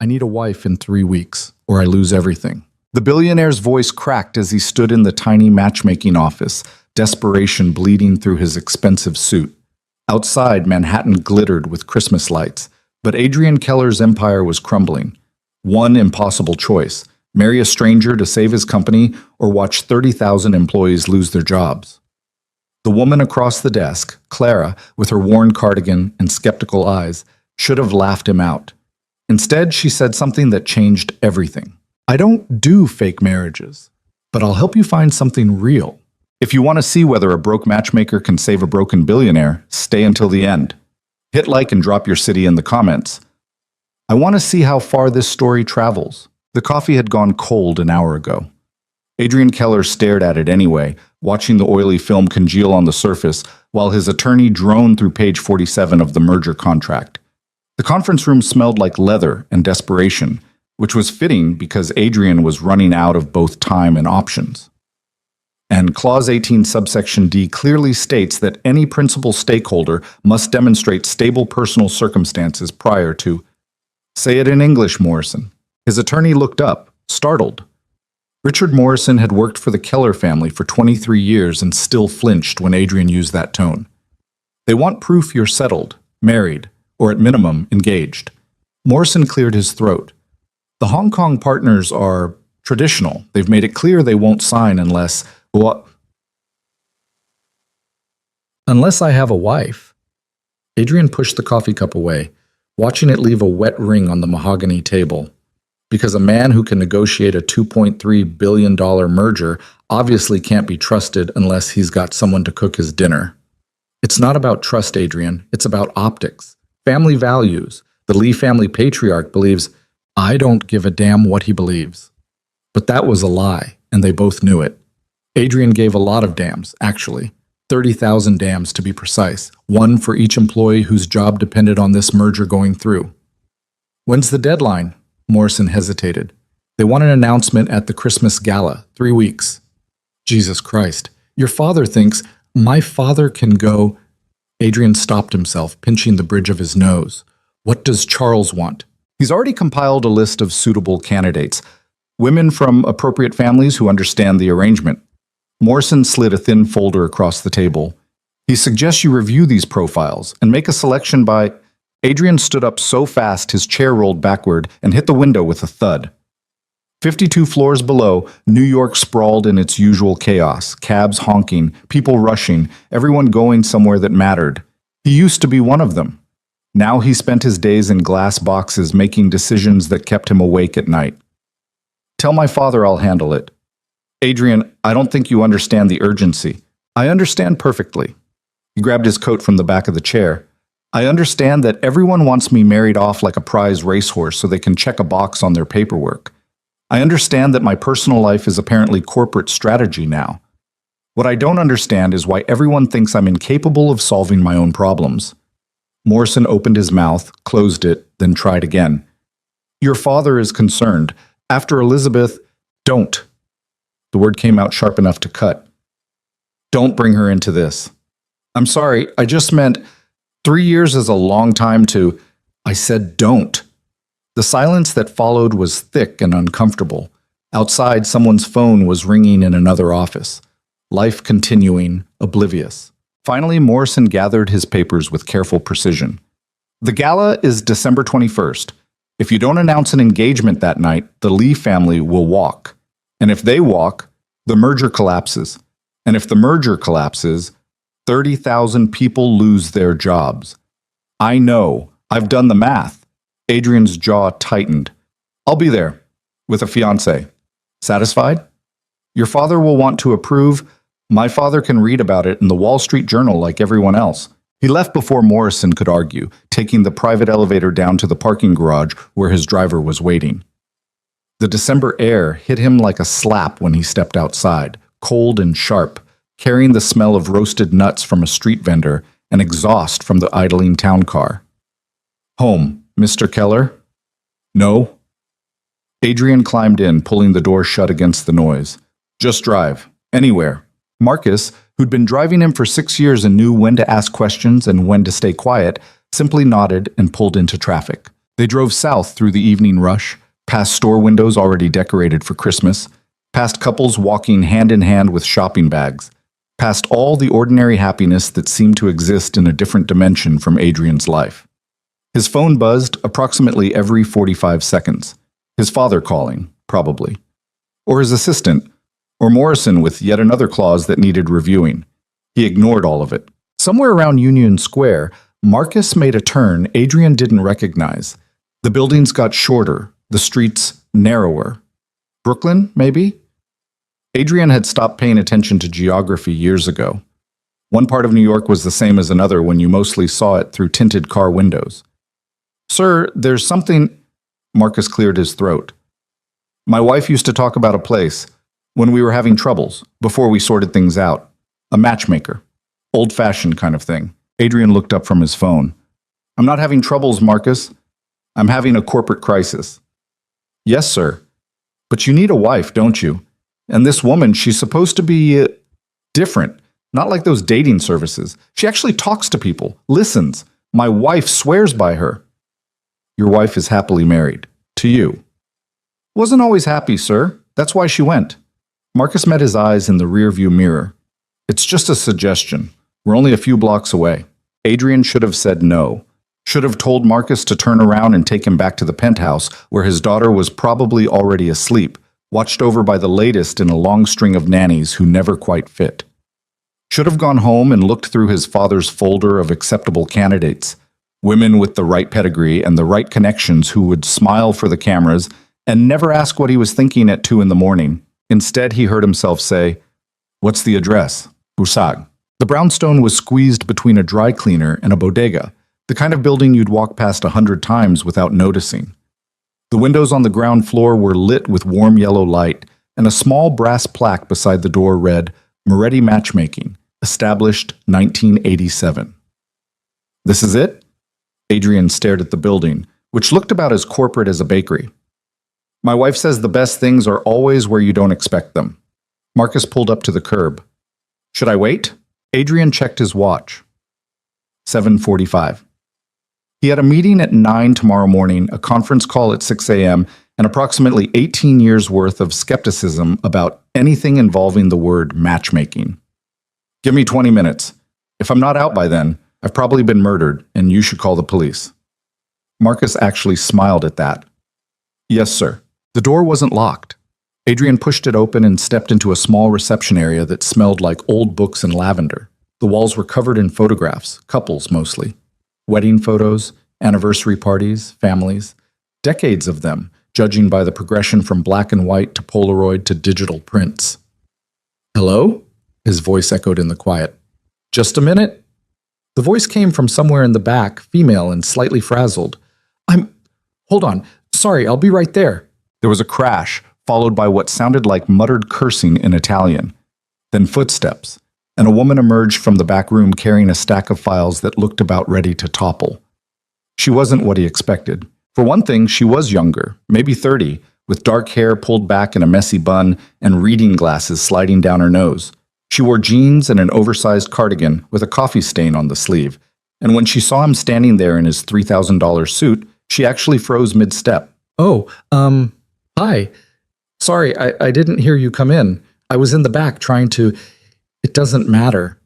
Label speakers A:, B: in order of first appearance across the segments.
A: I need a wife in 3 weeks, or I lose everything. The billionaire's voice cracked as he stood in the tiny matchmaking office, desperation bleeding through his expensive suit. Outside, Manhattan glittered with Christmas lights, but Adrian Keller's empire was crumbling. One impossible choice: marry a stranger to save his company, or watch 30,000 employees lose their jobs. The woman across the desk, Clara, with her worn cardigan and skeptical eyes, should have laughed him out. Instead, she said something that changed everything. I don't do fake marriages, but I'll help you find something real. If you want to see whether a broke matchmaker can save a broken billionaire, stay until the end. Hit like and drop your city in the comments. I want to see how far this story travels. The coffee had gone cold an hour ago. Adrian Keller stared at it anyway, watching the oily film congeal on the surface while his attorney droned through page 47 of the merger contract. The conference room smelled like leather and desperation, which was fitting because Adrian was running out of both time and options. And Clause 18 subsection D clearly states that any principal stakeholder must demonstrate stable personal circumstances prior to— Say it in English, Morrison. His attorney looked up, startled. Richard Morrison had worked for the Keller family for 23 years and still flinched when Adrian used that tone. They want proof you're settled, married, or at minimum, engaged. Morrison cleared his throat. The Hong Kong partners are traditional. They've made it clear they won't sign unless— What? Unless I have a wife. Adrian pushed the coffee cup away, watching it leave a wet ring on the mahogany table. Because a man who can negotiate a $2.3 billion merger obviously can't be trusted unless he's got someone to cook his dinner. It's not about trust, Adrian. It's about optics. Family values. The Lee family patriarch believes— I don't give a damn what he believes. But that was a lie, and they both knew it. Adrian gave a lot of damns, actually. 30,000 damns to be precise, one for each employee whose job depended on this merger going through. When's the deadline? Morrison hesitated. They want an announcement at the Christmas gala, 3 weeks. Jesus Christ. Your father thinks— My father can go— Adrian stopped himself, pinching the bridge of his nose. What does Charles want? He's already compiled a list of suitable candidates. Women from appropriate families who understand the arrangement. Morrison slid a thin folder across the table. He suggests you review these profiles and make a selection by— Adrian stood up so fast his chair rolled backward and hit the window with a thud. 52 floors below, New York sprawled in its usual chaos, cabs honking, people rushing, everyone going somewhere that mattered. He used to be one of them. Now he spent his days in glass boxes making decisions that kept him awake at night. Tell my father I'll handle it. Adrian, I don't think you understand the urgency. I understand perfectly. He grabbed his coat from the back of the chair. I understand that everyone wants me married off like a prize racehorse so they can check a box on their paperwork. I understand that my personal life is apparently corporate strategy now. What I don't understand is why everyone thinks I'm incapable of solving my own problems. Morrison opened his mouth, closed it, then tried again. Your father is concerned. After Elizabeth— Don't. The word came out sharp enough to cut. Don't bring her into this. I'm sorry, I just meant— 3 years is a long time to— I said don't. The silence that followed was thick and uncomfortable. Outside, someone's phone was ringing in another office. Life continuing, oblivious. Finally, Morrison gathered his papers with careful precision. The gala is December 21st. If you don't announce an engagement that night, the Lee family will walk. And if they walk, the merger collapses. And if the merger collapses, 30,000 people lose their jobs. I know. I've done the math. Adrian's jaw tightened. I'll be there, with a fiancé. Satisfied? Your father will want to approve. My father can read about it in the Wall Street Journal like everyone else. He left before Morrison could argue, taking the private elevator down to the parking garage where his driver was waiting. The December air hit him like a slap when he stepped outside, cold and sharp, carrying the smell of roasted nuts from a street vendor and exhaust from the idling town car. Home, Mr. Keller? No. Adrian climbed in, pulling the door shut against the noise. Just drive. Anywhere. Marcus, who'd been driving him for 6 years and knew when to ask questions and when to stay quiet, simply nodded and pulled into traffic. They drove south through the evening rush, past store windows already decorated for Christmas, past couples walking hand in hand with shopping bags, past all the ordinary happiness that seemed to exist in a different dimension from Adrian's life. His phone buzzed approximately every 45 seconds. His father calling, probably. Or his assistant, or Morrison with yet another clause that needed reviewing. He ignored all of it. Somewhere around Union Square, Marcus made a turn Adrian didn't recognize. The buildings got shorter, the streets narrower. Brooklyn, maybe? Adrian had stopped paying attention to geography years ago. One part of New York was the same as another when you mostly saw it through tinted car windows. "Sir, there's something—" Marcus cleared his throat. "My wife used to talk about a place, when we were having troubles, before we sorted things out. A matchmaker. Old-fashioned kind of thing." Adrian looked up from his phone. "I'm not having troubles, Marcus. I'm having a corporate crisis." "Yes, sir. But you need a wife, don't you? And this woman, she's supposed to be different. Not like those dating services. She actually talks to people, listens. My wife swears by her." "Your wife is happily married. To you." "Wasn't always happy, sir. That's why she went." Marcus met his eyes in the rearview mirror. "It's just a suggestion. We're only a few blocks away." Adrian should have said no. Should have told Marcus to turn around and take him back to the penthouse, where his daughter was probably already asleep, watched over by the latest in a long string of nannies who never quite fit. Should have gone home and looked through his father's folder of acceptable candidates, women with the right pedigree and the right connections who would smile for the cameras and never ask what he was thinking at 2 a.m. Instead, he heard himself say, "What's the address? Busag." The brownstone was squeezed between a dry cleaner and a bodega, the kind of building you'd walk past 100 times without noticing. The windows on the ground floor were lit with warm yellow light, and a small brass plaque beside the door read, "Moretti Matchmaking, established 1987. "This is it?" Adrian stared at the building, which looked about as corporate as a bakery. "My wife says the best things are always where you don't expect them." Marcus pulled up to the curb. "Should I wait?" Adrian checked his watch. 7:45. He had a meeting at 9 tomorrow morning, a conference call at 6 a.m., and approximately 18 years' worth of skepticism about anything involving the word matchmaking. "Give me 20 minutes. If I'm not out by then, I've probably been murdered, and you should call the police." Marcus actually smiled at that. "Yes, sir." The door wasn't locked. Adrian pushed it open and stepped into a small reception area that smelled like old books and lavender. The walls were covered in photographs, couples mostly. Wedding photos, anniversary parties, families. Decades of them, judging by the progression from black and white to Polaroid to digital prints. "Hello?" His voice echoed in the quiet. "Just a minute?" The voice came from somewhere in the back, female and slightly frazzled. Hold on. Sorry, I'll be right there." There was a crash, followed by what sounded like muttered cursing in Italian. Then footsteps, and a woman emerged from the back room carrying a stack of files that looked about ready to topple. She wasn't what he expected. For one thing, she was younger, maybe 30, with dark hair pulled back in a messy bun and reading glasses sliding down her nose. She wore jeans and an oversized cardigan with a coffee stain on the sleeve, and when she saw him standing there in his $3,000 suit, she actually froze mid-step. "Oh, hi. Sorry, I didn't hear you come in. I was in the back trying to—" "It doesn't matter."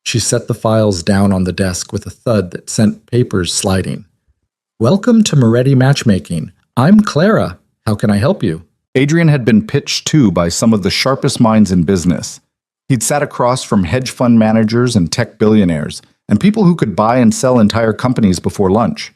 A: She set the files down on the desk with a thud that sent papers sliding. "Welcome to Moretti Matchmaking. I'm Clara. How can I help you?" Adrian had been pitched to by some of the sharpest minds in business. He'd sat across from hedge fund managers and tech billionaires, and people who could buy and sell entire companies before lunch.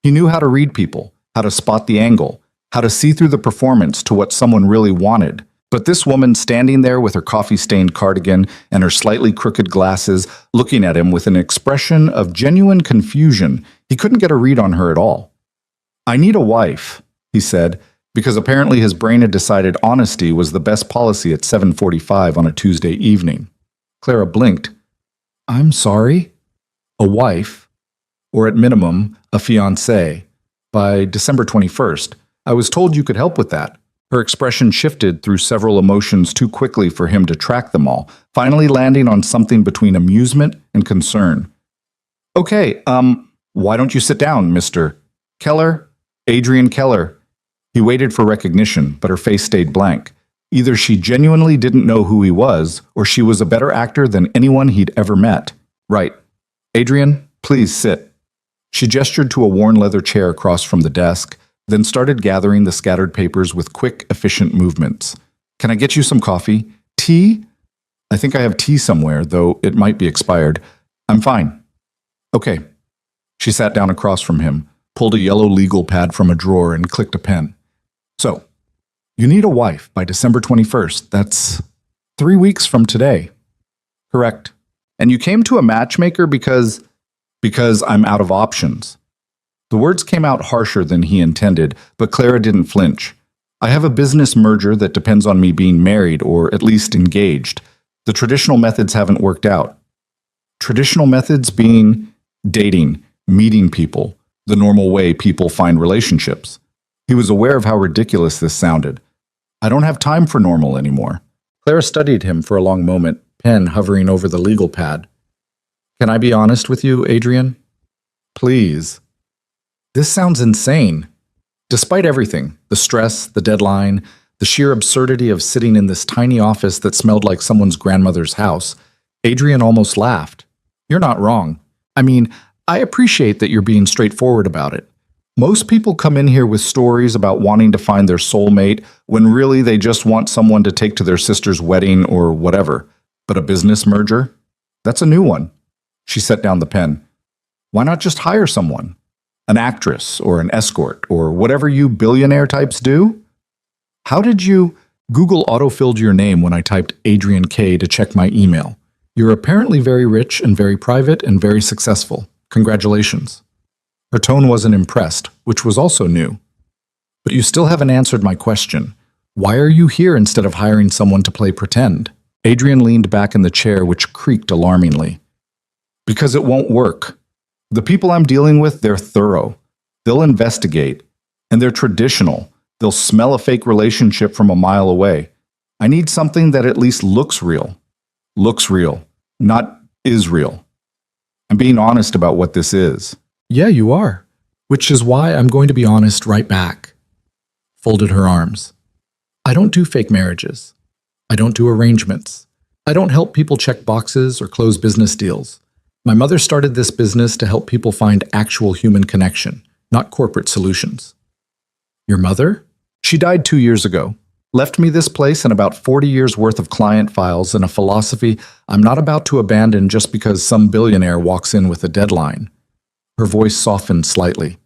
A: He knew how to read people, how to spot the angle, how to see through the performance to what someone really wanted. But this woman standing there with her coffee-stained cardigan and her slightly crooked glasses, looking at him with an expression of genuine confusion, he couldn't get a read on her at all. "I need a wife," he said, because apparently his brain had decided honesty was the best policy at 7:45 on a Tuesday evening. Clara blinked. "I'm sorry?" "A wife, or at minimum, a fiancé, by December 21st. I was told you could help with that." Her expression shifted through several emotions too quickly for him to track them all, finally landing on something between amusement and concern. "Okay, why don't you sit down, Mr. Keller?" Adrian Keller. He waited for recognition, but her face stayed blank. Either she genuinely didn't know who he was, or she was a better actor than anyone he'd ever met. Right. Adrian, please sit. She gestured to a worn leather chair across from the desk, then started gathering the scattered papers with quick, efficient movements. Can I get you some coffee? Tea? I think I have tea somewhere, though it might be expired. I'm fine. Okay. She sat down across from him, pulled a yellow legal pad from a drawer, and clicked a pen. So, you need a wife by December 21st. That's 3 weeks from today. Correct. And you came to a matchmaker because I'm out of options. The words came out harsher than he intended, but Clara didn't flinch. I have a business merger that depends on me being married or at least engaged. The traditional methods haven't worked out. Traditional methods being dating, meeting people, the normal way people find relationships. He was aware of how ridiculous this sounded. I don't have time for normal anymore. Clara studied him for a long moment, pen hovering over the legal pad. Can I be honest with you, Adrian? Please. This sounds insane. Despite everything, the stress, the deadline, the sheer absurdity of sitting in this tiny office that smelled like someone's grandmother's house, Adrian almost laughed. You're not wrong. I mean, I appreciate that you're being straightforward about it. Most people come in here with stories about wanting to find their soulmate when really they just want someone to take to their sister's wedding or whatever. But a business merger? That's a new one. She set down the pen. Why not just hire someone? An actress or an escort or whatever you billionaire types do? How did you... Google autofilled your name when I typed Adrian K to check my email. You're apparently very rich and very private and very successful. Congratulations. Her tone wasn't impressed, which was also new. But you still haven't answered my question. Why are you here instead of hiring someone to play pretend? Adrian leaned back in the chair, which creaked alarmingly. Because it won't work. The people I'm dealing with, they're thorough. They'll investigate. And they're traditional. They'll smell a fake relationship from a mile away. I need something that at least looks real. Looks real, not is real. I'm being honest about what this is. Yeah, you are. Which is why I'm going to be honest right back. Folded her arms. I don't do fake marriages. I don't do arrangements. I don't help people check boxes or close business deals. My mother started this business to help people find actual human connection, not corporate solutions. Your mother? She died 2 years ago. Left me this place and about 40 years worth of client files and a philosophy I'm not about to abandon just because some billionaire walks in with a deadline. Her voice softened slightly.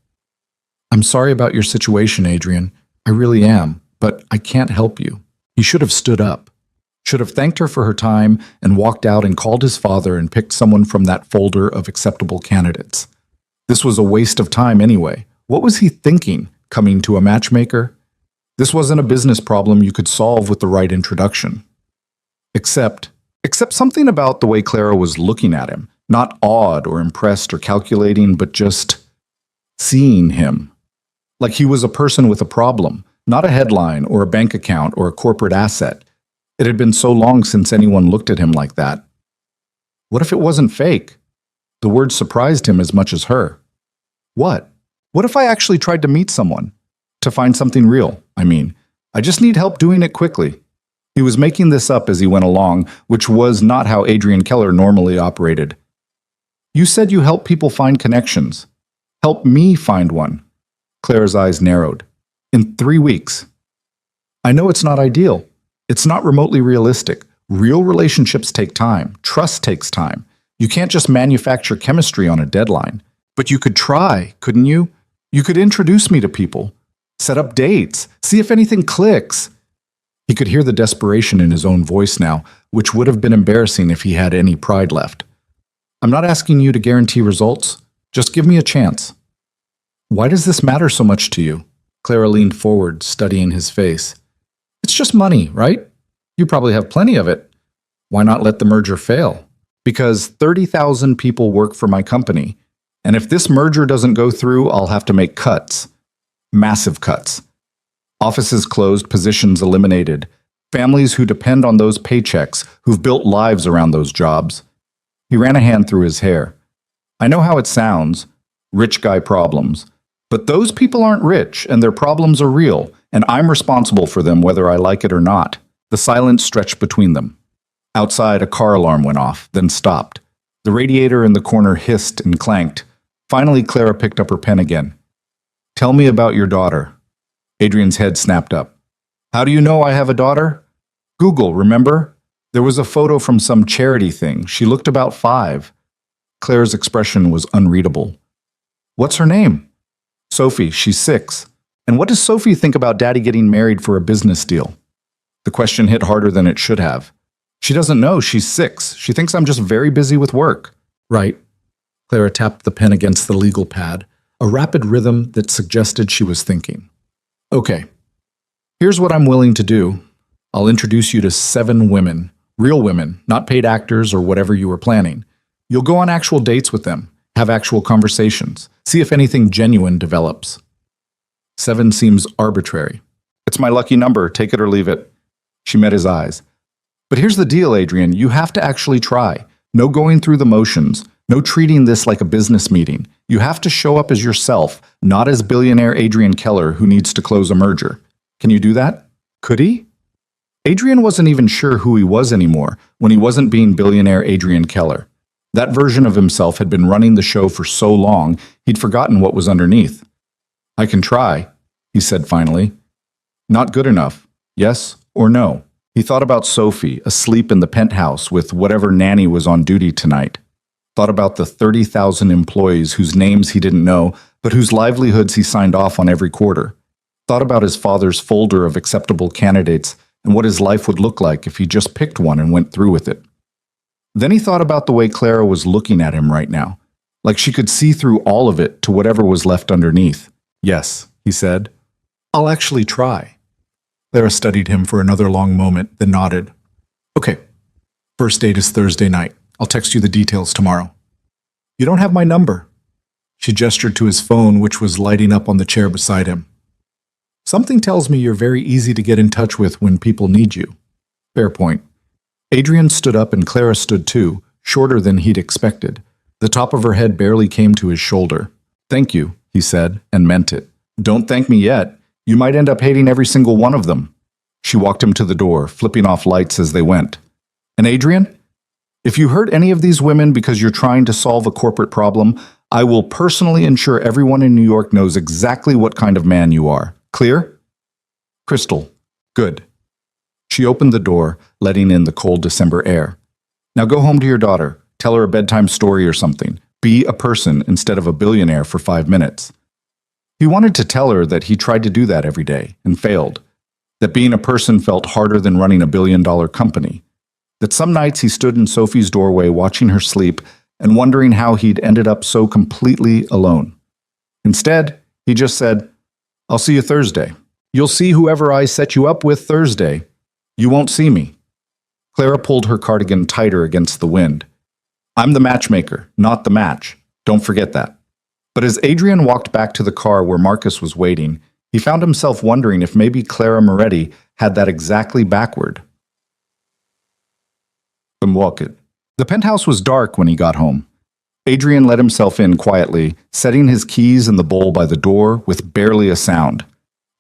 A: I'm sorry about your situation, Adrian. I really am, but I can't help you. He should have stood up. Should have thanked her for her time and walked out and called his father and picked someone from that folder of acceptable candidates. This was a waste of time anyway. What was he thinking, coming to a matchmaker? This wasn't a business problem you could solve with the right introduction. Except something about the way Clara was looking at him, not awed or impressed or calculating, but just seeing him. Like he was a person with a problem, not a headline or a bank account or a corporate asset. It had been so long since anyone looked at him like that. What if it wasn't fake? The word surprised him as much as her. What? What if I actually tried to meet someone? To find something real, I mean. I just need help doing it quickly. He was making this up as he went along, which was not how Adrian Keller normally operated. You said you help people find connections. Help me find one. Claire's eyes narrowed. In 3 weeks. I know it's not ideal. It's not remotely realistic. Real relationships take time. Trust takes time. You can't just manufacture chemistry on a deadline. But you could try, couldn't you? You could introduce me to people. Set up dates. See if anything clicks. He could hear the desperation in his own voice now, which would have been embarrassing if he had any pride left. I'm not asking you to guarantee results. Just give me a chance. Why does this matter so much to you? Clara leaned forward, studying his face. It's just money, right? You probably have plenty of it. Why not let the merger fail? Because 30,000 people work for my company, and if this merger doesn't go through, I'll have to make cuts. Massive cuts. Offices closed, positions eliminated. Families who depend on those paychecks, who've built lives around those jobs. He ran a hand through his hair. I know how it sounds. Rich guy problems. But those people aren't rich, and their problems are real, and I'm responsible for them whether I like it or not. The silence stretched between them. Outside, a car alarm went off, then stopped. The radiator in the corner hissed and clanked. Finally, Clara picked up her pen again. Tell me about your daughter. Adrian's head snapped up. How do you know I have a daughter? Google, remember? There was a photo from some charity thing. She looked about 5. Clara's expression was unreadable. What's her name? Sophie, she's 6. And what does Sophie think about Daddy getting married for a business deal? The question hit harder than it should have. She doesn't know, she's 6. She thinks I'm just very busy with work. Right. Clara tapped the pen against the legal pad, a rapid rhythm that suggested she was thinking. Okay, here's what I'm willing to do. I'll introduce you to 7 women, real women, not paid actors or whatever you were planning. You'll go on actual dates with them, have actual conversations, see if anything genuine develops. 7 seems arbitrary. It's my lucky number, take it or leave it. She met his eyes. But here's the deal, Adrian, you have to actually try. No going through the motions, no treating this like a business meeting. You have to show up as yourself, not as billionaire Adrian Keller who needs to close a merger. Can you do that? Could he? Adrian wasn't even sure who he was anymore when he wasn't being billionaire Adrian Keller. That version of himself had been running the show for so long, he'd forgotten what was underneath. I can try, he said finally. Not good enough. Yes or no? He thought about Sophie, asleep in the penthouse with whatever nanny was on duty tonight. Thought about the 30,000 employees whose names he didn't know, but whose livelihoods he signed off on every quarter. Thought about his father's folder of acceptable candidates and what his life would look like if he just picked one and went through with it. Then he thought about the way Clara was looking at him right now, like she could see through all of it to whatever was left underneath. Yes, he said. I'll actually try. Clara studied him for another long moment, then nodded. Okay, first date is Thursday night. I'll text you the details tomorrow. You don't have my number. She gestured to his phone, which was lighting up on the chair beside him. Something tells me you're very easy to get in touch with when people need you. Fair point. Adrian stood up and Clara stood too, shorter than he'd expected. The top of her head barely came to his shoulder. Thank you, he said, and meant it. Don't thank me yet. You might end up hating every single one of them. She walked him to the door, flipping off lights as they went. And Adrian, if you hurt any of these women because you're trying to solve a corporate problem, I will personally ensure everyone in New York knows exactly what kind of man you are. Clear? Crystal. Good. She opened the door, letting in the cold December air. Now go home to your daughter. Tell her a bedtime story or something. Be a person instead of a billionaire for 5 minutes. He wanted to tell her that he tried to do that every day and failed. That being a person felt harder than running a billion-dollar company. That some nights he stood in Sophie's doorway watching her sleep and wondering how he'd ended up so completely alone. Instead, he just said, I'll see you Thursday. You'll see whoever I set you up with Thursday. You won't see me. Clara pulled her cardigan tighter against the wind. I'm the matchmaker, not the match. Don't forget that. But as Adrian walked back to the car where Marcus was waiting, he found himself wondering if maybe Clara Moretti had that exactly backward. The penthouse was dark when he got home. Adrian let himself in quietly, setting his keys in the bowl by the door with barely a sound.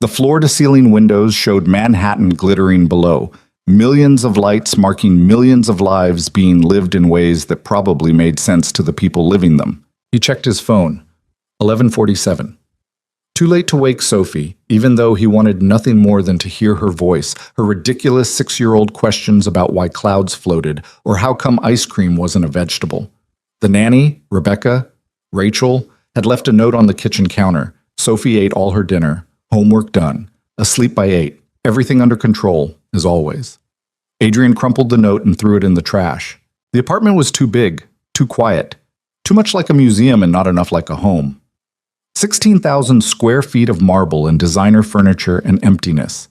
A: The floor-to-ceiling windows showed Manhattan glittering below, millions of lights marking millions of lives being lived in ways that probably made sense to the people living them. He checked his phone. 11:47. Too late to wake Sophie, even though he wanted nothing more than to hear her voice, her ridiculous 6-year-old questions about why clouds floated or how come ice cream wasn't a vegetable. The nanny, Rebecca, Rachel, had left a note on the kitchen counter. Sophie ate all her dinner, homework done, asleep by 8, everything under control, as always. Adrian crumpled the note and threw it in the trash. The apartment was too big, too quiet, too much like a museum and not enough like a home. 16,000 square feet of marble and designer furniture and emptiness.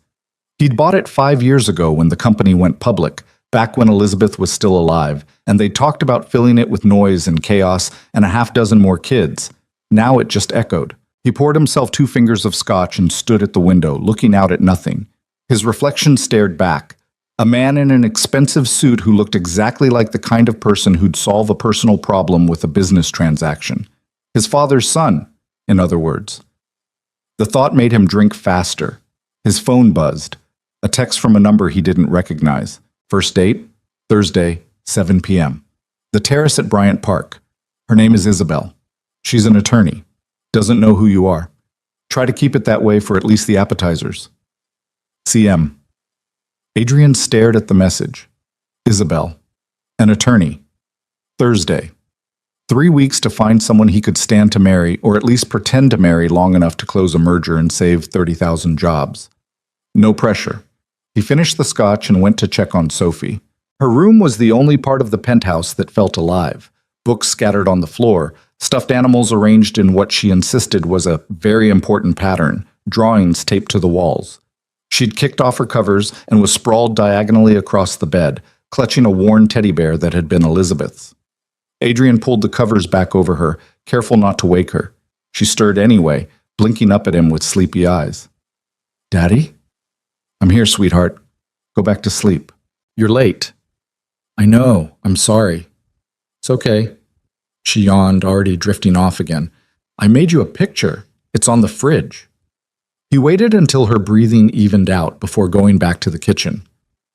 A: He'd bought it 5 years ago when the company went public, back when Elizabeth was still alive, and they talked about filling it with noise and chaos and a half dozen more kids. Now it just echoed. He poured himself 2 fingers of scotch and stood at the window, looking out at nothing. His reflection stared back. A man in an expensive suit who looked exactly like the kind of person who'd solve a personal problem with a business transaction. His father's son, in other words. The thought made him drink faster. His phone buzzed. A text from a number he didn't recognize. First date? Thursday, 7 p.m. The terrace at Bryant Park. Her name is Isabel. She's an attorney. Doesn't know who you are. Try to keep it that way for at least the appetizers. CM. Adrian stared at the message. Isabel. An attorney. Thursday. 3 weeks to find someone he could stand to marry, or at least pretend to marry long enough to close a merger and save 30,000 jobs. No pressure. He finished the scotch and went to check on Sophie. Her room was the only part of the penthouse that felt alive. Books scattered on the floor, stuffed animals arranged in what she insisted was a very important pattern, drawings taped to the walls. She'd kicked off her covers and was sprawled diagonally across the bed, clutching a worn teddy bear that had been Elizabeth's. Adrian pulled the covers back over her, careful not to wake her. She stirred anyway, blinking up at him with sleepy eyes. "Daddy?" "I'm here, sweetheart. Go back to sleep. You're late." "I know. I'm sorry." "It's okay." She yawned, already drifting off again. "I made you a picture. It's on the fridge." He waited until her breathing evened out before going back to the kitchen.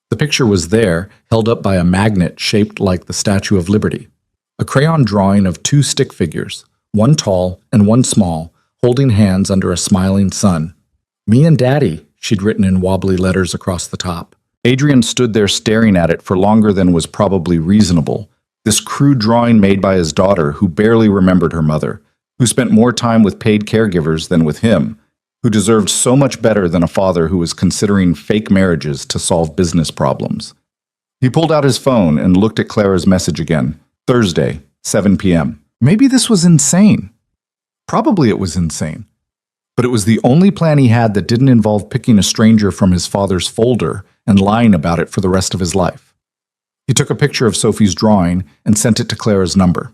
A: The picture was there, held up by a magnet shaped like the Statue of Liberty. A crayon drawing of two stick figures, one tall and one small, holding hands under a smiling sun. "Me and Daddy," she'd written in wobbly letters across the top. Adrian stood there staring at it for longer than was probably reasonable. This crude drawing made by his daughter, who barely remembered her mother, who spent more time with paid caregivers than with him, who deserved so much better than a father who was considering fake marriages to solve business problems. He pulled out his phone and looked at Clara's message again. Thursday, 7 p.m. Maybe this was insane. Probably it was insane. But it was the only plan he had that didn't involve picking a stranger from his father's folder and lying about it for the rest of his life. He took a picture of Sophie's drawing and sent it to Clara's number.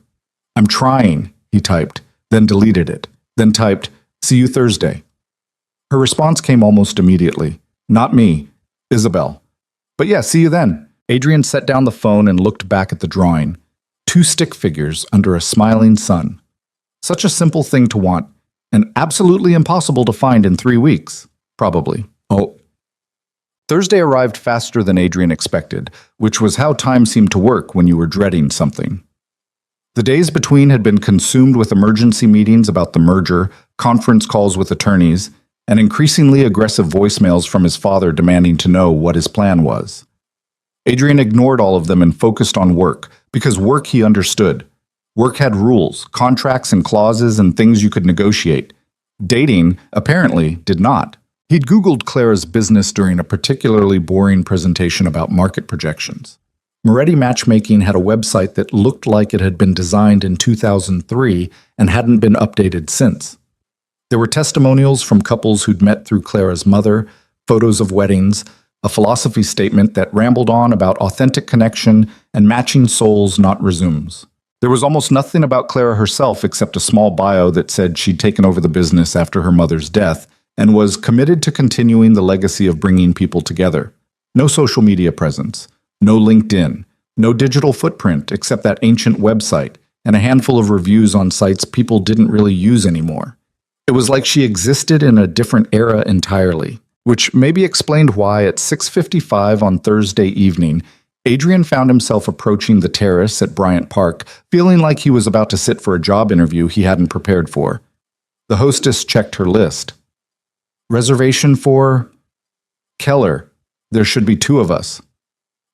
A: "I'm trying," he typed, then deleted it, then typed, "See you Thursday." Her response came almost immediately. "Not me, Isabel." "But yeah, see you then." Adrian set down the phone and looked back at the drawing. Two stick figures under a smiling sun. Such a simple thing to want, and absolutely impossible to find in 3 weeks, probably. Oh. Thursday arrived faster than Adrian expected, which was how time seemed to work when you were dreading something. The days between had been consumed with emergency meetings about the merger, conference calls with attorneys, and increasingly aggressive voicemails from his father demanding to know what his plan was. Adrian ignored all of them and focused on work, because work he understood. Work had rules, contracts and clauses and things you could negotiate. Dating, apparently, did not. He'd Googled Clara's business during a particularly boring presentation about market projections. Moretti Matchmaking had a website that looked like it had been designed in 2003 and hadn't been updated since. There were testimonials from couples who'd met through Clara's mother, photos of weddings, a philosophy statement that rambled on about authentic connection and matching souls, not resumes. There was almost nothing about Clara herself except a small bio that said she'd taken over the business after her mother's death and was committed to continuing the legacy of bringing people together. No social media presence, no LinkedIn, no digital footprint except that ancient website, and a handful of reviews on sites people didn't really use anymore. It was like she existed in a different era entirely, which maybe explained why at 6:55 on Thursday evening, Adrian found himself approaching the terrace at Bryant Park, feeling like he was about to sit for a job interview he hadn't prepared for. The hostess checked her list. "Reservation for Keller. There should be 2 of us."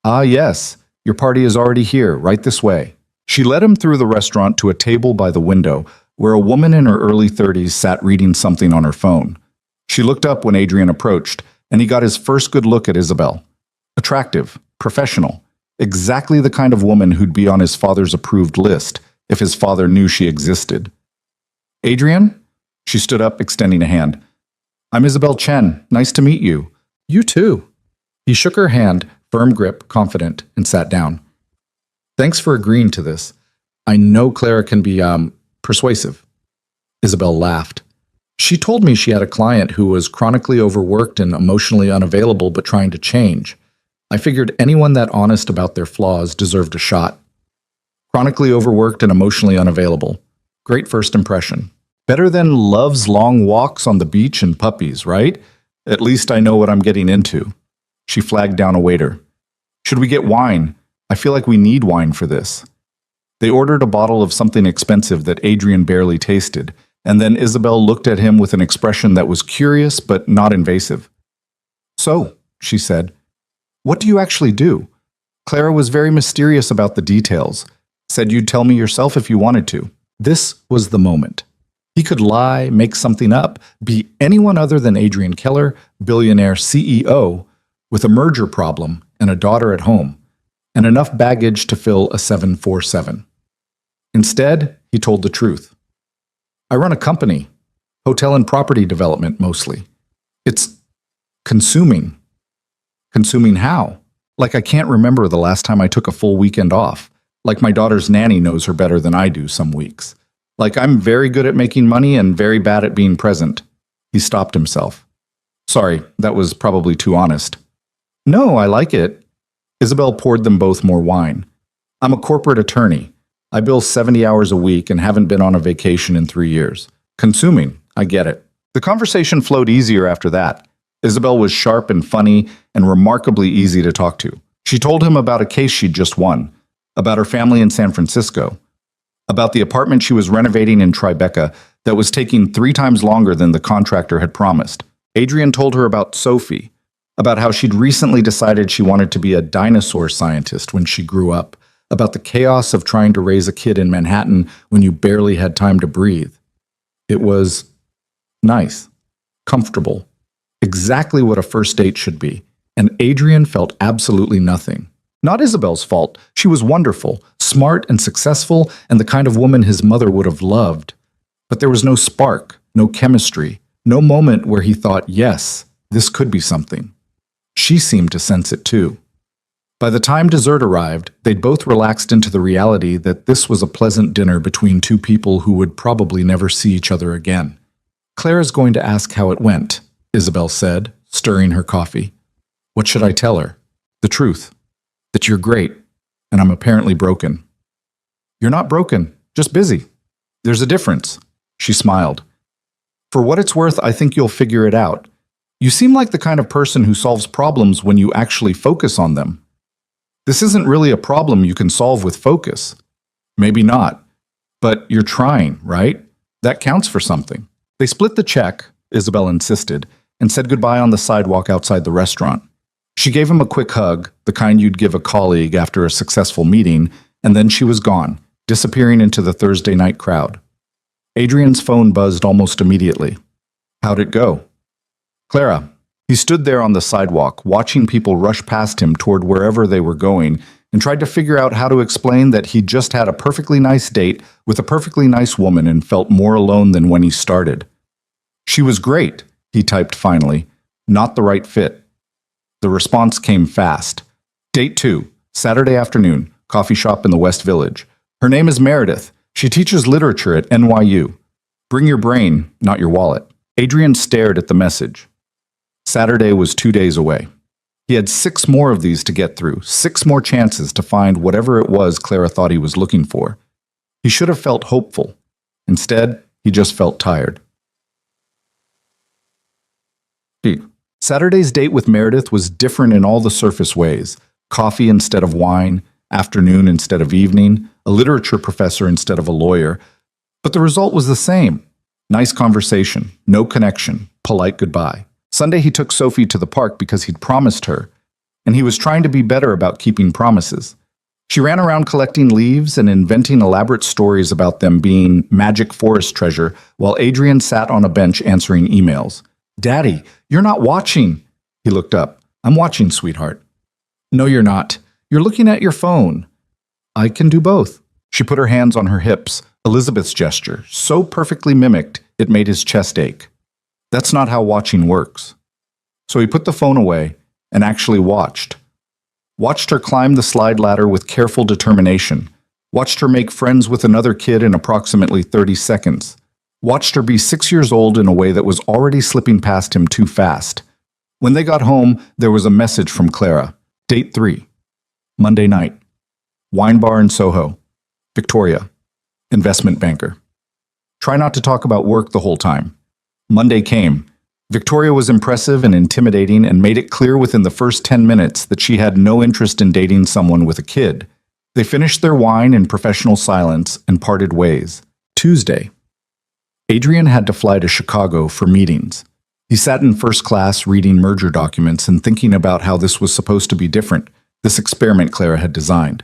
A: "Ah, yes. Your party is already here, right this way." She led him through the restaurant to a table by the window, where a woman in her early 30s sat reading something on her phone. She looked up when Adrian approached, and he got his first good look at Isabel. Attractive, professional, exactly the kind of woman who'd be on his father's approved list if his father knew she existed. "Adrian?" She stood up, extending a hand. "I'm Isabel Chen. Nice to meet you." "You too." He shook her hand, firm grip, confident, and sat down. "Thanks for agreeing to this. I know Clara can be, persuasive." Isabel laughed. "She told me she had a client who was chronically overworked and emotionally unavailable but trying to change. I figured anyone that honest about their flaws deserved a shot. Chronically overworked and emotionally unavailable. Great first impression." Better than loves long walks on the beach and puppies, right? At least I know what I'm getting into. She flagged down a waiter. Should we get wine? I feel like we need wine for this. They ordered a bottle of something expensive that Adrian barely tasted, and then Isabel looked at him with an expression that was curious but not invasive. So, she said, what do you actually do? Clara was very mysterious about the details, said you'd tell me yourself if you wanted to. This was the moment. He could lie, make something up, be anyone other than Adrian Keller, billionaire CEO, with a merger problem and a daughter at home, and enough baggage to fill a 747. Instead, he told the truth. I run a company, hotel and property development mostly. It's consuming. Consuming how? Like I can't remember the last time I took a full weekend off. Like my daughter's nanny knows her better than I do some weeks. Like I'm very good at making money and very bad at being present. He stopped himself. Sorry, that was probably too honest. No, I like it. Isabel poured them both more wine. I'm a corporate attorney. I bill 70 hours a week and haven't been on a vacation in 3 years. Consuming, I get it. The conversation flowed easier after that. Isabel was sharp and funny and remarkably easy to talk to. She told him about a case she'd just won, about her family in San Francisco, about the apartment she was renovating in Tribeca that was taking 3 times longer than the contractor had promised. Adrian told her about Sophie, about how she'd recently decided she wanted to be a dinosaur scientist when she grew up, about the chaos of trying to raise a kid in Manhattan when you barely had time to breathe. It was nice, comfortable, exactly what a first date should be, and Adrian felt absolutely nothing. Not Isabel's fault. She was wonderful, smart and successful, and the kind of woman his mother would have loved. But there was no spark, no chemistry, no moment where he thought, yes, this could be something. She seemed to sense it too. By the time dessert arrived, they'd both relaxed into the reality that this was a pleasant dinner between two people who would probably never see each other again. Clara's going to ask how it went, Isabel said, stirring her coffee. What should I tell her? The truth. That you're great, and I'm apparently broken. You're not broken, just busy. There's a difference. She smiled. For what it's worth, I think you'll figure it out. You seem like the kind of person who solves problems when you actually focus on them. This isn't really a problem you can solve with focus. Maybe not. But you're trying, right? That counts for something. They split the check, Isabel insisted, and said goodbye on the sidewalk outside the restaurant. She gave him a quick hug, the kind you'd give a colleague after a successful meeting, and then she was gone, disappearing into the Thursday night crowd. Adrian's phone buzzed almost immediately. How'd it go? Clara. He stood there on the sidewalk, watching people rush past him toward wherever they were going, and tried to figure out how to explain that he'd just had a perfectly nice date with a perfectly nice woman and felt more alone than when he started. She was great, he typed finally. Not the right fit. The response came fast. Date 2, Saturday afternoon, coffee shop in the West Village. Her name is Meredith. She teaches literature at NYU. Bring your brain, not your wallet. Adrian stared at the message. Saturday was 2 days away. He had 6 more of these to get through, 6 more chances to find whatever it was Clara thought he was looking for. He should have felt hopeful. Instead, he just felt tired. Saturday's date with Meredith was different in all the surface ways. Coffee instead of wine, afternoon instead of evening, a literature professor instead of a lawyer. But the result was the same. Nice conversation, no connection, polite goodbye. Sunday he took Sophie to the park because he'd promised her, and he was trying to be better about keeping promises. She ran around collecting leaves and inventing elaborate stories about them being magic forest treasure while Adrian sat on a bench answering emails. Daddy, you're not watching. He looked up. I'm watching, sweetheart. No, you're not. You're looking at your phone. I can do both. She put her hands on her hips, Elizabeth's gesture, so perfectly mimicked it made his chest ache. That's not how watching works. So he put the phone away and actually watched. Watched her climb the slide ladder with careful determination. Watched her make friends with another kid in approximately 30 seconds. Watched her be 6 years old in a way that was already slipping past him too fast. When they got home, there was a message from Clara. Date 3. Monday night. Wine bar in Soho. Victoria. Investment banker. Try not to talk about work the whole time. Monday came. Victoria was impressive and intimidating and made it clear within the first 10 minutes that she had no interest in dating someone with a kid. They finished their wine in professional silence and parted ways. Tuesday. Adrian had to fly to Chicago for meetings. He sat in first class reading merger documents and thinking about how this was supposed to be different, this experiment Clara had designed.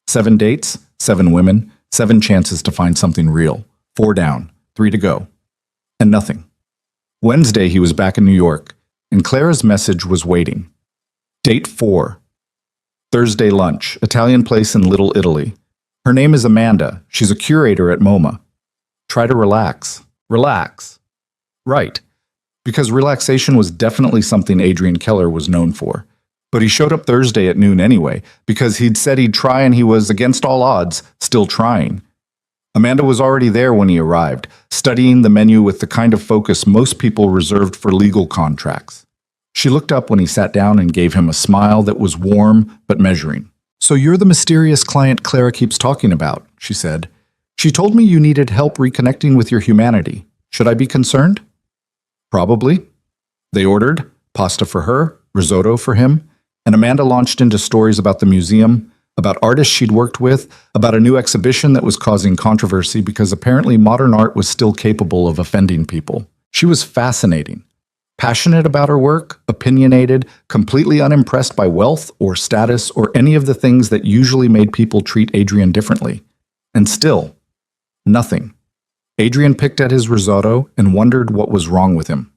A: 7 dates, 7 women, 7 chances to find something real. 4 down, 3 to go. And nothing. Wednesday he was back in New York, and Clara's message was waiting. Date 4. Thursday lunch, Italian place in Little Italy. Her name is Amanda. She's a curator at MoMA. Try to relax. Relax. Right. Because relaxation was definitely something Adrian Keller was known for. But he showed up Thursday at noon anyway, because he'd said he'd try and he was, against all odds, still trying. Amanda was already there when he arrived, studying the menu with the kind of focus most people reserved for legal contracts. She looked up when he sat down and gave him a smile that was warm but measuring. "So you're the mysterious client Clara keeps talking about," she said. "She told me you needed help reconnecting with your humanity. Should I be concerned?" "Probably." They ordered pasta for her, risotto for him, and Amanda launched into stories about the museum, about artists she'd worked with, about a new exhibition that was causing controversy because apparently modern art was still capable of offending people. She was fascinating. Passionate about her work, opinionated, completely unimpressed by wealth or status or any of the things that usually made people treat Adrian differently. And still, nothing. Adrian picked at his risotto and wondered what was wrong with him.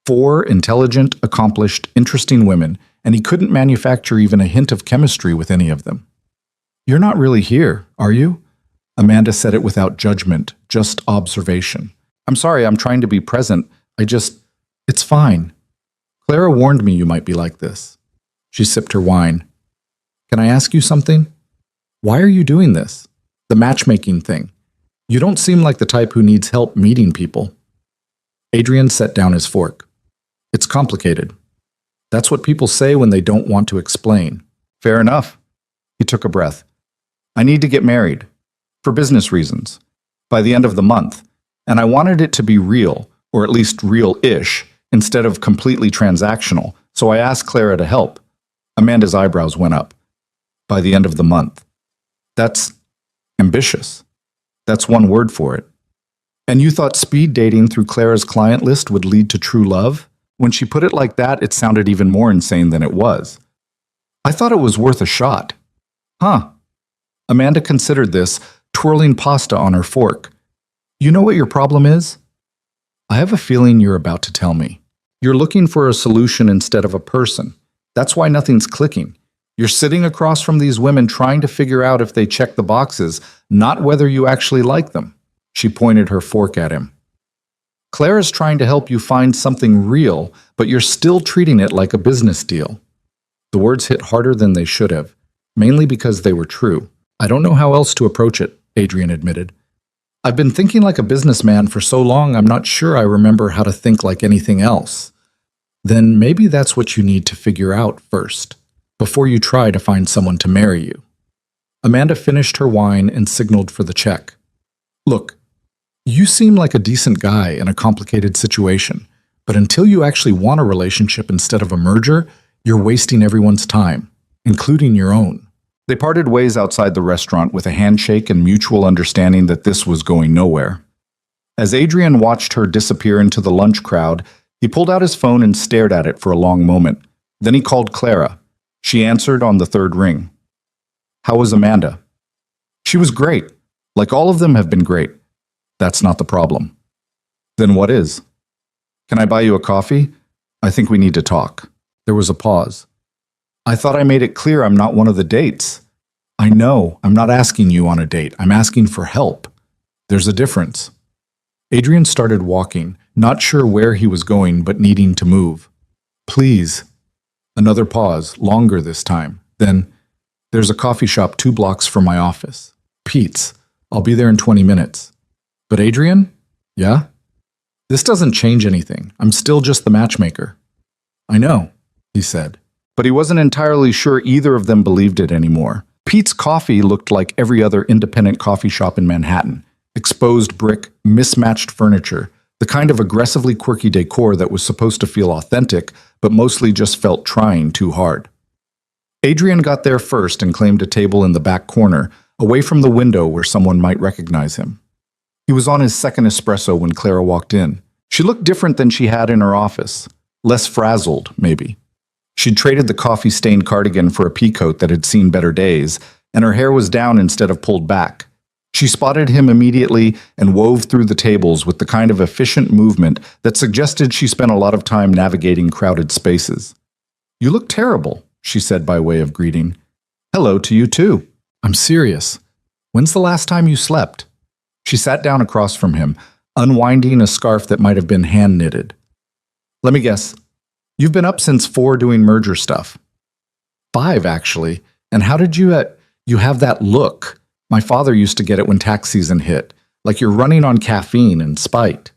A: 4 intelligent, accomplished, interesting women, and he couldn't manufacture even a hint of chemistry with any of them. "You're not really here, are you?" Amanda said it without judgment, just observation. "I'm sorry, I'm trying to be present. It's fine. Clara warned me you might be like this." She sipped her wine. "Can I ask you something? Why are you doing this? The matchmaking thing. You don't seem like the type who needs help meeting people." Adrian set down his fork. "It's complicated. That's what people say when they don't want to explain." "Fair enough." He took a breath. "I need to get married. For business reasons. By the end of the month. And I wanted it to be real, or at least real-ish, instead of completely transactional, so I asked Clara to help." Amanda's eyebrows went up. "By the end of the month. That's ambitious. That's one word for it. And you thought speed dating through Clara's client list would lead to true love?" When she put it like that, it sounded even more insane than it was. "I thought it was worth a shot." "Huh." Amanda considered this, twirling pasta on her fork. "You know what your problem is? I have a feeling you're about to tell me. You're looking for a solution instead of a person. That's why nothing's clicking. You're sitting across from these women trying to figure out if they check the boxes, not whether you actually like them." She pointed her fork at him. "Clara's trying to help you find something real, but you're still treating it like a business deal." The words hit harder than they should have, mainly because they were true. "I don't know how else to approach it," Adrian admitted. "I've been thinking like a businessman for so long I'm not sure I remember how to think like anything else." "Then maybe that's what you need to figure out first, before you try to find someone to marry you." Amanda finished her wine and signaled for the check. "Look, you seem like a decent guy in a complicated situation, but until you actually want a relationship instead of a merger, you're wasting everyone's time, including your own." They parted ways outside the restaurant with a handshake and mutual understanding that this was going nowhere. As Adrian watched her disappear into the lunch crowd, he pulled out his phone and stared at it for a long moment. Then he called Clara. She answered on the 3rd ring. "How was Amanda?" "She was great. Like all of them have been great." "That's not the problem." "Then what is?" "Can I buy you a coffee? I think we need to talk." There was a pause. "I thought I made it clear I'm not one of the dates." "I know. I'm not asking you on a date. I'm asking for help." "There's a difference." Adrian started walking, not sure where he was going, but needing to move. "Please." Another pause, longer this time. Then, "There's a coffee shop 2 blocks from my office. Pete's. I'll be there in 20 minutes. "But Adrian?" "Yeah?" "This doesn't change anything. I'm still just the matchmaker." "I know," he said. But he wasn't entirely sure either of them believed it anymore. Pete's Coffee looked like every other independent coffee shop in Manhattan. Exposed brick, mismatched furniture, the kind of aggressively quirky decor that was supposed to feel authentic, but mostly just felt trying too hard. Adrian got there first and claimed a table in the back corner, away from the window where someone might recognize him. He was on his second espresso when Clara walked in. She looked different than she had in her office. Less frazzled, maybe. She'd traded the coffee-stained cardigan for a peacoat that had seen better days, and her hair was down instead of pulled back. She spotted him immediately and wove through the tables with the kind of efficient movement that suggested she spent a lot of time navigating crowded spaces. "You look terrible," she said by way of greeting. "Hello to you too." "I'm serious. When's the last time you slept?" She sat down across from him, unwinding a scarf that might have been hand-knitted. "Let me guess. You've been up since 4 doing merger stuff." "5, actually. And how did you have that look? My father used to get it when tax season hit, like you're running on caffeine and spite."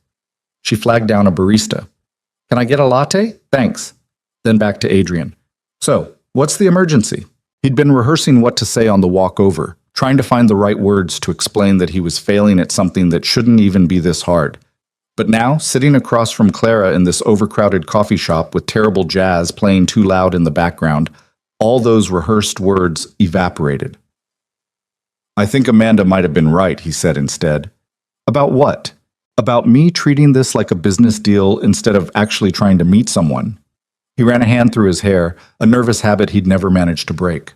A: She flagged down a barista. "Can I get a latte? Thanks." Then back to Adrian. "So, what's the emergency?" He'd been rehearsing what to say on the walk over, trying to find the right words to explain that he was failing at something that shouldn't even be this hard. But now, sitting across from Clara in this overcrowded coffee shop with terrible jazz playing too loud in the background, all those rehearsed words evaporated. "I think Amanda might have been right," he said instead. "About what? About me treating this like a business deal instead of actually trying to meet someone?" He ran a hand through his hair, a nervous habit he'd never managed to break.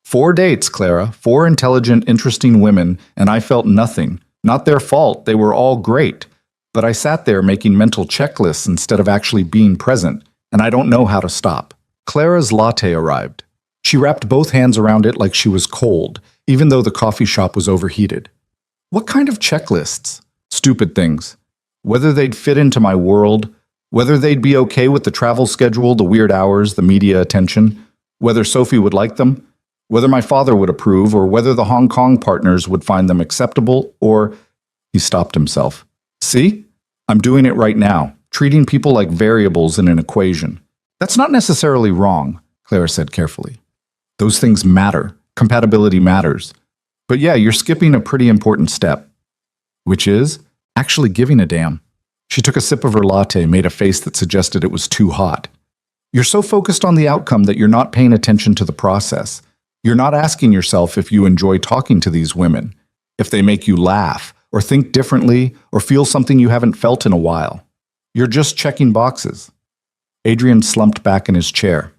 A: 4 dates, Clara, 4 intelligent, interesting women, and I felt nothing. Not their fault, they were all great. But I sat there making mental checklists instead of actually being present, and I don't know how to stop. Clara's latte arrived. She wrapped both hands around it like she was cold, even though the coffee shop was overheated. What kind of checklists? Stupid things. Whether they'd fit into my world, whether they'd be okay with the travel schedule, the weird hours, the media attention, whether Sophie would like them, whether my father would approve, or whether the Hong Kong partners would find them acceptable, or... He stopped himself. "See? I'm doing it right now, treating people like variables in an equation. That's not necessarily wrong," Clara said carefully. "Those things matter. Compatibility matters. But yeah, you're skipping a pretty important step. Which is actually giving a damn." She took a sip of her latte, made a face that suggested it was too hot. "You're so focused on the outcome that you're not paying attention to the process. You're not asking yourself if you enjoy talking to these women, if they make you laugh, or think differently, or feel something you haven't felt in a while. You're just checking boxes." Adrian slumped back in his chair.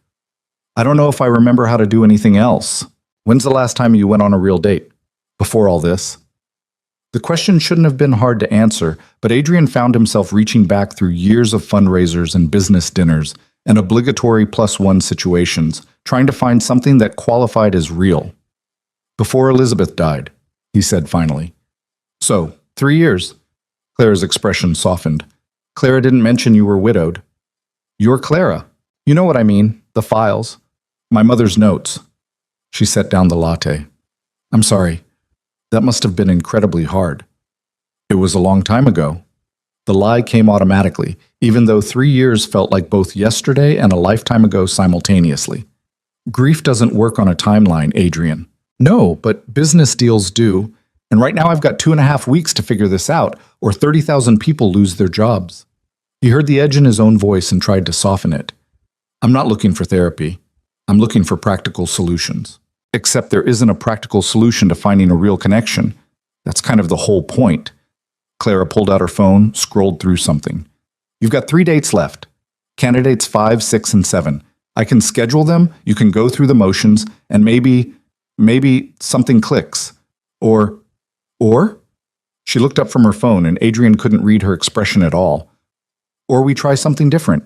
A: "I don't know if I remember how to do anything else. When's the last time you went on a real date? Before all this?" The question shouldn't have been hard to answer, but Adrian found himself reaching back through years of fundraisers and business dinners and obligatory +1 situations, trying to find something that qualified as real. "Before Elizabeth died," he said finally. "So, 3 years." Clara's expression softened. "Clara didn't mention you were widowed." "You're Clara. You know what I mean, the files. My mother's notes." She set down the latte. "I'm sorry. That must have been incredibly hard." "It was a long time ago." The lie came automatically, even though 3 years felt like both yesterday and a lifetime ago simultaneously. "Grief doesn't work on a timeline, Adrian." "No, but business deals do. And right now I've got 2.5 weeks to figure this out, or 30,000 people lose their jobs." He heard the edge in his own voice and tried to soften it. "I'm not looking for therapy. I'm looking for practical solutions. Except there isn't a practical solution to finding a real connection. That's kind of the whole point." Clara pulled out her phone, scrolled through something. "You've got 3 dates left. Candidates 5, 6, and 7. I can schedule them, you can go through the motions, and maybe something clicks. Or? She looked up from her phone, and Adrian couldn't read her expression at all. "Or we try something different."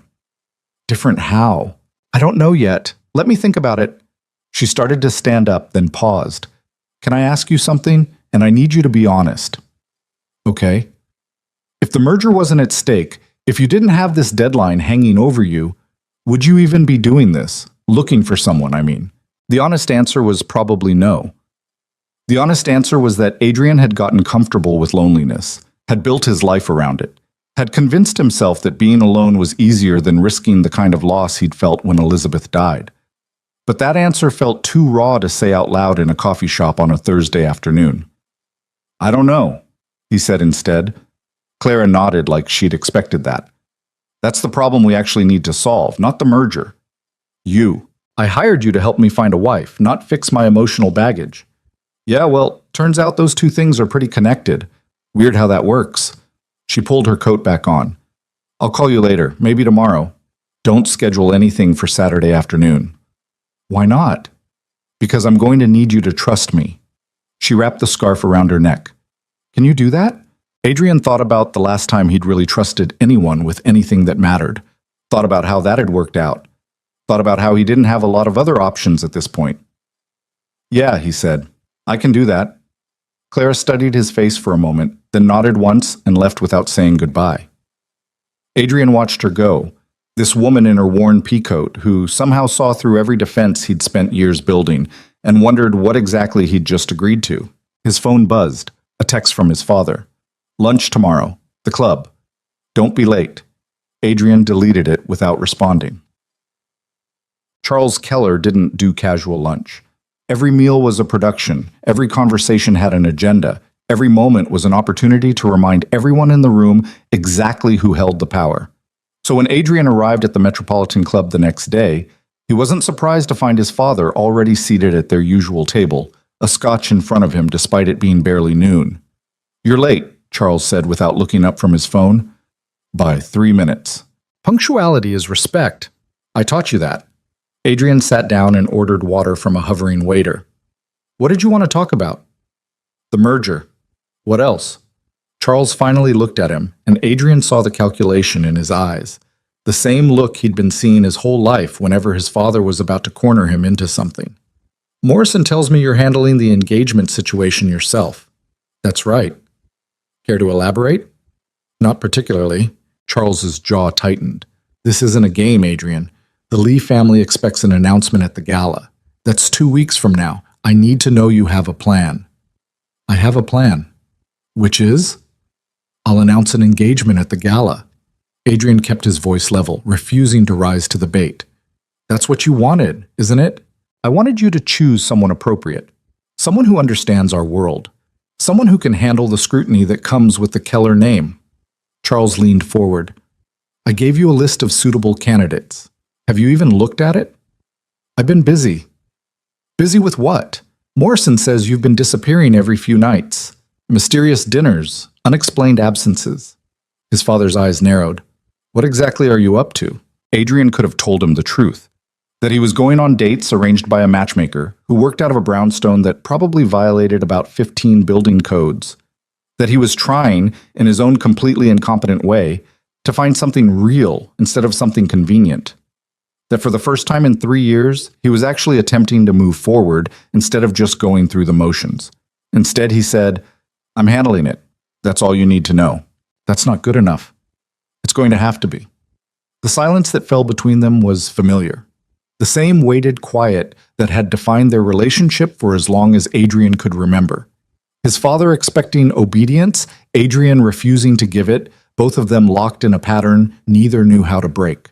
A: "Different how?" "I don't know yet. Let me think about it." She started to stand up, then paused. "Can I ask you something? And I need you to be honest." "Okay." "If the merger wasn't at stake, if you didn't have this deadline hanging over you, would you even be doing this? Looking for someone, I mean." The honest answer was probably no. The honest answer was that Adrian had gotten comfortable with loneliness, had built his life around it, had convinced himself that being alone was easier than risking the kind of loss he'd felt when Elizabeth died. But that answer felt too raw to say out loud in a coffee shop on a Thursday afternoon. "I don't know." he said instead. Clara nodded like she'd expected that. That's the problem we actually need to solve, not the merger. You. I hired you to help me find a wife, not fix my emotional baggage. Yeah, well, turns out those two things are pretty connected. Weird how that works. She pulled her coat back on. I'll call you later, maybe tomorrow. Don't schedule anything for Saturday afternoon. Why not? Because I'm going to need you to trust me. She wrapped the scarf around her neck. Can you do that? Adrian thought about the last time he'd really trusted anyone with anything that mattered. Thought about how that had worked out. Thought about how he didn't have a lot of other options at this point. Yeah, he said. I can do that. Clara studied his face for a moment, then nodded once and left without saying goodbye. Adrian watched her go, this woman in her worn peacoat who somehow saw through every defense he'd spent years building and wondered what exactly he'd just agreed to. His phone buzzed, a text from his father. Lunch tomorrow. The club. Don't be late. Adrian deleted it without responding. Charles Keller didn't do casual lunch. Every meal was a production. Every conversation had an agenda. Every moment was an opportunity to remind everyone in the room exactly who held the power. So when Adrian arrived at the Metropolitan Club the next day, he wasn't surprised to find his father already seated at their usual table, a scotch in front of him despite it being barely noon. You're late, Charles said without looking up from his phone. By 3 minutes. Punctuality is respect. I taught you that. Adrian sat down and ordered water from a hovering waiter. What did you want to talk about? The merger. What else? Charles finally looked at him, and Adrian saw the calculation in his eyes. The same look he'd been seeing his whole life whenever his father was about to corner him into something. Morrison tells me you're handling the engagement situation yourself. That's right. Care to elaborate? Not particularly. Charles's jaw tightened. This isn't a game, Adrian. The Lee family expects an announcement at the gala. That's 2 weeks from now. I need to know you have a plan. I have a plan. Which is? I'll announce an engagement at the gala. Adrian kept his voice level, refusing to rise to the bait. That's what you wanted, isn't it? I wanted you to choose someone appropriate. Someone who understands our world. Someone who can handle the scrutiny that comes with the Keller name. Charles leaned forward. I gave you a list of suitable candidates. Have you even looked at it? I've been busy. Busy with what? Morrison says you've been disappearing every few nights. Mysterious dinners, unexplained absences. His father's eyes narrowed. What exactly are you up to? Adrian could have told him the truth. That he was going on dates arranged by a matchmaker who worked out of a brownstone that probably violated about 15 building codes. That he was trying, in his own completely incompetent way, to find something real instead of something convenient. That for the first time in 3 years, he was actually attempting to move forward instead of just going through the motions. Instead, he said, I'm handling it. That's all you need to know. That's not good enough. It's going to have to be. The silence that fell between them was familiar. The same weighted quiet that had defined their relationship for as long as Adrian could remember. His father expecting obedience, Adrian refusing to give it, both of them locked in a pattern neither knew how to break.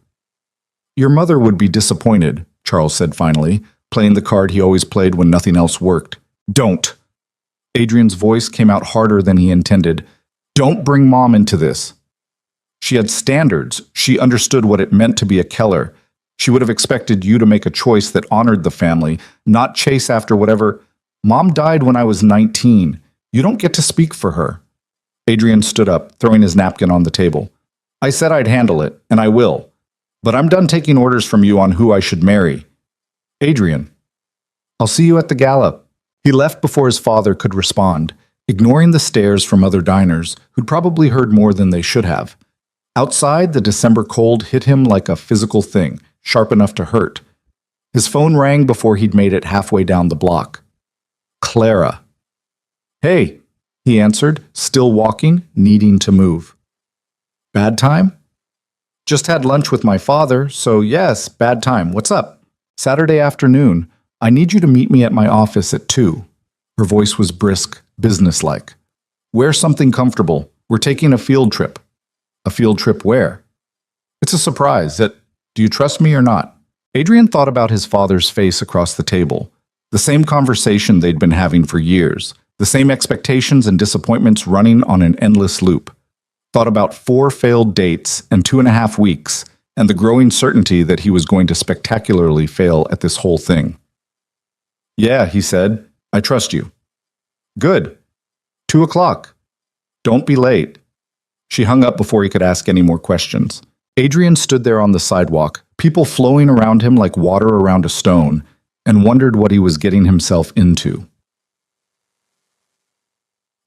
A: Your mother would be disappointed, Charles said finally, playing the card he always played when nothing else worked. Don't. Adrian's voice came out harder than he intended. Don't bring Mom into this. She had standards. She understood what it meant to be a Keller. She would have expected you to make a choice that honored the family, not chase after whatever. Mom died when I was 19. You don't get to speak for her. Adrian stood up, throwing his napkin on the table. I said I'd handle it, and I will. But I'm done taking orders from you on who I should marry. Adrian. I'll see you at the gala. He left before his father could respond, ignoring the stares from other diners who'd probably heard more than they should have. Outside, the December cold hit him like a physical thing, sharp enough to hurt. His phone rang before he'd made it halfway down the block. Clara. Hey, he answered, still walking, needing to move. Bad time? Just had lunch with my father, so yes, bad time. What's up? Saturday afternoon. I need you to meet me at my office at 2. Her voice was brisk, businesslike. Wear something comfortable. We're taking a field trip. A field trip where? It's a surprise. Do you trust me or not? Adrian thought about his father's face across the table. The same conversation they'd been having for years. The same expectations and disappointments running on an endless loop. Thought about 4 failed dates and 2.5 weeks, and the growing certainty that he was going to spectacularly fail at this whole thing. "Yeah," he said, "I trust you." "Good. 2 o'clock. Don't be late." She hung up before he could ask any more questions. Adrian stood there on the sidewalk, people flowing around him like water around a stone, and wondered what he was getting himself into.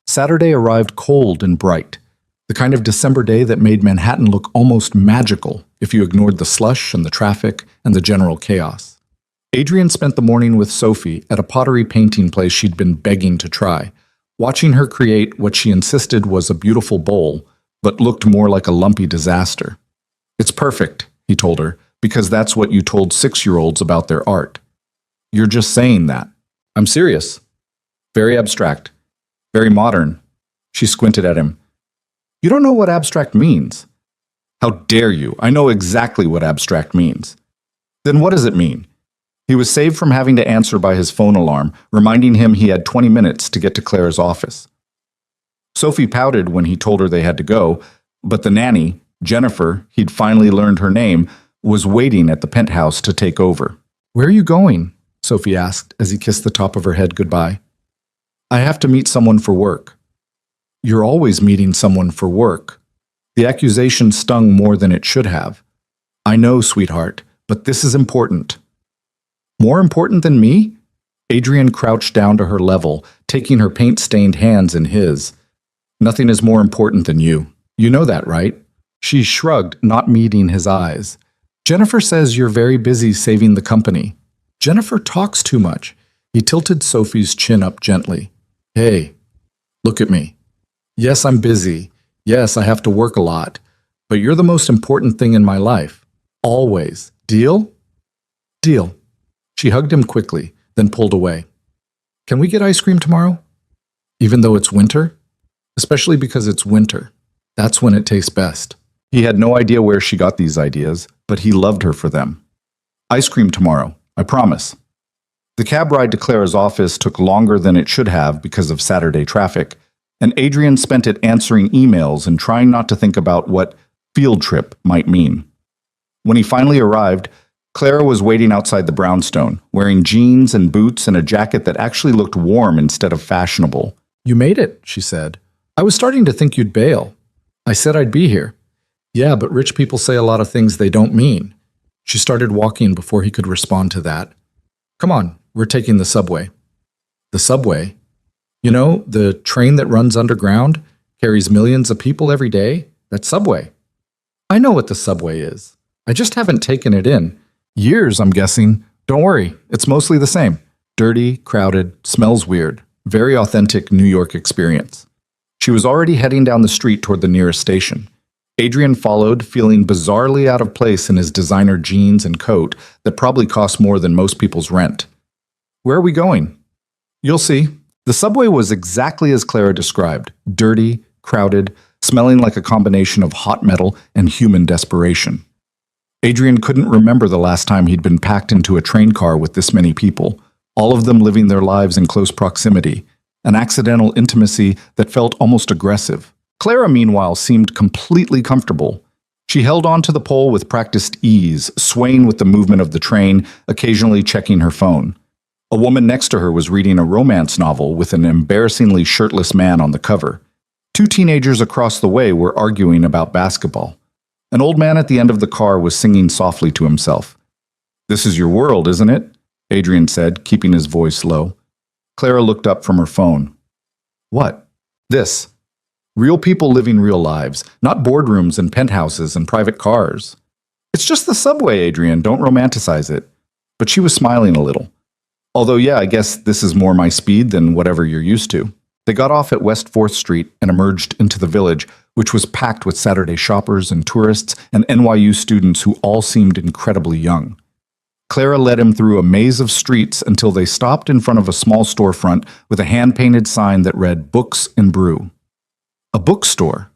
A: Saturday arrived cold and bright, the kind of December day that made Manhattan look almost magical if you ignored the slush and the traffic and the general chaos. Adrian spent the morning with Sophie at a pottery painting place she'd been begging to try, watching her create what she insisted was a beautiful bowl, but looked more like a lumpy disaster. "It's perfect," he told her, "because that's what you told 6-year-olds about their art. You're just saying that." "I'm serious. Very abstract. Very modern." She squinted at him. "You don't know what abstract means." "How dare you? I know exactly what abstract means." "Then what does it mean?" He was saved from having to answer by his phone alarm, reminding him he had 20 minutes to get to Claire's office. Sophie pouted when he told her they had to go, but the nanny, Jennifer, he'd finally learned her name, was waiting at the penthouse to take over. "Where are you going?" Sophie asked as he kissed the top of her head goodbye. "I have to meet someone for work." "You're always meeting someone for work." The accusation stung more than it should have. "I know, sweetheart, but this is important." "More important than me?" Adrian crouched down to her level, taking her paint-stained hands in his. "Nothing is more important than you. You know that, right?" She shrugged, not meeting his eyes. "Jennifer says you're very busy saving the company." "Jennifer talks too much." He tilted Sophie's chin up gently. "Hey, look at me. Yes, I'm busy. Yes, I have to work a lot. But you're the most important thing in my life. Always. Deal?" "Deal." She hugged him quickly, then pulled away. "Can we get ice cream tomorrow? Even though it's winter?" "Especially because it's winter. That's when it tastes best." He had no idea where she got these ideas, but he loved her for them. "Ice cream tomorrow, I promise." The cab ride to Clara's office took longer than it should have because of Saturday traffic, and Adrian spent it answering emails and trying not to think about what field trip might mean. When he finally arrived, Clara was waiting outside the brownstone, wearing jeans and boots and a jacket that actually looked warm instead of fashionable. "You made it," she said. "I was starting to think you'd bail. I said I'd be here." "Yeah, but rich people say a lot of things they don't mean." She started walking before he could respond to that. "Come on, we're taking the subway." "The subway? You know, the train that runs underground, carries millions of people every day? That's Subway." "I know what the subway is. I just haven't taken it in. Years, I'm guessing. Don't worry, it's mostly the same. Dirty, crowded, smells weird. Very authentic New York experience." She was already heading down the street toward the nearest station. Adrian followed, feeling bizarrely out of place in his designer jeans and coat that probably cost more than most people's rent. "Where are we going?" "You'll see." The subway was exactly as Clara described, dirty, crowded, smelling like a combination of hot metal and human desperation. Adrian couldn't remember the last time he'd been packed into a train car with this many people, all of them living their lives in close proximity, an accidental intimacy that felt almost aggressive. Clara, meanwhile, seemed completely comfortable. She held on to the pole with practiced ease, swaying with the movement of the train, occasionally checking her phone. A woman next to her was reading a romance novel with an embarrassingly shirtless man on the cover. 2 teenagers across the way were arguing about basketball. An old man at the end of the car was singing softly to himself. "This is your world, isn't it?" Adrian said, keeping his voice low. Clara looked up from her phone. "What?" "This. Real people living real lives, not boardrooms and penthouses and private cars." "It's just the subway, Adrian. Don't romanticize it." But she was smiling a little. "Although, yeah, I guess this is more my speed than whatever you're used to." They got off at West 4th Street and emerged into the village, which was packed with Saturday shoppers and tourists and NYU students who all seemed incredibly young. Clara led him through a maze of streets until they stopped in front of a small storefront with a hand-painted sign that read "Books and Brew." "A bookstore?"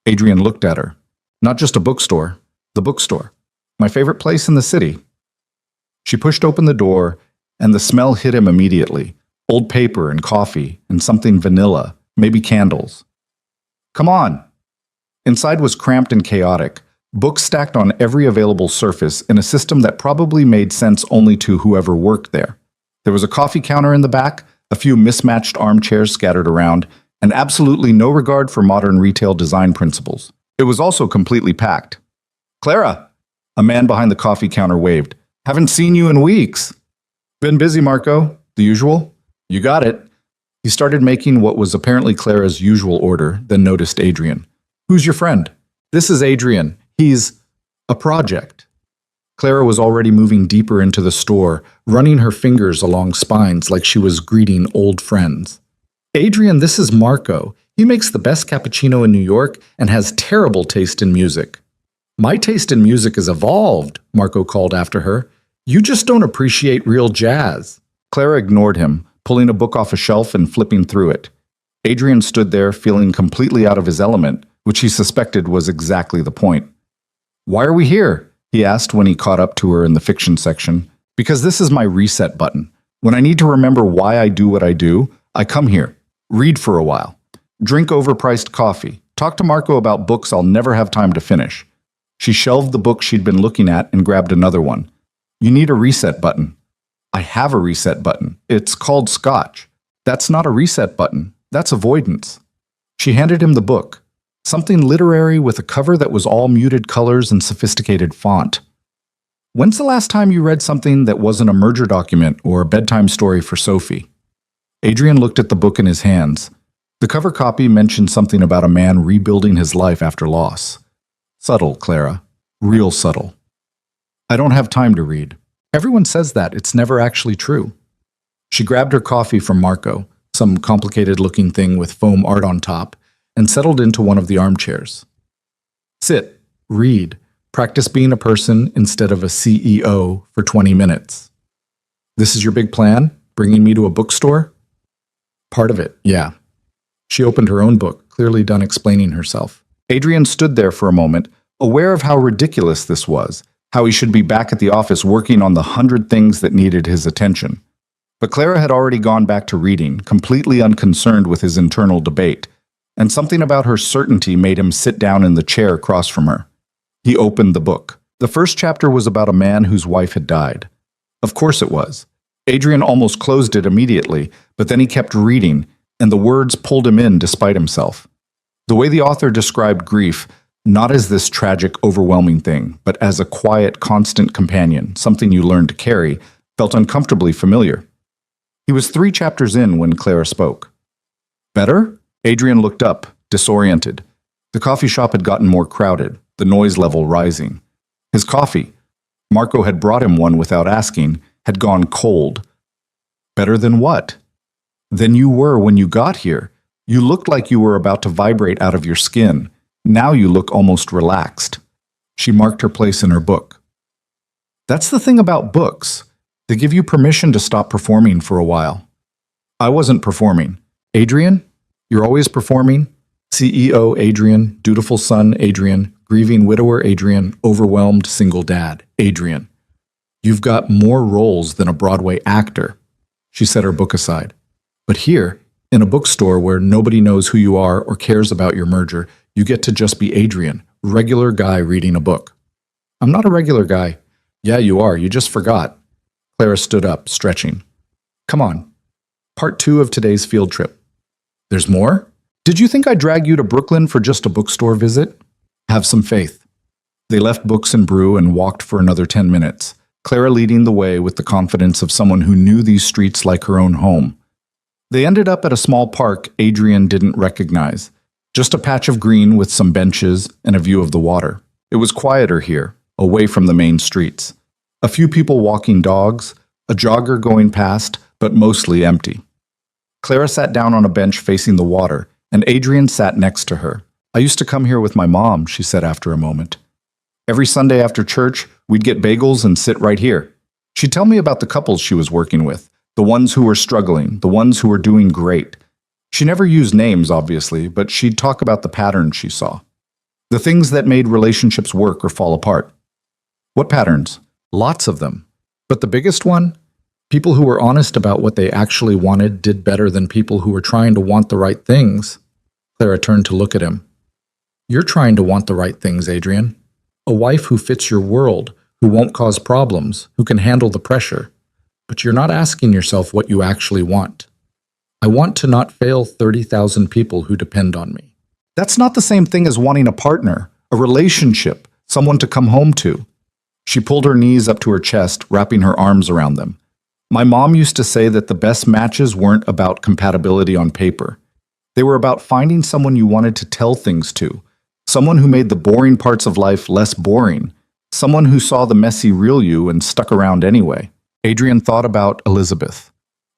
A: Adrian looked at her. "Not just a bookstore, the bookstore. My favorite place in the city." She pushed open the door, and the smell hit him immediately. Old paper and coffee and something vanilla, maybe candles. Come on. Inside was cramped and chaotic, books stacked on every available surface in a system that probably made sense only to whoever worked there. There was a coffee counter in the back, a few mismatched armchairs scattered around, and absolutely no regard for modern retail design principles. It was also completely packed. Clara! A man behind the coffee counter waved. Haven't seen you in weeks. Been busy, Marco. The usual? You got it. He started making what was apparently Clara's usual order, then noticed Adrian. Who's your friend? This is Adrian. He's a project. Clara was already moving deeper into the store, running her fingers along spines like she was greeting old friends. Adrian, this is Marco. He makes the best cappuccino in New York and has terrible taste in music. My taste in music has evolved, Marco called after her. You just don't appreciate real jazz. Clara ignored him, pulling a book off a shelf and flipping through it. Adrian stood there, feeling completely out of his element, which he suspected was exactly the point. Why are we here? He asked when he caught up to her in the fiction section. Because this is my reset button. When I need to remember why I do what I do, I come here, read for a while, drink overpriced coffee, talk to Marco about books I'll never have time to finish. She shelved the book she'd been looking at and grabbed another one. You need a reset button. I have a reset button. It's called Scotch. That's not a reset button. That's avoidance. She handed him the book. Something literary with a cover that was all muted colors and sophisticated font. When's the last time you read something that wasn't a merger document or a bedtime story for Sophie? Adrian looked at the book in his hands. The cover copy mentioned something about a man rebuilding his life after loss. Subtle, Clara. Real subtle. I don't have time to read. Everyone says that. It's never actually true. She grabbed her coffee from Marco, some complicated-looking thing with foam art on top, and settled into one of the armchairs. Sit, read, practice being a person instead of a CEO for 20 minutes. This is your big plan? Bringing me to a bookstore? Part of it, yeah. She opened her own book, clearly done explaining herself. Adrian stood there for a moment, aware of how ridiculous this was, how he should be back at the office working on the 100 things that needed his attention. But Clara had already gone back to reading, completely unconcerned with his internal debate, and something about her certainty made him sit down in the chair across from her. He opened the book. The first chapter was about a man whose wife had died. Of course it was. Adrian almost closed it immediately, but then he kept reading, and the words pulled him in despite himself. The way the author described grief, not as this tragic, overwhelming thing, but as a quiet, constant companion, something you learn to carry, felt uncomfortably familiar. He was 3 chapters in when Clara spoke. Better? Adrian looked up, disoriented. The coffee shop had gotten more crowded, the noise level rising. His coffee, Marco had brought him one without asking, had gone cold. Better than what? Than you were when you got here. You looked like you were about to vibrate out of your skin. Now you look almost relaxed. She marked her place in her book. That's the thing about books. They give you permission to stop performing for a while. I wasn't performing. Adrian? You're always performing? CEO Adrian, dutiful son Adrian, grieving widower Adrian, overwhelmed single dad Adrian. You've got more roles than a Broadway actor. She set her book aside. But here, in a bookstore where nobody knows who you are or cares about your merger, you get to just be Adrian, regular guy reading a book. I'm not a regular guy. Yeah, you are. You just forgot. Clara stood up, stretching. Come on. Part 2 of today's field trip. There's more? Did you think I'd drag you to Brooklyn for just a bookstore visit? Have some faith. They left books and brew and walked for another 10 minutes, Clara leading the way with the confidence of someone who knew these streets like her own home. They ended up at a small park Adrian didn't recognize, just a patch of green with some benches and a view of the water. It was quieter here, away from the main streets. A few people walking dogs, a jogger going past, but mostly empty. Clara sat down on a bench facing the water, and Adrian sat next to her. I used to come here with my mom, she said after a moment. Every Sunday after church, we'd get bagels and sit right here. She'd tell me about the couples she was working with, the ones who were struggling, the ones who were doing great. She never used names, obviously, but she'd talk about the patterns she saw. The things that made relationships work or fall apart. What patterns? Lots of them. But the biggest one? People who were honest about what they actually wanted did better than people who were trying to want the right things. Clara turned to look at him. You're trying to want the right things, Adrian. A wife who fits your world, who won't cause problems, who can handle the pressure. But you're not asking yourself what you actually want. I want to not fail 30,000 people who depend on me. That's not the same thing as wanting a partner, a relationship, someone to come home to. She pulled her knees up to her chest, wrapping her arms around them. My mom used to say that the best matches weren't about compatibility on paper. They were about finding someone you wanted to tell things to, someone who made the boring parts of life less boring, someone who saw the messy real you and stuck around anyway. Adrian thought about Elizabeth,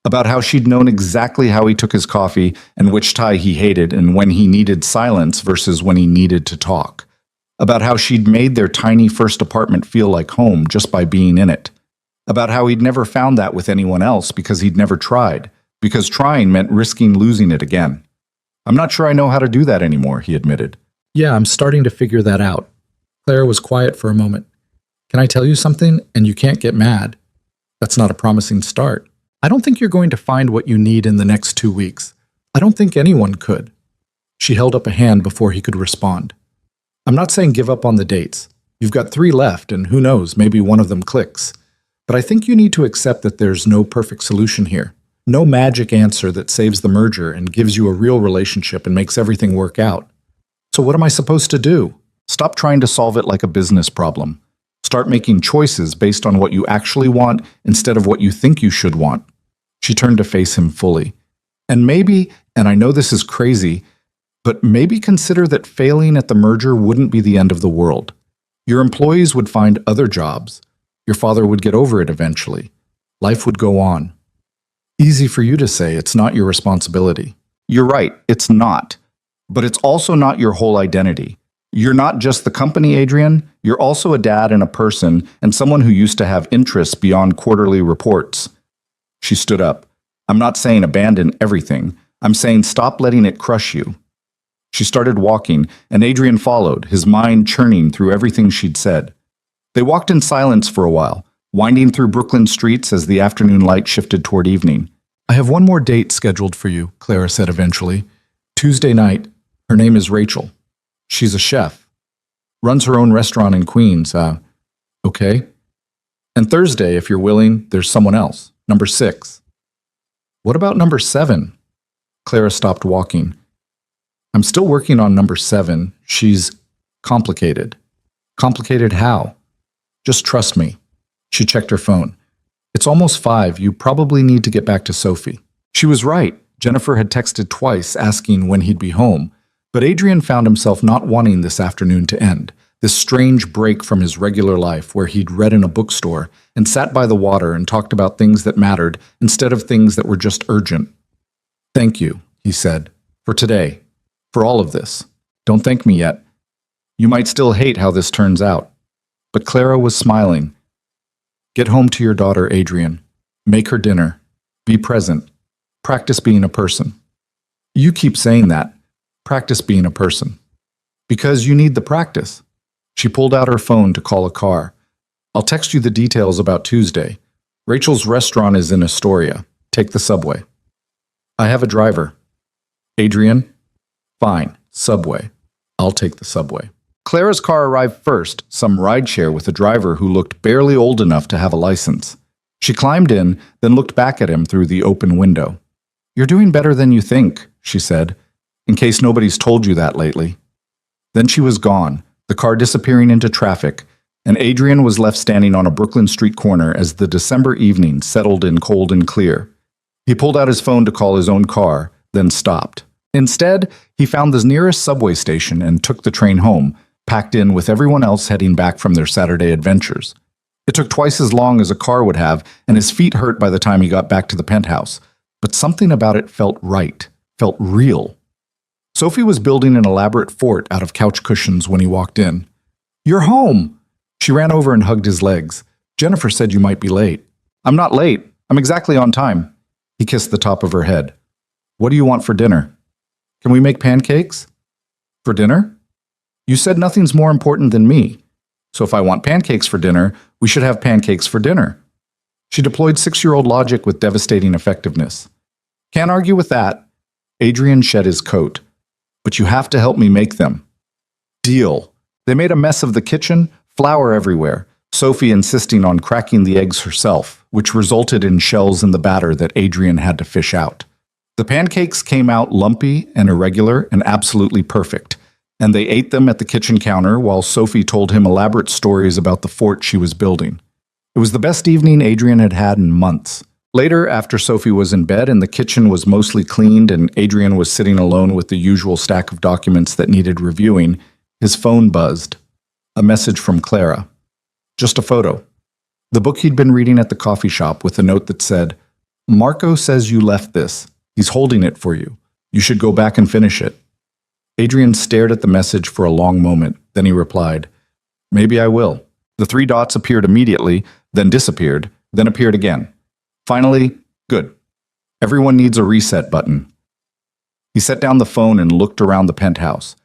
A: about how she'd known exactly how he took his coffee and which tie he hated and when he needed silence versus when he needed to talk, about how she'd made their tiny first apartment feel like home just by being in it, about how he'd never found that with anyone else because he'd never tried, because trying meant risking losing it again. I'm not sure I know how to do that anymore, he admitted. Yeah, I'm starting to figure that out. Claire was quiet for a moment. Can I tell you something? And you can't get mad. That's not a promising start. I don't think you're going to find what you need in the next 2 weeks. I don't think anyone could. She held up a hand before he could respond. I'm not saying give up on the dates. You've got 3 left, and who knows, maybe one of them clicks. But I think you need to accept that there's no perfect solution here. No magic answer that saves the merger and gives you a real relationship and makes everything work out. So what am I supposed to do? Stop trying to solve it like a business problem. Start making choices based on what you actually want instead of what you think you should want. She turned to face him fully. And maybe, and I know this is crazy, but maybe consider that failing at the merger wouldn't be the end of the world. Your employees would find other jobs. Your father would get over it eventually. Life would go on. Easy for you to say, it's not your responsibility. You're right, it's not. But it's also not your whole identity. You're not just the company, Adrian. You're also a dad and a person and someone who used to have interests beyond quarterly reports. She stood up. I'm not saying abandon everything. I'm saying stop letting it crush you. She started walking, and Adrian followed, his mind churning through everything she'd said. They walked in silence for a while, winding through Brooklyn streets as the afternoon light shifted toward evening. I have one more date scheduled for you, Clara said eventually. Tuesday night. Her name is Rachel. She's a chef. Runs her own restaurant in Queens. Okay? And Thursday, if you're willing, there's someone else. Number 6. What about number 7? Clara stopped walking. I'm still working on number 7. She's complicated. Complicated how? Just trust me. She checked her phone. It's almost 5. You probably need to get back to Sophie. She was right. Jennifer had texted twice asking when he'd be home. But Adrian found himself not wanting this afternoon to end, this strange break from his regular life where he'd read in a bookstore and sat by the water and talked about things that mattered instead of things that were just urgent. Thank you, he said, for today, for all of this. Don't thank me yet. You might still hate how this turns out. But Clara was smiling. Get home to your daughter, Adrian. Make her dinner. Be present. Practice being a person. You keep saying that. Practice being a person. Because you need the practice. She pulled out her phone to call a car. I'll text you the details about Tuesday. Rachel's restaurant is in Astoria. Take the subway. I have a driver. Adrian? Fine. Subway. I'll take the subway. Clara's car arrived first, some rideshare with a driver who looked barely old enough to have a license. She climbed in, then looked back at him through the open window. You're doing better than you think, she said. In case nobody's told you that lately. Then she was gone, the car disappearing into traffic, and Adrian was left standing on a Brooklyn street corner as the December evening settled in cold and clear. He pulled out his phone to call his own car, then stopped. Instead, he found the nearest subway station and took the train home, packed in with everyone else heading back from their Saturday adventures. It took twice as long as a car would have, and his feet hurt by the time he got back to the penthouse. But something about it felt right, felt real. Sophie was building an elaborate fort out of couch cushions when he walked in. You're home! She ran over and hugged his legs. Jennifer said you might be late. I'm not late. I'm exactly on time. He kissed the top of her head. What do you want for dinner? Can we make pancakes? For dinner? You said nothing's more important than me. So if I want pancakes for dinner, we should have pancakes for dinner. She deployed 6-year-old logic with devastating effectiveness. Can't argue with that. Adrian shed his coat. But you have to help me make them. Deal. They made a mess of the kitchen, flour everywhere, Sophie insisting on cracking the eggs herself, which resulted in shells in the batter that Adrian had to fish out. The pancakes came out lumpy and irregular and absolutely perfect, and they ate them at the kitchen counter while Sophie told him elaborate stories about the fort she was building. It was the best evening Adrian had had in months. Later, after Sophie was in bed and the kitchen was mostly cleaned and Adrian was sitting alone with the usual stack of documents that needed reviewing, his phone buzzed. A message from Clara. Just a photo. The book he'd been reading at the coffee shop with a note that said, "Marco says you left this. He's holding it for you. You should go back and finish it." Adrian stared at the message for a long moment. Then he replied, "Maybe I will." The 3 dots appeared immediately, then disappeared, then appeared again. Finally, good. Everyone needs a reset button. He set down the phone and looked around the penthouse,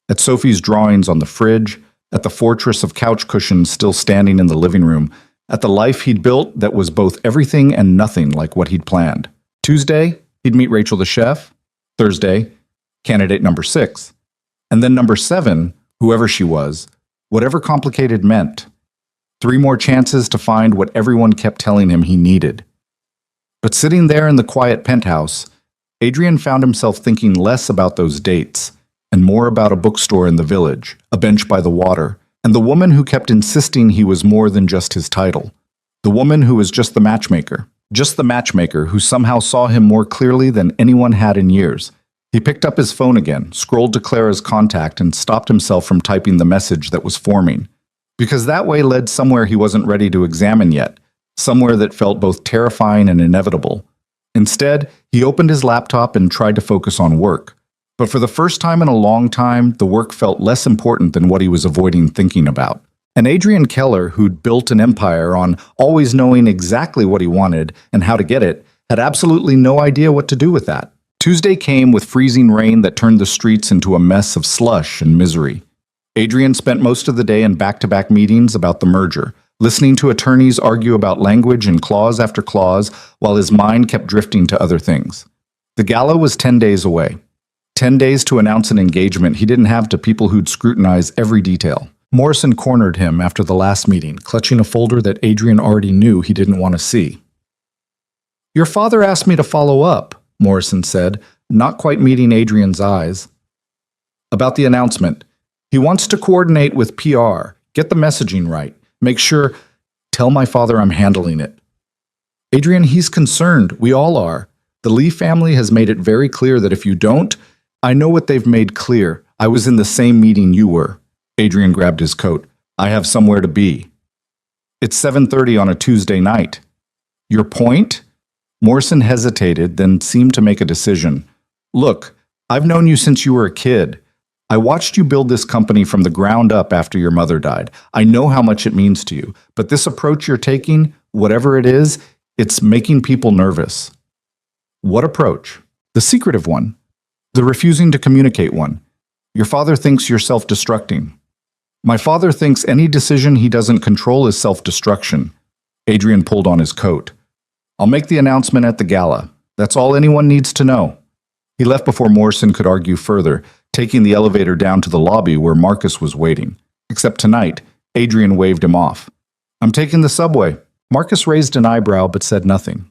A: at Sophie's drawings on the fridge, at the fortress of couch cushions still standing in the living room, at the life he'd built that was both everything and nothing like what he'd planned. Tuesday, he'd meet Rachel the chef. Thursday, candidate number 6. And then number 7, whoever she was, whatever complicated meant. 3 more chances to find what everyone kept telling him he needed. But sitting there in the quiet penthouse, Adrian found himself thinking less about those dates and more about a bookstore in the village, a bench by the water, and the woman who kept insisting he was more than just his title. The woman who was just the matchmaker who somehow saw him more clearly than anyone had in years. He picked up his phone again, scrolled to Clara's contact, and stopped himself from typing the message that was forming. Because that way led somewhere he wasn't ready to examine yet, somewhere that felt both terrifying and inevitable. Instead, he opened his laptop and tried to focus on work. But for the first time in a long time, the work felt less important than what he was avoiding thinking about. And Adrian Keller, who'd built an empire on always knowing exactly what he wanted and how to get it, had absolutely no idea what to do with that. Tuesday came with freezing rain that turned the streets into a mess of slush and misery. Adrian spent most of the day in back-to-back meetings about the merger, listening to attorneys argue about language and clause after clause while his mind kept drifting to other things. The gala was 10 days away. 10 days to announce an engagement he didn't have to people who'd scrutinize every detail. Morrison cornered him after the last meeting, clutching a folder that Adrian already knew he didn't want to see. "Your father asked me to follow up," Morrison said, not quite meeting Adrian's eyes. "About the announcement. He wants to coordinate with PR, get the messaging right, make sure, tell my father I'm handling it." "Adrian, he's concerned. We all are. The Lee family has made it very clear that if you don't, I know what they've made clear. I was in the same meeting you were." Adrian grabbed his coat. "I have somewhere to be." "It's 7:30 on a Tuesday night." "Your point?" Morrison hesitated, then seemed to make a decision. "Look, I've known you since you were a kid. I watched you build this company from the ground up after your mother died. I know how much it means to you. But this approach you're taking, whatever it is, it's making people nervous." "What approach?" "The secretive one. The refusing to communicate one. Your father thinks you're self-destructing." "My father thinks any decision he doesn't control is self-destruction." Adrian pulled on his coat. "I'll make the announcement at the gala. That's all anyone needs to know." He left before Morrison could argue further, taking the elevator down to the lobby where Marcus was waiting. Except tonight, Adrian waved him off. "I'm taking the subway." Marcus raised an eyebrow but said nothing.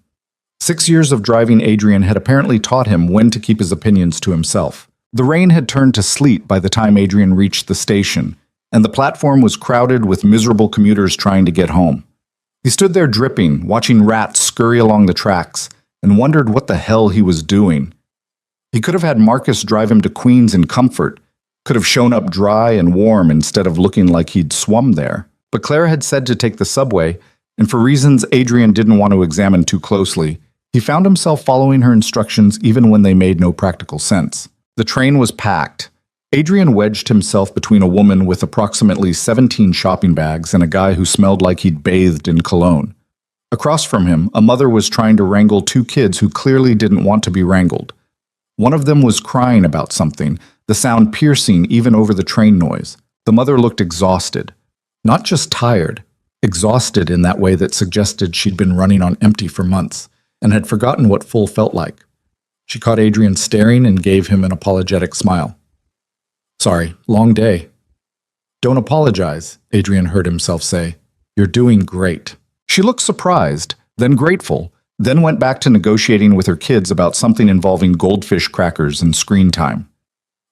A: 6 years of driving Adrian had apparently taught him when to keep his opinions to himself. The rain had turned to sleet by the time Adrian reached the station, and the platform was crowded with miserable commuters trying to get home. He stood there dripping, watching rats scurry along the tracks, and wondered what the hell he was doing. He could have had Marcus drive him to Queens in comfort, could have shown up dry and warm instead of looking like he'd swum there. But Clara had said to take the subway, and for reasons Adrian didn't want to examine too closely, he found himself following her instructions even when they made no practical sense. The train was packed. Adrian wedged himself between a woman with approximately 17 shopping bags and a guy who smelled like he'd bathed in cologne. Across from him, a mother was trying to wrangle 2 kids who clearly didn't want to be wrangled. One of them was crying about something, the sound piercing even over the train noise. The mother looked exhausted. Not just tired. exhausted in that way that suggested she'd been running on empty for months and had forgotten what full felt like. She caught Adrian staring and gave him an apologetic smile. "Sorry, long day." "Don't apologize," Adrian heard himself say. "You're doing great." She looked surprised, then grateful, then went back to negotiating with her kids about something involving goldfish crackers and screen time.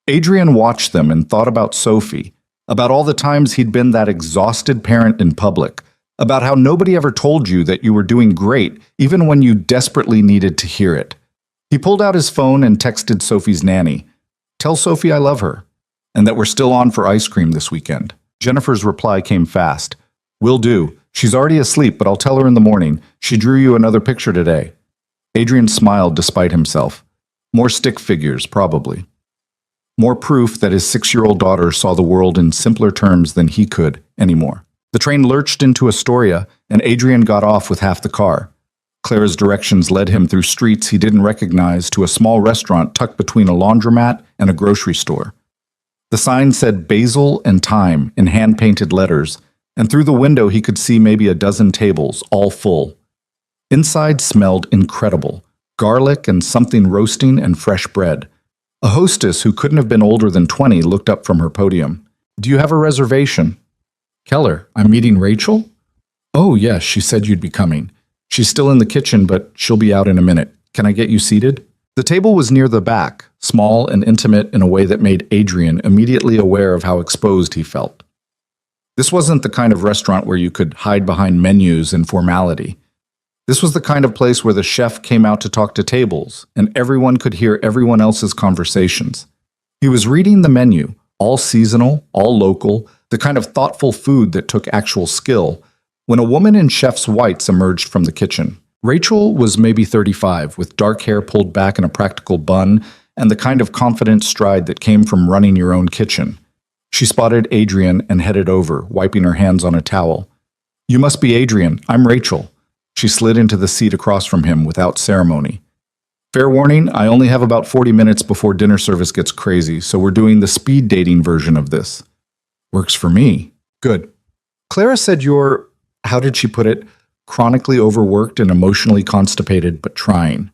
A: Adrian watched them and thought about Sophie, about all the times he'd been that exhausted parent in public, about how nobody ever told you that you were doing great even when you desperately needed to hear it. He pulled out his phone and texted Sophie's nanny, "Tell Sophie I love her, and that we're still on for ice cream this weekend." Jennifer's reply came fast. "Will do. She's already asleep, but I'll tell her in the morning. She drew you another picture today." Adrian smiled despite himself. More stick figures, probably. More proof that his 6-year-old daughter saw the world in simpler terms than he could anymore. The train lurched into Astoria, and Adrian got off with half the car. Clara's directions led him through streets he didn't recognize to a small restaurant tucked between a laundromat and a grocery store. The sign said basil and thyme in hand-painted letters, and through the window he could see maybe a dozen tables, all full. Inside smelled incredible, garlic and something roasting and fresh bread. A hostess who couldn't have been older than 20 looked up from her podium. "Do you have a reservation?" "Keller, I'm meeting Rachel?" "Oh, yes, she said you'd be coming. She's still in the kitchen, but she'll be out in a minute. Can I get you seated?" The table was near the back, small and intimate in a way that made Adrian immediately aware of how exposed he felt. This wasn't the kind of restaurant where you could hide behind menus and formality. This was the kind of place where the chef came out to talk to tables, and everyone could hear everyone else's conversations. He was reading the menu, all seasonal, all local, the kind of thoughtful food that took actual skill, when a woman in chef's whites emerged from the kitchen. Rachel was maybe 35, with dark hair pulled back in a practical bun, and the kind of confident stride that came from running your own kitchen. She spotted Adrian and headed over, wiping her hands on a towel. "You must be Adrian. I'm Rachel." She slid into the seat across from him without ceremony. "Fair warning, I only have about 40 minutes before dinner service gets crazy, so we're doing the speed dating version of this." "Works for me." "Good." "Clara said you're," how did she put it, "chronically overworked and emotionally constipated, but trying."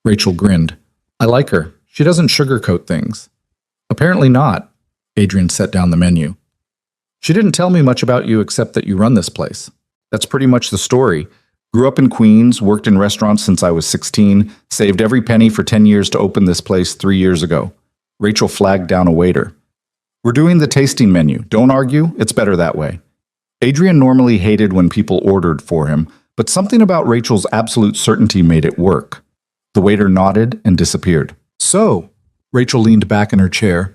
A: Rachel grinned. "I like her. She doesn't sugarcoat things." "Apparently not." Adrian set down the menu. "She didn't tell me much about you except that you run this place. That's pretty much the story. Grew up in Queens, worked in restaurants since I was 16, saved every penny for 10 years to open this place 3 years ago." Rachel flagged down a waiter. "We're doing the tasting menu. Don't argue. It's better that way." Adrian normally hated when people ordered for him, but something about Rachel's absolute certainty made it work. The waiter nodded and disappeared. "So," Rachel leaned back in her chair,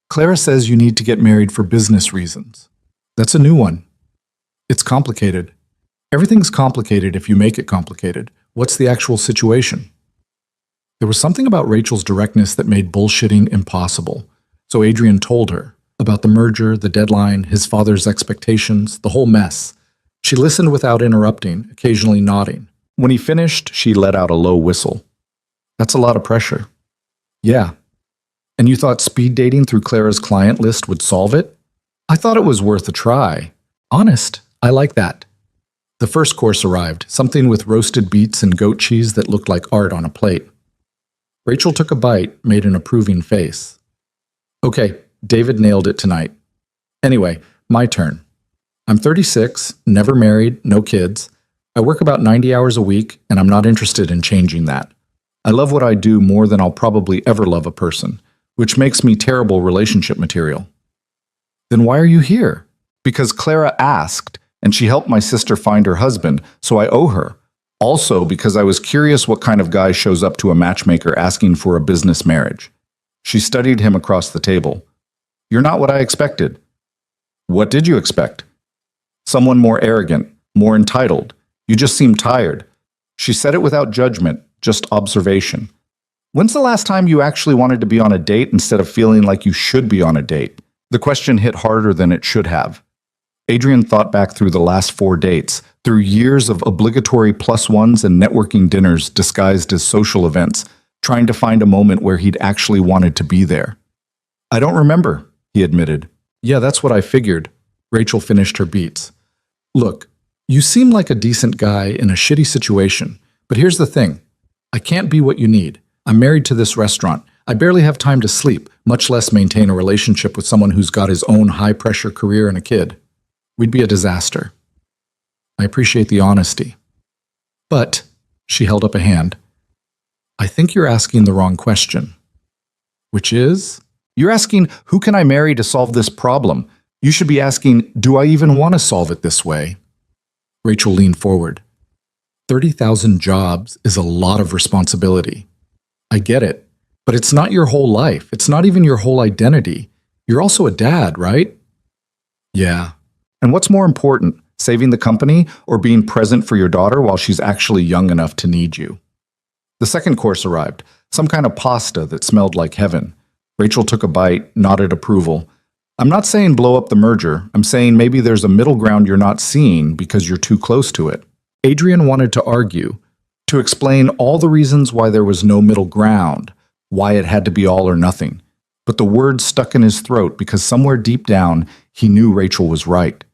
A: "Clara says you need to get married for business reasons." "That's a new one." "It's complicated." "Everything's complicated if you make it complicated. What's the actual situation?" There was something about Rachel's directness that made bullshitting impossible, so Adrian told her about the merger, the deadline, his father's expectations, the whole mess. She listened without interrupting, occasionally nodding. When he finished, she let out a low whistle. "That's a lot of pressure." "Yeah." "And you thought speed dating through Clara's client list would solve it?" "I thought it was worth a try." "Honest, I like that." The first course arrived, something with roasted beets and goat cheese that looked like art on a plate. Rachel took a bite, made an approving face. "Okay, David nailed it tonight. Anyway, my turn. I'm 36, never married, no kids. I work about 90 hours a week, and I'm not interested in changing that. I love what I do more than I'll probably ever love a person, which makes me terrible relationship material." "Then why are you here?" "Because Clara asked, and she helped my sister find her husband, so I owe her. Also because I was curious what kind of guy shows up to a matchmaker asking for a business marriage." She studied him across the table. "You're not what I expected." "What did you expect?" "Someone more arrogant, more entitled. You just seem tired." She said it without judgment, just observation. "When's the last time you actually wanted to be on a date instead of feeling like you should be on a date?" The question hit harder than it should have. Adrian thought back through the last 4 dates, through years of obligatory +1s and networking dinners disguised as social events, trying to find a moment where he'd actually wanted to be there. "I don't remember," he admitted. "Yeah, that's what I figured." Rachel finished her beets. "Look, You seem like a decent guy in a shitty situation, but here's the thing. I can't be what you need. I'm married to this restaurant. I barely have time to sleep, much less maintain a relationship with someone who's got his own high-pressure career and a kid. We'd be a disaster. I appreciate the honesty. But, she held up a hand, I think you're asking the wrong question. Which is? You're asking, who can I marry to solve this problem? You should be asking, do I even want to solve it this way? Rachel leaned forward. 30,000 jobs is a lot of responsibility. I get it, but it's not your whole life. It's not even your whole identity. You're also a dad, right? Yeah. And what's more important, saving the company or being present for your daughter while she's actually young enough to need you? The second course arrived, some kind of pasta that smelled like heaven. Rachel took a bite, nodded approval. I'm not saying blow up the merger. I'm saying maybe there's a middle ground you're not seeing because you're too close to it. Adrian wanted to argue, to explain all the reasons why there was no middle ground, why it had to be all or nothing. But the words stuck in his throat because somewhere deep down, he knew Rachel was right.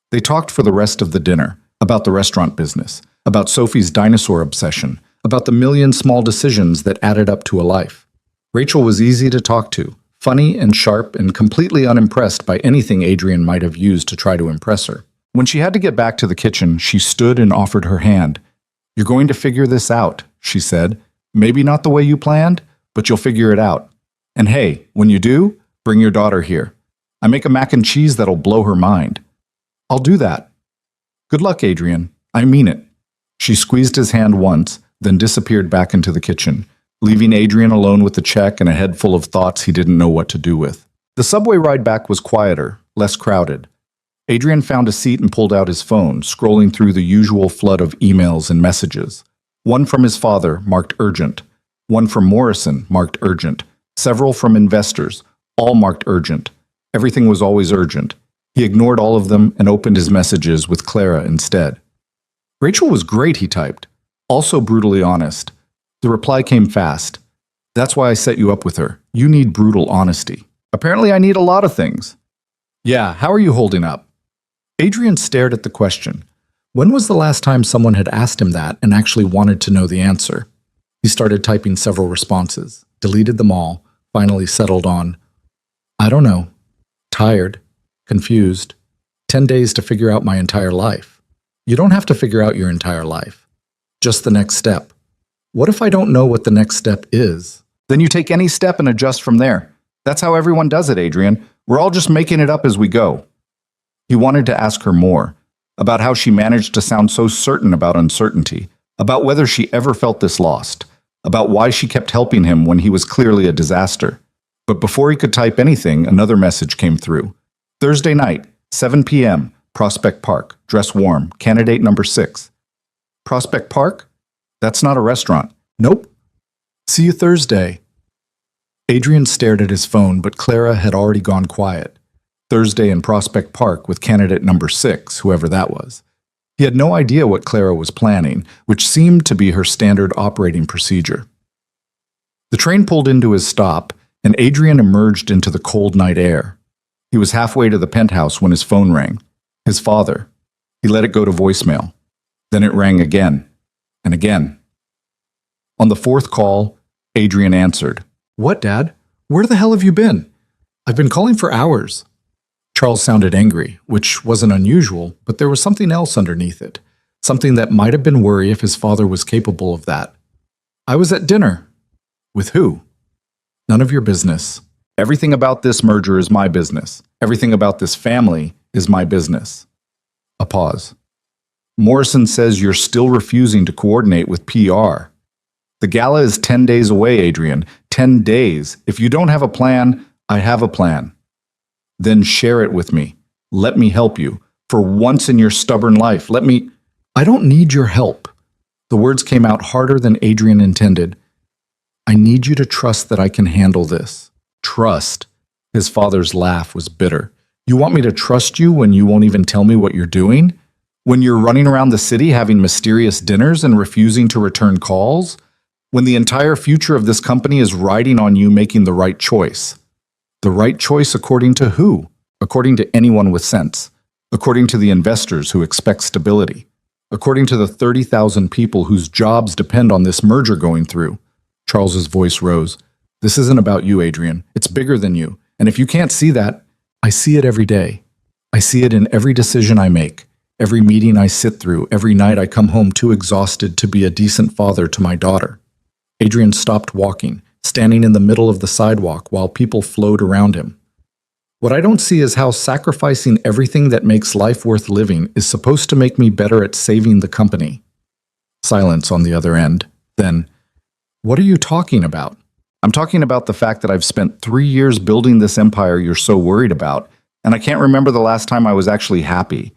A: They talked for the rest of the dinner, about the restaurant business, about Sophie's dinosaur obsession, about the million small decisions that added up to a life. Rachel was easy to talk to, funny and sharp and completely unimpressed by anything Adrian might have used to try to impress her. When she had to get back to the kitchen, she stood and offered her hand. You're going to figure this out, she said. Maybe not the way you planned, but you'll figure it out. And hey, when you do, bring your daughter here. I make a mac and cheese that'll blow her mind. I'll do that. Good luck, Adrian. I mean it. She squeezed his hand once, then disappeared back into the kitchen, leaving Adrian alone with the check and a head full of thoughts he didn't know what to do with. The subway ride back was quieter, less crowded. Adrian found a seat and pulled out his phone, scrolling through the usual flood of emails and messages. One from his father, marked urgent. One from Morrison, marked urgent. Several from investors, all marked urgent. Everything was always urgent. He ignored all of them and opened his messages with Clara instead. Rachel was great, he typed. Also brutally honest. The reply came fast. That's why I set you up with her. You need brutal honesty. Apparently I need a lot of things. Yeah, how are you holding up? Adrian stared at the question. When was the last time someone had asked him that and actually wanted to know the answer? He started typing several responses, deleted them all, finally settled on, I don't know. Tired. Confused. 10 days to figure out my entire life. You don't have to figure out your entire life. Just the next step. What if I don't know what the next step is? Then you take any step and adjust from there. That's how everyone does it, Adrian. We're all just making it up as we go. He wanted to ask her more, about how she managed to sound so certain about uncertainty, about whether she ever felt this lost, about why she kept helping him when he was clearly a disaster. But before he could type anything, another message came through. Thursday night, 7 p.m., Prospect Park, dress warm, candidate number 6. Prospect Park? That's not a restaurant. Nope. See you Thursday. Adrian stared at his phone, but Clara had already gone quiet. Thursday in Prospect Park with candidate number 6, whoever that was. He had no idea what Clara was planning, which seemed to be her standard operating procedure. The train pulled into his stop, and Adrian emerged into the cold night air. He was halfway to the penthouse when his phone rang. His father. He let it go to voicemail. Then it rang again, and again. On the 4th call, Adrian answered. What, Dad? Where the hell have you been? I've been calling for hours. Charles sounded angry, which wasn't unusual, but there was something else underneath it. Something that might have been worry if his father was capable of that. I was at dinner. With who? None of your business. Everything about this merger is my business. Everything about this family is my business. A pause. Morrison says you're still refusing to coordinate with PR. The gala is 10 days away, Adrian. 10 days. If you don't have a plan, I have a plan. Then share it with me. Let me help you. For once in your stubborn life, I don't need your help. The words came out harder than Adrian intended. I need you to trust that I can handle this. Trust. His father's laugh was bitter. You want me to trust you when you won't even tell me what you're doing? When you're running around the city having mysterious dinners and refusing to return calls? When the entire future of this company is riding on you making the right choice? The right choice according to who? According to anyone with sense. according to the investors who expect stability, according to the 30,000 people whose jobs depend on this merger going through. Charles's voice rose. This isn't about you, Adrian. It's bigger than you. And if you can't see that, I see it every day. I see it in every decision I make, every meeting I sit through, every night I come home too exhausted to be a decent father to my daughter. Adrian stopped walking, standing in the middle of the sidewalk while people flowed around him. What I don't see is how sacrificing everything that makes life worth living is supposed to make me better at saving the company. Silence on the other end. Then, what are you talking about? I'm talking about the fact that I've spent 3 years building this empire you're so worried about, and I can't remember the last time I was actually happy.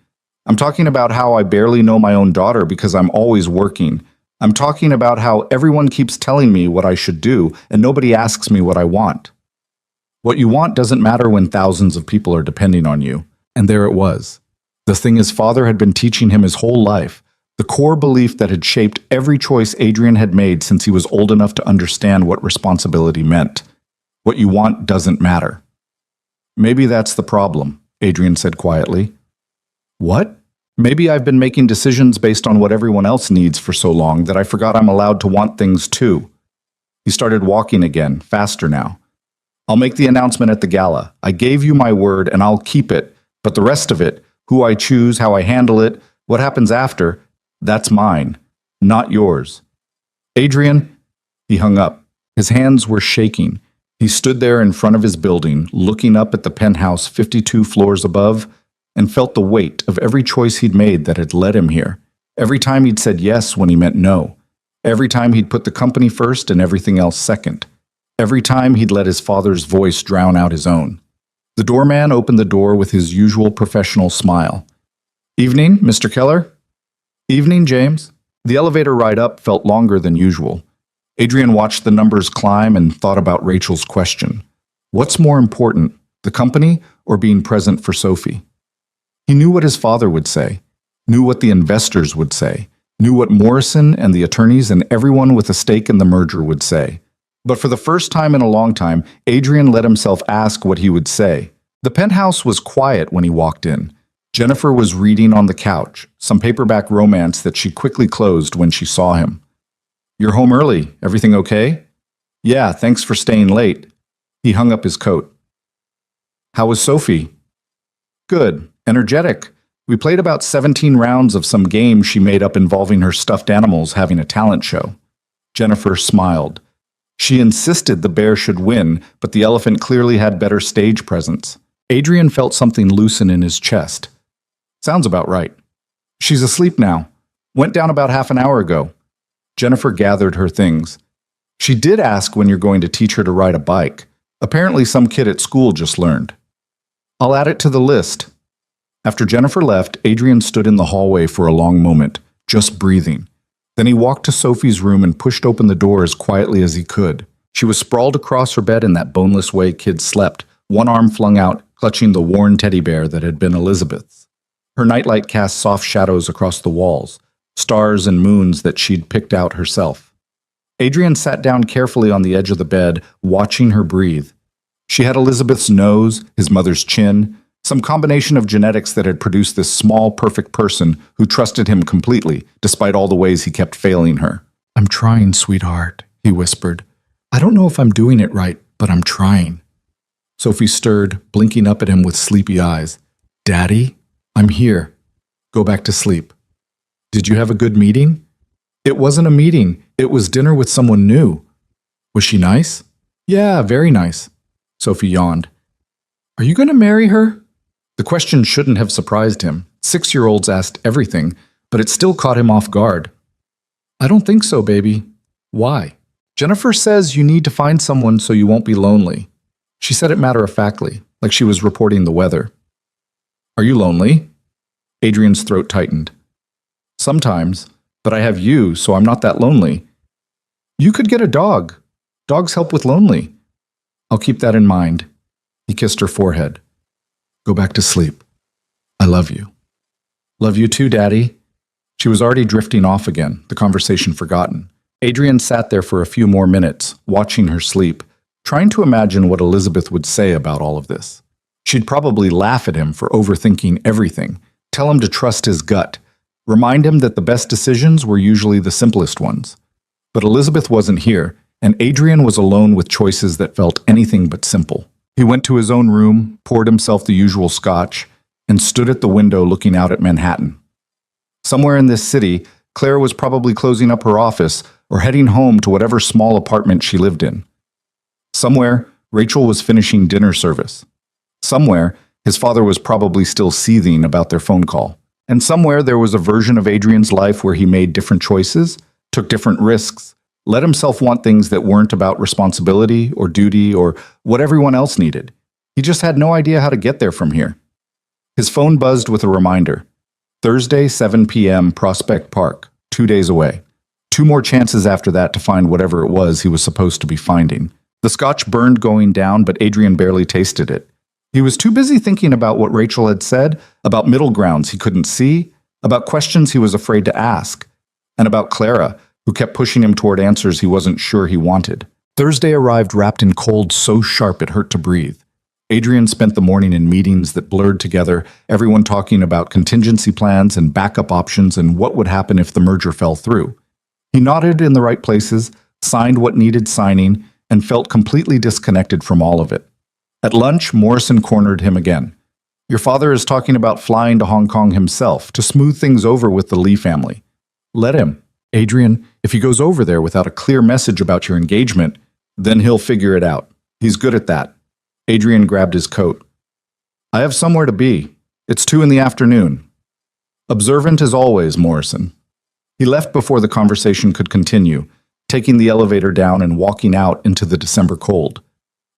A: I'm talking about how I barely know my own daughter because I'm always working. I'm talking about how everyone keeps telling me what I should do, and nobody asks me what I want. What you want doesn't matter when thousands of people are depending on you. And there it was. The thing his father had been teaching him his whole life, the core belief that had shaped every choice Adrian had made since he was old enough to understand what responsibility meant. What you want doesn't matter. Maybe that's the problem, Adrian said quietly. What? Maybe I've been making decisions based on what everyone else needs for so long that I forgot I'm allowed to want things too. He started walking again, faster now. I'll make the announcement at the gala. I gave you my word and I'll keep it, but the rest of it, who I choose, how I handle it, what happens after, that's mine, not yours. Adrian, he hung up. His hands were shaking. He stood there in front of his building, looking up at the penthouse 52 floors above, and felt the weight of every choice he'd made that had led him here. Every time he'd said yes when he meant no. Every time he'd put the company first and everything else second. Every time he'd let his father's voice drown out his own. The doorman opened the door with his usual professional smile. Evening, Mr. Keller? Evening, James. The elevator ride up felt longer than usual. Adrian watched the numbers climb and thought about Rachel's question. What's more important, the company or being present for Sophie? He knew what his father would say, knew what the investors would say, knew what Morrison and the attorneys and everyone with a stake in the merger would say. But for the first time in a long time, Adrian let himself ask what he would say. The penthouse was quiet when he walked in. Jennifer was reading on the couch, some paperback romance that she quickly closed when she saw him. You're home early. Everything okay? Yeah, thanks for staying late. He hung up his coat. How was Sophie? Good. Energetic. We played about 17 rounds of some game she made up involving her stuffed animals having a talent show. Jennifer smiled. She insisted the bear should win, but the elephant clearly had better stage presence. Adrian felt something loosen in his chest. Sounds about right. She's asleep now. Went down about half an hour ago. Jennifer gathered her things. She did ask when you're going to teach her to ride a bike. Apparently some kid at school just learned. I'll add it to the list. After Jennifer left, Adrian stood in the hallway for a long moment, just breathing. Then he walked to Sophie's room and pushed open the door as quietly as he could. She was sprawled across her bed in that boneless way kids slept, one arm flung out, clutching the worn teddy bear that had been Elizabeth's. Her nightlight cast soft shadows across the walls, stars and moons that she'd picked out herself. Adrian sat down carefully on the edge of the bed, watching her breathe. She had Elizabeth's nose, his mother's chin, some combination of genetics that had produced this small, perfect person who trusted him completely, despite all the ways he kept failing her. I'm trying, sweetheart, he whispered. I don't know if I'm doing it right, but I'm trying. Sophie stirred, blinking up at him with sleepy eyes. Daddy, I'm here. Go back to sleep. Did you have a good meeting? It wasn't a meeting. It was dinner with someone new. Was she nice? Yeah, very nice. Sophie yawned. Are you going to marry her? The question shouldn't have surprised him. 6-year-olds asked everything, but it still caught him off guard. I don't think so, baby. Why? Jennifer says you need to find someone so you won't be lonely. She said it matter-of-factly, like she was reporting the weather. Are you lonely? Adrian's throat tightened. Sometimes, but I have you, so I'm not that lonely. You could get a dog. Dogs help with lonely. I'll keep that in mind. He kissed her forehead. Go back to sleep. I love you. Love you too, Daddy. She was already drifting off again, the conversation forgotten. Adrian sat there for a few more minutes, watching her sleep, trying to imagine what Elizabeth would say about all of this. She'd probably laugh at him for overthinking everything, tell him to trust his gut, remind him that the best decisions were usually the simplest ones. But Elizabeth wasn't here, and Adrian was alone with choices that felt anything but simple. He went to his own room, poured himself the usual scotch, and stood at the window looking out at Manhattan. Somewhere in this city, Claire was probably closing up her office or heading home to whatever small apartment she lived in. Somewhere, Rachel was finishing dinner service. Somewhere, his father was probably still seething about their phone call. And somewhere there was a version of Adrian's life where he made different choices, took different risks, let himself want things that weren't about responsibility or duty or what everyone else needed. He just had no idea how to get there from here. His phone buzzed with a reminder. Thursday, 7 p.m., Prospect Park, 2 days away. 2 more chances after that to find whatever it was he was supposed to be finding. The scotch burned going down, but Adrian barely tasted it. He was too busy thinking about what Rachel had said, about middle grounds he couldn't see, about questions he was afraid to ask, and about Clara, who kept pushing him toward answers he wasn't sure he wanted. Thursday arrived wrapped in cold so sharp it hurt to breathe. Adrian spent the morning in meetings that blurred together, everyone talking about contingency plans and backup options and what would happen if the merger fell through. He nodded in the right places, signed what needed signing, and felt completely disconnected from all of it. At lunch, Morrison cornered him again. Your father is talking about flying to Hong Kong himself to smooth things over with the Lee family. Let him. Adrian, if he goes over there without a clear message about your engagement, then he'll figure it out. He's good at that. Adrian grabbed his coat. I have somewhere to be. It's 2 in the afternoon. Observant as always, Morrison. He left before the conversation could continue, taking the elevator down and walking out into the December cold.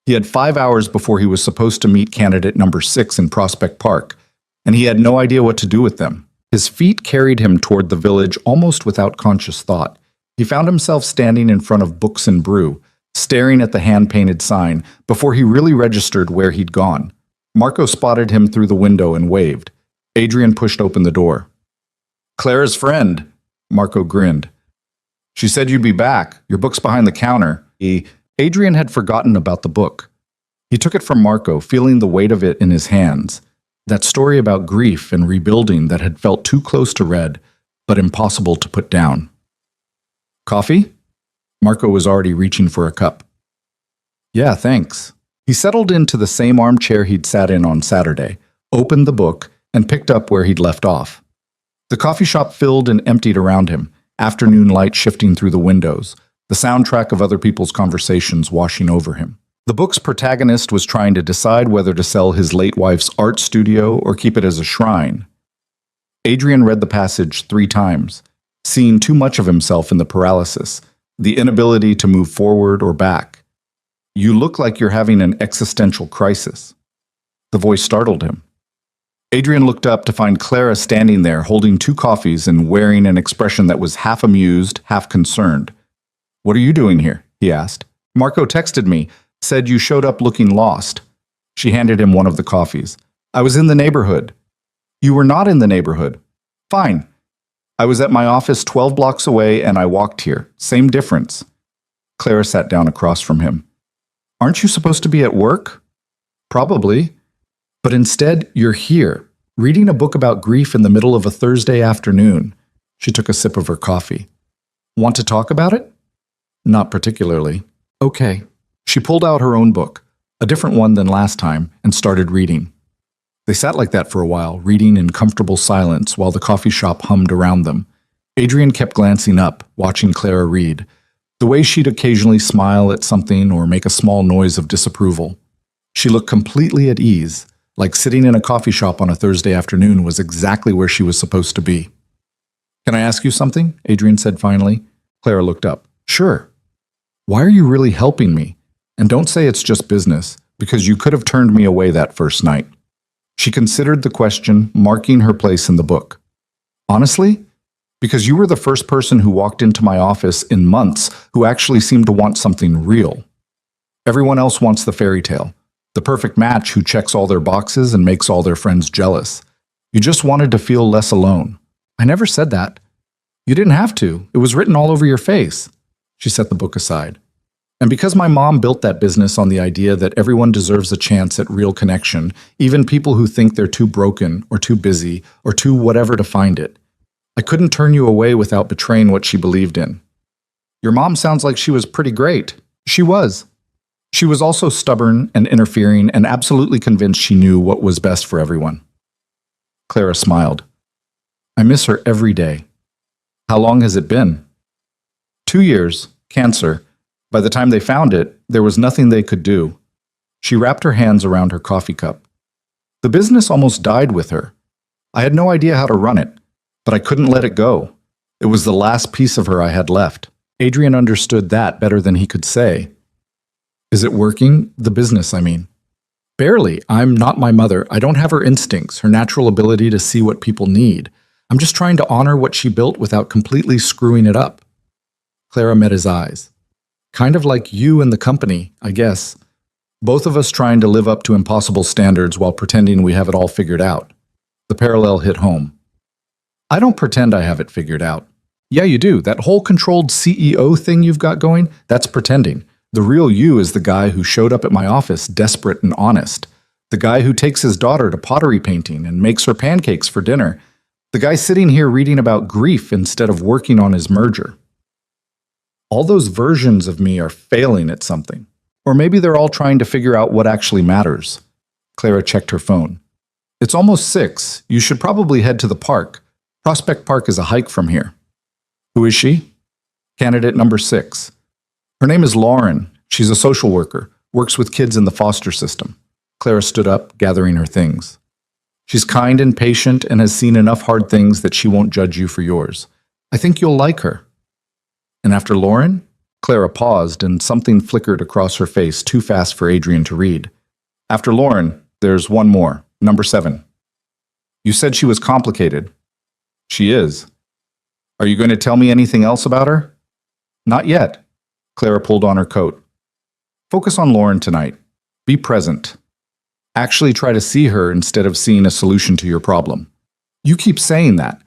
A: He had 5 hours before he was supposed to meet candidate number 6 in Prospect Park, and he had no idea what to do with them. His feet carried him toward the village almost without conscious thought. He found himself standing in front of Books and Brew, staring at the hand-painted sign before he really registered where he'd gone. Marco spotted him through the window and waved. Adrian pushed open the door. Clara's friend, Marco grinned. She said you'd be back. Your book's behind the counter. Adrian had forgotten about the book. He took it from Marco, feeling the weight of it in his hands. That story about grief and rebuilding that had felt too close to read, but impossible to put down. Coffee? Marco was already reaching for a cup. Yeah, thanks. He settled into the same armchair he'd sat in on Saturday, opened the book, and picked up where he'd left off. The coffee shop filled and emptied around him, afternoon light shifting through the windows, the soundtrack of other people's conversations washing over him. The book's protagonist was trying to decide whether to sell his late wife's art studio or keep it as a shrine. Adrian read the passage 3 times, seeing too much of himself in the paralysis, the inability to move forward or back. You look like you're having an existential crisis. The voice startled him. Adrian looked up to find Clara standing there holding 2 coffees and wearing an expression that was half amused, half concerned. What are you doing here? He asked. Marco texted me, said you showed up looking lost. She handed him one of the coffees. I was in the neighborhood. You were not in the neighborhood. Fine. I was at my office 12 blocks away and I walked here. Same difference. Clara sat down across from him. Aren't you supposed to be at work? Probably. But instead, you're here, reading a book about grief in the middle of a Thursday afternoon. She took a sip of her coffee. Want to talk about it? Not particularly. Okay. She pulled out her own book, a different one than last time, and started reading. They sat like that for a while, reading in comfortable silence while the coffee shop hummed around them. Adrian kept glancing up, watching Clara read, the way she'd occasionally smile at something or make a small noise of disapproval. She looked completely at ease, like sitting in a coffee shop on a Thursday afternoon was exactly where she was supposed to be. Can I ask you something? Adrian said finally. Clara looked up. Sure. Why are you really helping me? And don't say it's just business, because you could have turned me away that first night. She considered the question, marking her place in the book. Honestly? Because you were the first person who walked into my office in months who actually seemed to want something real. Everyone else wants the fairy tale, the perfect match who checks all their boxes and makes all their friends jealous. You just wanted to feel less alone. I never said that. You didn't have to. It was written all over your face. She set the book aside. And because my mom built that business on the idea that everyone deserves a chance at real connection, even people who think they're too broken or too busy or too whatever to find it, I couldn't turn you away without betraying what she believed in. Your mom sounds like she was pretty great. She was. She was also stubborn and interfering and absolutely convinced she knew what was best for everyone. Clara smiled. I miss her every day. How long has it been? 2 years, cancer. By the time they found it, there was nothing they could do. She wrapped her hands around her coffee cup. The business almost died with her. I had no idea how to run it, but I couldn't let it go. It was the last piece of her I had left. Adrian understood that better than he could say. Is it working? The business, I mean. Barely. I'm not my mother. I don't have her instincts, her natural ability to see what people need. I'm just trying to honor what she built without completely screwing it up. Clara met his eyes. Kind of like you and the company, I guess. Both of us trying to live up to impossible standards while pretending we have it all figured out. The parallel hit home. I don't pretend I have it figured out. Yeah, you do. That whole controlled CEO thing you've got going, that's pretending. The real you is the guy who showed up at my office desperate and honest. The guy who takes his daughter to pottery painting and makes her pancakes for dinner. The guy sitting here reading about grief instead of working on his merger. All those versions of me are failing at something. Or maybe they're all trying to figure out what actually matters. Clara checked her phone. It's almost 6. You should probably head to the park. Prospect Park is a hike from here. Who is she? Candidate number 6. Her name is Lauren. She's a social worker, works with kids in the foster system. Clara stood up, gathering her things. She's kind and patient and has seen enough hard things that she won't judge you for yours. I think you'll like her. And after Lauren? Clara paused and something flickered across her face too fast for Adrian to read. After Lauren, there's one more, number 7. You said she was complicated. She is. Are you going to tell me anything else about her? Not yet. Clara pulled on her coat. Focus on Lauren tonight. Be present. Actually try to see her instead of seeing a solution to your problem. You keep saying that.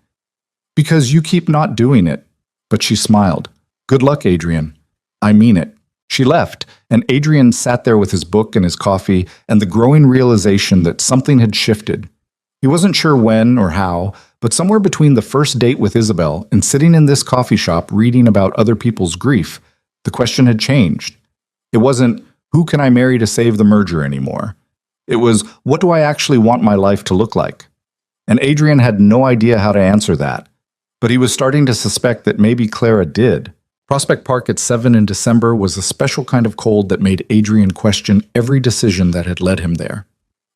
A: Because you keep not doing it. But she smiled. Good luck, Adrian. I mean it. She left, and Adrian sat there with his book and his coffee and the growing realization that something had shifted. He wasn't sure when or how, but somewhere between the first date with Isabel and sitting in this coffee shop reading about other people's grief, the question had changed. It wasn't, who can I marry to save the merger anymore? It was, what do I actually want my life to look like? And Adrian had no idea how to answer that. But he was starting to suspect that maybe Clara did. Prospect Park at 7 in December was a special kind of cold that made Adrian question every decision that had led him there.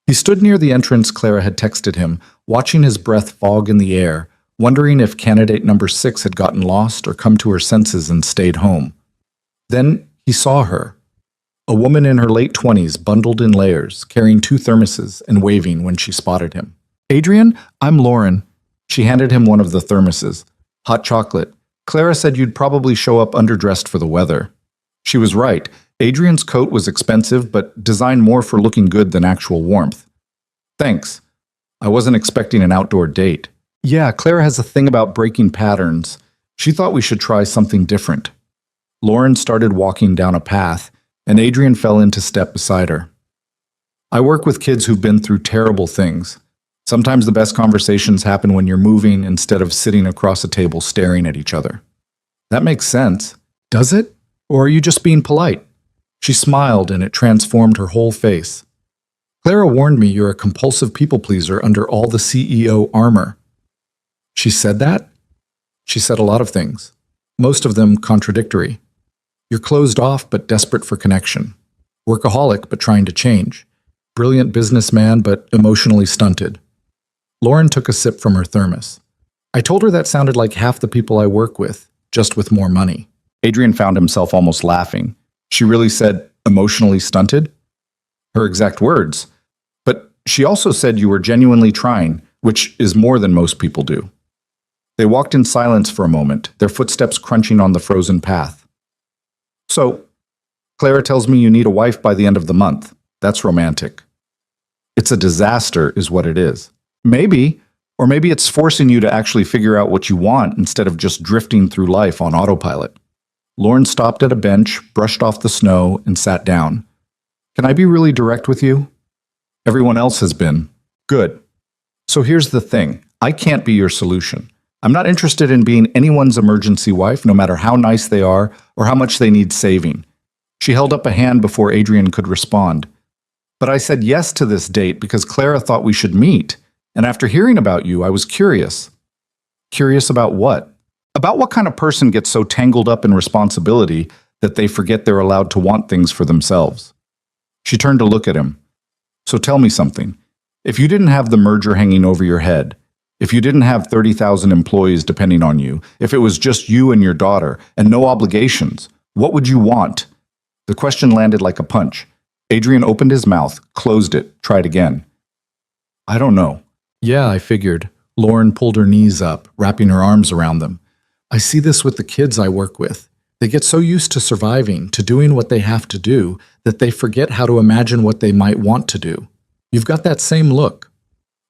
A: He stood near the entrance Clara had texted him, watching his breath fog in the air, wondering if candidate number 6 had gotten lost or come to her senses and stayed home. Then he saw her. A woman in her late 20s, bundled in layers, carrying 2 thermoses and waving when she spotted him. Adrian, I'm Lauren. She handed him one of the thermoses. Hot chocolate. Clara said you'd probably show up underdressed for the weather. She was right. Adrian's coat was expensive, but designed more for looking good than actual warmth. Thanks. I wasn't expecting an outdoor date. Yeah, Clara has a thing about breaking patterns. She thought we should try something different. Lauren started walking down a path, and Adrian fell into step beside her. I work with kids who've been through terrible things. Sometimes the best conversations happen when you're moving instead of sitting across a table staring at each other. That makes sense. Does it? Or are you just being polite? She smiled and it transformed her whole face. Clara warned me you're a compulsive people pleaser under all the CEO armor. She said that? She said a lot of things. Most of them contradictory. You're closed off but desperate for connection. Workaholic but trying to change. Brilliant businessman but emotionally stunted. Lauren took a sip from her thermos. I told her that sounded like half the people I work with, just with more money. Adrian found himself almost laughing. She really said, emotionally stunted? Her exact words. But she also said you were genuinely trying, which is more than most people do. They walked in silence for a moment, their footsteps crunching on the frozen path. So, Clara tells me you need a wife by the end of the month. That's romantic. It's a disaster, is what it is. Maybe, or maybe it's forcing you to actually figure out what you want instead of just drifting through life on autopilot. Lauren stopped at a bench, brushed off the snow, and sat down. Can I be really direct with you? Everyone else has been. Good. So here's the thing. I can't be your solution. I'm not interested in being anyone's emergency wife, no matter how nice they are or how much they need saving. She held up a hand before Adrian could respond. But I said yes to this date because Clara thought we should meet. And after hearing about you, I was curious. Curious about what? About what kind of person gets so tangled up in responsibility that they forget they're allowed to want things for themselves. She turned to look at him. So tell me something. If you didn't have the merger hanging over your head, if you didn't have 30,000 employees depending on you, if it was just you and your daughter and no obligations, what would you want? The question landed like a punch. Adrian opened his mouth, closed it, tried again. I don't know. Yeah, I figured. Lauren pulled her knees up, wrapping her arms around them. I see this with the kids I work with. They get so used to surviving, to doing what they have to do, that they forget how to imagine what they might want to do. You've got that same look.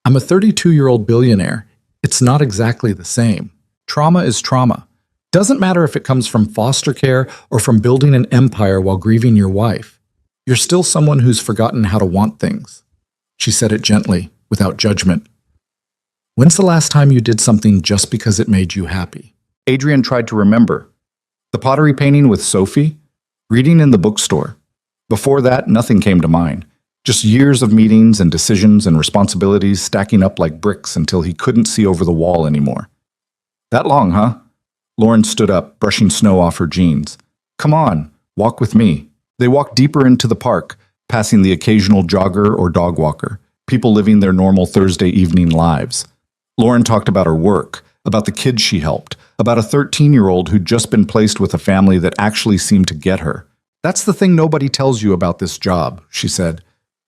A: I'm a 32-year-old billionaire. It's not exactly the same. Trauma is trauma. Doesn't matter if it comes from foster care or from building an empire while grieving your wife. You're still someone who's forgotten how to want things. She said it gently, without judgment. When's the last time you did something just because it made you happy? Adrian tried to remember. The pottery painting with Sophie? Reading in the bookstore. Before that, nothing came to mind. Just years of meetings and decisions and responsibilities stacking up like bricks until he couldn't see over the wall anymore. That long, huh? Lauren stood up, brushing snow off her jeans. Come on, walk with me. They walked deeper into the park, passing the occasional jogger or dog walker, people living their normal Thursday evening lives. Lauren talked about her work, about the kids she helped, about a 13-year-old who'd just been placed with a family that actually seemed to get her. That's the thing nobody tells you about this job, she said.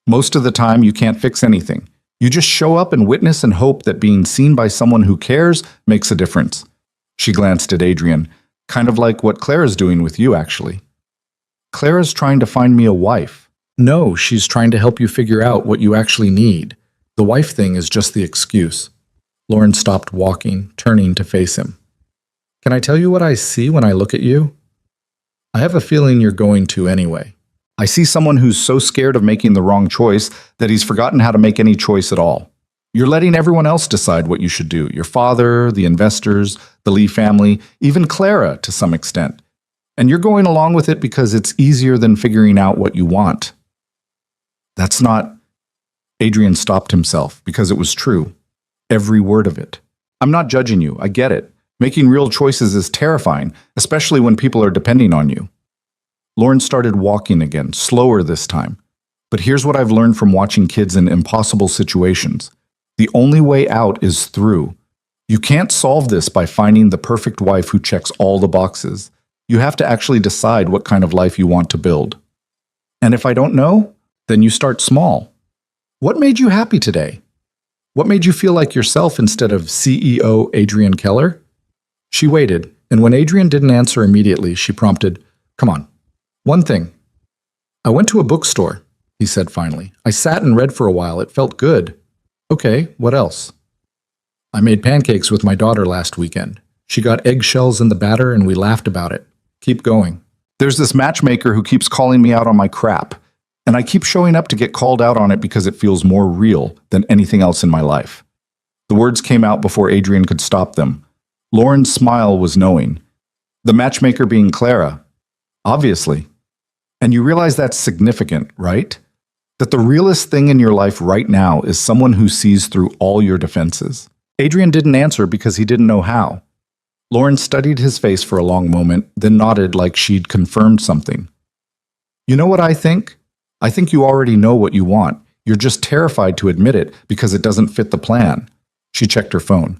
A: Most of the time, you can't fix anything. You just show up and witness and hope that being seen by someone who cares makes a difference. She glanced at Adrian, kind of like what Clara's doing with you, actually. Clara's trying to find me a wife. No, she's trying to help you figure out what you actually need. The wife thing is just the excuse. Lauren stopped walking, turning to face him. Can I tell you what I see when I look at you? I have a feeling you're going to anyway. I see someone who's so scared of making the wrong choice that he's forgotten how to make any choice at all. You're letting everyone else decide what you should do. Your father, the investors, the Lee family, even Clara to some extent. And you're going along with it because it's easier than figuring out what you want. That's not... Adrian stopped himself because it was true. Every word of it. I'm not judging you. I get it. Making real choices is terrifying, especially when people are depending on you. Lauren started walking again, slower this time. But here's what I've learned from watching kids in impossible situations. The only way out is through. You can't solve this by finding the perfect wife who checks all the boxes. You have to actually decide what kind of life you want to build. And if I don't know, then you start small. What made you happy today? What made you feel like yourself instead of CEO Adrian Keller? She waited, and when Adrian didn't answer immediately, she prompted, Come on. One thing. I went to a bookstore, he said finally. I sat and read for a while. It felt good. Okay, what else? I made pancakes with my daughter last weekend. She got eggshells in the batter and we laughed about it. Keep going. There's this matchmaker who keeps calling me out on my crap, and I keep showing up to get called out on it because it feels more real than anything else in my life. The words came out before Adrian could stop them. Lauren's smile was knowing. The matchmaker being Clara. Obviously. And you realize that's significant, right? That the realest thing in your life right now is someone who sees through all your defenses. Adrian didn't answer because he didn't know how. Lauren studied his face for a long moment, then nodded like she'd confirmed something. You know what I think? I think you already know what you want. You're just terrified to admit it because it doesn't fit the plan. She checked her phone.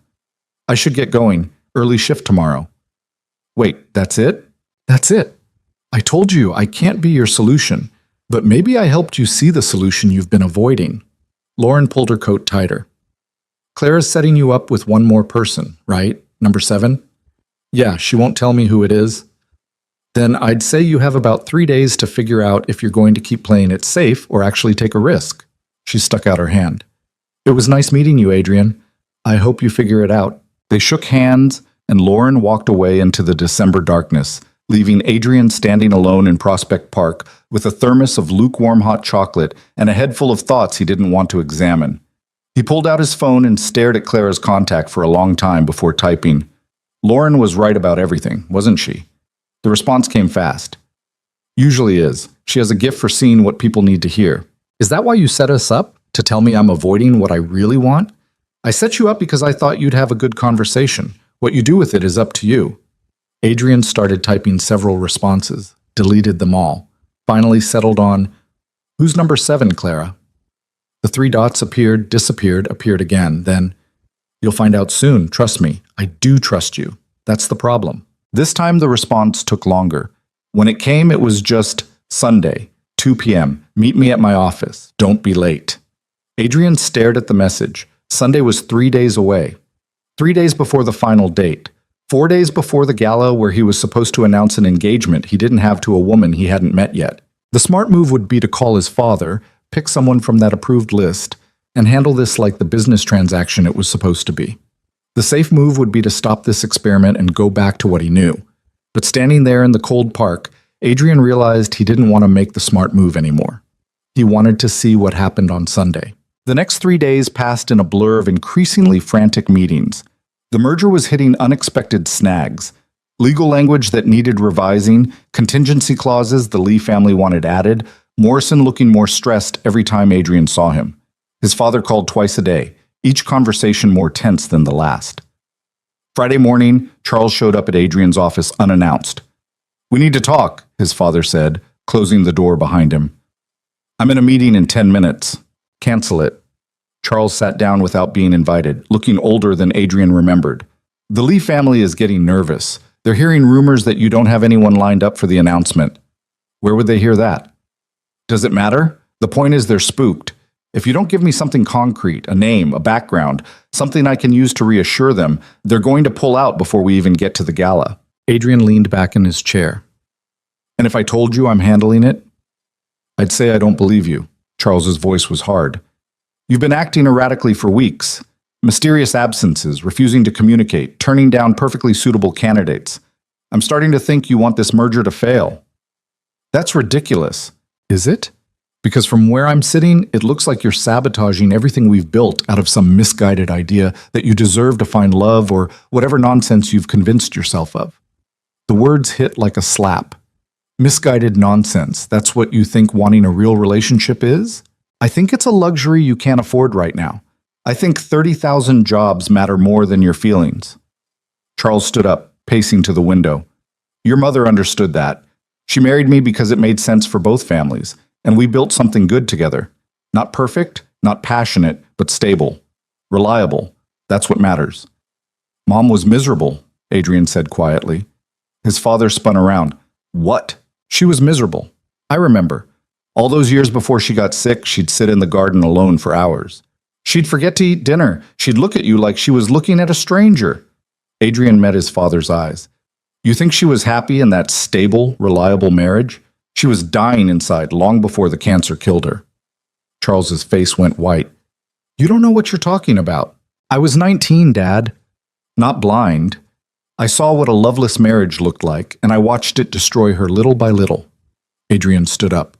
A: I should get going. Early shift tomorrow. Wait, that's it? That's it. I told you I can't be your solution, but maybe I helped you see the solution you've been avoiding. Lauren pulled her coat tighter. Clara's setting you up with one more person, right? Number 7? Yeah, she won't tell me who it is. Then I'd say you have about 3 days to figure out if you're going to keep playing it safe or actually take a risk. She stuck out her hand. It was nice meeting you, Adrian. I hope you figure it out. They shook hands, and Lauren walked away into the December darkness, leaving Adrian standing alone in Prospect Park with a thermos of lukewarm hot chocolate and a head full of thoughts he didn't want to examine. He pulled out his phone and stared at Clara's contact for a long time before typing. Lauren was right about everything, wasn't she? The response came fast. Usually is. She has a gift for seeing what people need to hear. Is that why you set us up? To tell me I'm avoiding what I really want? I set you up because I thought you'd have a good conversation. What you do with it is up to you. Adrian started typing several responses, deleted them all, finally settled on, "Who's number 7, Clara?" The 3 dots appeared, disappeared, appeared again. Then, "You'll find out soon, trust me. I do trust you. That's the problem." This time the response took longer. When it came, it was just, "Sunday, 2 p.m. Meet me at my office. Don't be late." Adrian stared at the message. Sunday was 3 days away. 3 days before the final date. 4 days before the gala where he was supposed to announce an engagement he didn't have to a woman he hadn't met yet. The smart move would be to call his father, pick someone from that approved list, and handle this like the business transaction it was supposed to be. The safe move would be to stop this experiment and go back to what he knew. But standing there in the cold park, Adrian realized he didn't want to make the smart move anymore. He wanted to see what happened on Sunday. The next 3 days passed in a blur of increasingly frantic meetings. The merger was hitting unexpected snags. Legal language that needed revising, contingency clauses the Lee family wanted added, Morrison looking more stressed every time Adrian saw him. His father called twice a day, each conversation more tense than the last. Friday morning, Charles showed up at Adrian's office unannounced. "We need to talk," his father said, closing the door behind him. "I'm in a meeting in 10 minutes. Cancel it." Charles sat down without being invited, looking older than Adrian remembered. "The Lee family is getting nervous. They're hearing rumors that you don't have anyone lined up for the announcement." "Where would they hear that?" "Does it matter? The point is they're spooked. If you don't give me something concrete, a name, a background, something I can use to reassure them, they're going to pull out before we even get to the gala." Adrian leaned back in his chair. "And if I told you I'm handling it?" "I'd say I don't believe you." Charles's voice was hard. "You've been acting erratically for weeks. Mysterious absences, refusing to communicate, turning down perfectly suitable candidates. I'm starting to think you want this merger to fail." "That's ridiculous." "Is it? Because from where I'm sitting, it looks like you're sabotaging everything we've built out of some misguided idea that you deserve to find love or whatever nonsense you've convinced yourself of." The words hit like a slap. Misguided nonsense, that's what you think wanting a real relationship is? I think it's a luxury you can't afford right now. I think 30,000 jobs matter more than your feelings. Charles stood up, pacing to the window. "Your mother understood that. She married me because it made sense for both families, and we built something good together. Not perfect, not passionate, but stable. Reliable. That's what matters." "Mom was miserable," Adrian said quietly. His father spun around. "What?" "She was miserable. I remember. All those years before she got sick, she'd sit in the garden alone for hours. She'd forget to eat dinner. She'd look at you like she was looking at a stranger." Adrian met his father's eyes. "You think she was happy in that stable, reliable marriage? She was dying inside long before the cancer killed her." Charles's face went white. "You don't know what you're talking about. I was 19, Dad. Not blind. I saw what a loveless marriage looked like, and I watched it destroy her little by little." Adrian stood up.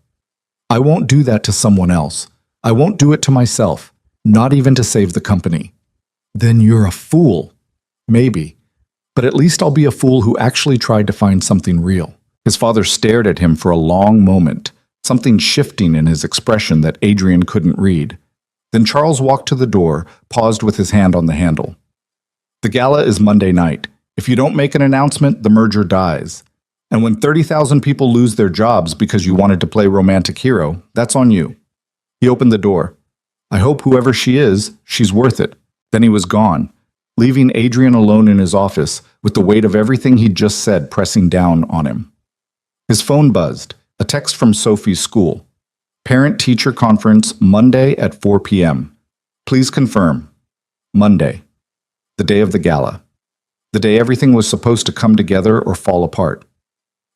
A: "I won't do that to someone else. I won't do it to myself, not even to save the company." "Then you're a fool." "Maybe. But at least I'll be a fool who actually tried to find something real." His father stared at him for a long moment, something shifting in his expression that Adrian couldn't read. Then Charles walked to the door, paused with his hand on the handle. "The gala is Monday night. If you don't make an announcement, the merger dies. And when 30,000 people lose their jobs because you wanted to play romantic hero, that's on you." He opened the door. "I hope whoever she is, she's worth it." Then he was gone, leaving Adrian alone in his office with the weight of everything he'd just said pressing down on him. His phone buzzed, a text from Sophie's school. "Parent-teacher conference Monday at 4 p.m. Please confirm." Monday. The day of the gala. The day everything was supposed to come together or fall apart.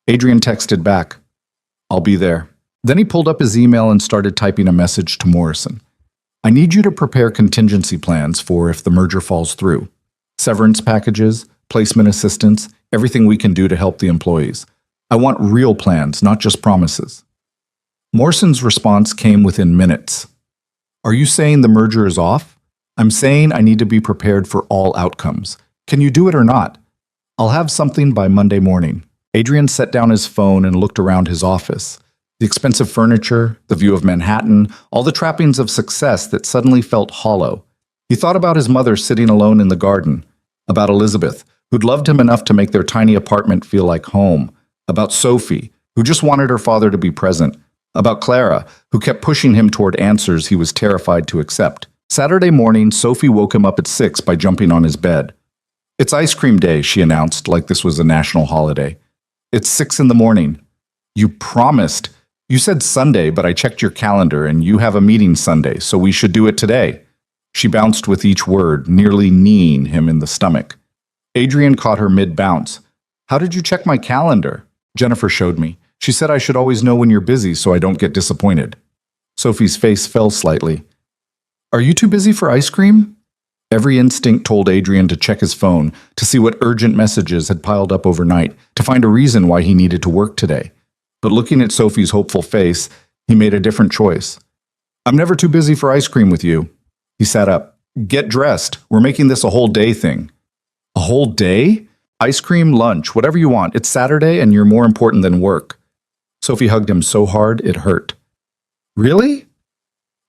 A: Adrian texted back, "I'll be there." Then he pulled up his email and started typing a message to Morrison. "I need you to prepare contingency plans for if the merger falls through. Severance packages, placement assistance, everything we can do to help the employees. I want real plans, not just promises. Morrison's response came within minutes. Are you saying the merger is off? I'm saying I need to be prepared for all outcomes. Can you do it or not? I'll have something by Monday morning. Adrian set down his phone and looked around his office. The expensive furniture, the view of Manhattan, all the trappings of success that suddenly felt hollow. He thought about his mother sitting alone in the garden, about Elizabeth, who'd loved him enough to make their tiny apartment feel like home, about Sophie, who just wanted her father to be present, about Clara, who kept pushing him toward answers he was terrified to accept. Saturday morning, Sophie woke him up at 6 by jumping on his bed. It's ice cream day, she announced, like this was a national holiday. It's 6 in the morning. You promised. You said Sunday, but I checked your calendar and you have a meeting Sunday, so we should do it today. She bounced with each word, nearly kneeing him in the stomach. Adrian caught her mid-bounce. How did you check my calendar? Jennifer showed me. She said I should always know when you're busy so I don't get disappointed. Sophie's face fell slightly. Are you too busy for ice cream? Every instinct told Adrian to check his phone, to see what urgent messages had piled up overnight, to find a reason why he needed to work today. But looking at Sophie's hopeful face, he made a different choice. I'm never too busy for ice cream with you. He sat up. Get dressed. We're making this a whole day thing. A whole day? Ice cream, lunch, whatever you want. It's Saturday and you're more important than work. Sophie hugged him so hard it hurt. Really?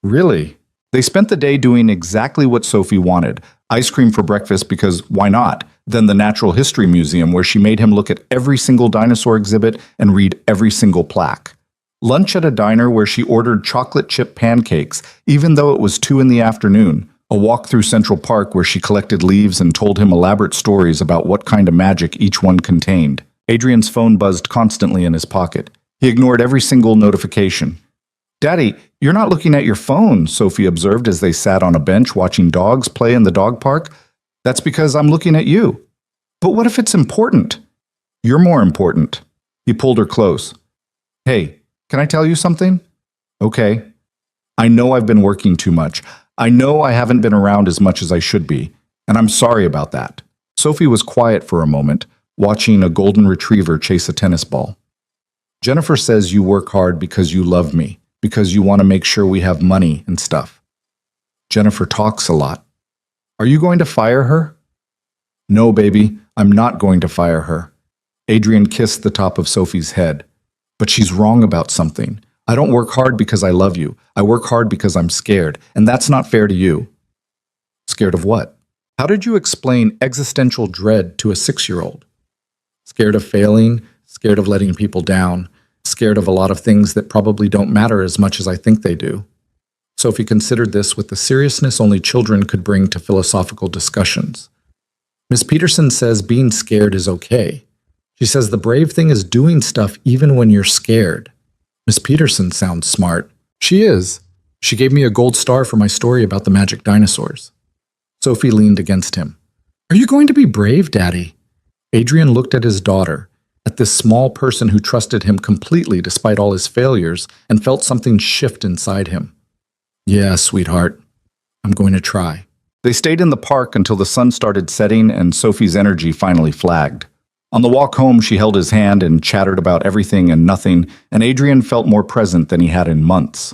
A: Really? They spent the day doing exactly what Sophie wanted. Ice cream for breakfast because why not? Then the Natural History Museum where she made him look at every single dinosaur exhibit and read every single plaque. Lunch at a diner where she ordered chocolate chip pancakes, even though it was 2 in the afternoon. A walk through Central Park where she collected leaves and told him elaborate stories about what kind of magic each one contained. Adrian's phone buzzed constantly in his pocket. He ignored every single notification. Daddy, you're not looking at your phone, Sophie observed as they sat on a bench watching dogs play in the dog park. That's because I'm looking at you. But what if it's important? You're more important. He pulled her close. Hey, can I tell you something? Okay. I know I've been working too much. I know I haven't been around as much as I should be, and I'm sorry about that. Sophie was quiet for a moment, watching a golden retriever chase a tennis ball. Jennifer says you work hard because you love me, because you want to make sure we have money and stuff. Jennifer talks a lot. Are you going to fire her? No, baby, I'm not going to fire her. Adrian kissed the top of Sophie's head. But she's wrong about something. I don't work hard because I love you. I work hard because I'm scared, and that's not fair to you. Scared of what? How did you explain existential dread to a 6-year-old? Scared of failing, scared of letting people down, scared of a lot of things that probably don't matter as much as I think they do. Sophie considered this with the seriousness only children could bring to philosophical discussions. Miss Peterson says being scared is okay. She says the brave thing is doing stuff even when you're scared. Miss Peterson sounds smart. She is. She gave me a gold star for my story about the magic dinosaurs. Sophie leaned against him. Are you going to be brave, Daddy? Adrian looked at his daughter, at this small person who trusted him completely despite all his failures, and felt something shift inside him. Yeah, sweetheart. I'm going to try. They stayed in the park until the sun started setting and Sophie's energy finally flagged. On the walk home, she held his hand and chattered about everything and nothing, and Adrian felt more present than he had in months.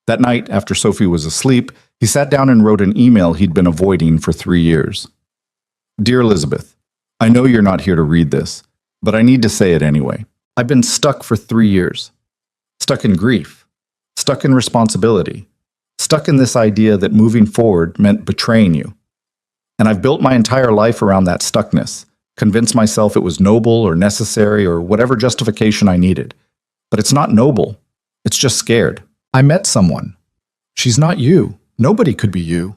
A: That night, after Sophie was asleep, he sat down and wrote an email he'd been avoiding for 3 years. Dear Elizabeth, I know you're not here to read this, but I need to say it anyway. I've been stuck for 3 years. Stuck in grief. Stuck in responsibility. Stuck in this idea that moving forward meant betraying you. And I've built my entire life around that stuckness. Convince myself it was noble or necessary or whatever justification I needed. But it's not noble. It's just scared. I met someone. She's not you. Nobody could be you.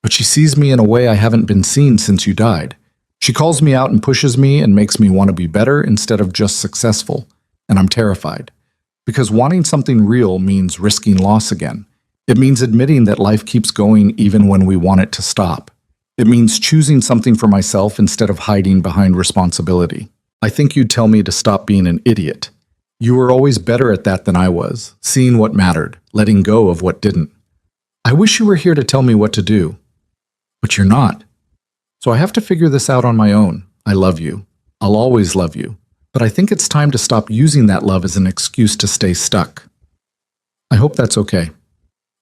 A: But she sees me in a way I haven't been seen since you died. She calls me out and pushes me and makes me want to be better instead of just successful. And I'm terrified. Because wanting something real means risking loss again. It means admitting that life keeps going even when we want it to stop. It means choosing something for myself instead of hiding behind responsibility. I think you'd tell me to stop being an idiot. You were always better at that than I was, seeing what mattered, letting go of what didn't. I wish you were here to tell me what to do. But you're not. So I have to figure this out on my own. I love you. I'll always love you. but I think it's time to stop using that love as an excuse to stay stuck. I hope that's okay.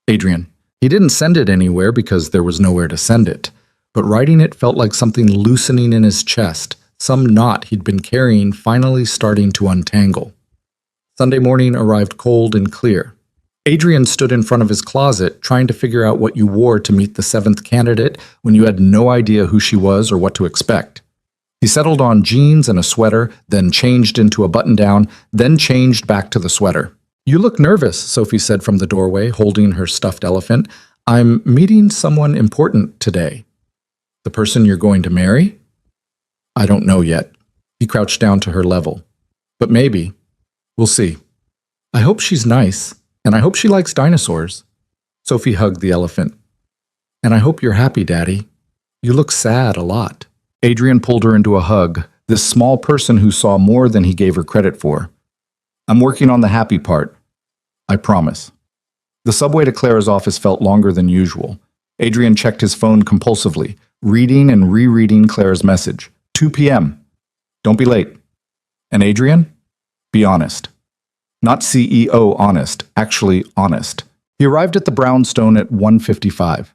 A: Adrian. He didn't send it anywhere because there was nowhere to send it, but writing it felt like something loosening in his chest, some knot he'd been carrying finally starting to untangle. Sunday morning arrived cold and clear. Adrian stood in front of his closet trying to figure out what you wore to meet the seventh candidate when you had no idea who she was or what to expect. He settled on jeans and a sweater, then changed into a button-down, then changed back to the sweater. "You look nervous," Sophie said from the doorway, holding her stuffed elephant. "I'm meeting someone important today." "The person you're going to marry?" "I don't know yet." He crouched down to her level. "But maybe. We'll see. I hope she's nice, and I hope she likes dinosaurs." Sophie hugged the elephant. "And I hope you're happy, Daddy. You look sad a lot." Adrian pulled her into a hug, this small person who saw more than he gave her credit for. "I'm working on the happy part. I promise." The subway to Clara's office felt longer than usual. Adrian checked his phone compulsively, reading and rereading Clara's message. 2 p.m. Don't be late. And Adrian? Be honest. Not CEO honest, actually honest. He arrived at the brownstone at 1:55.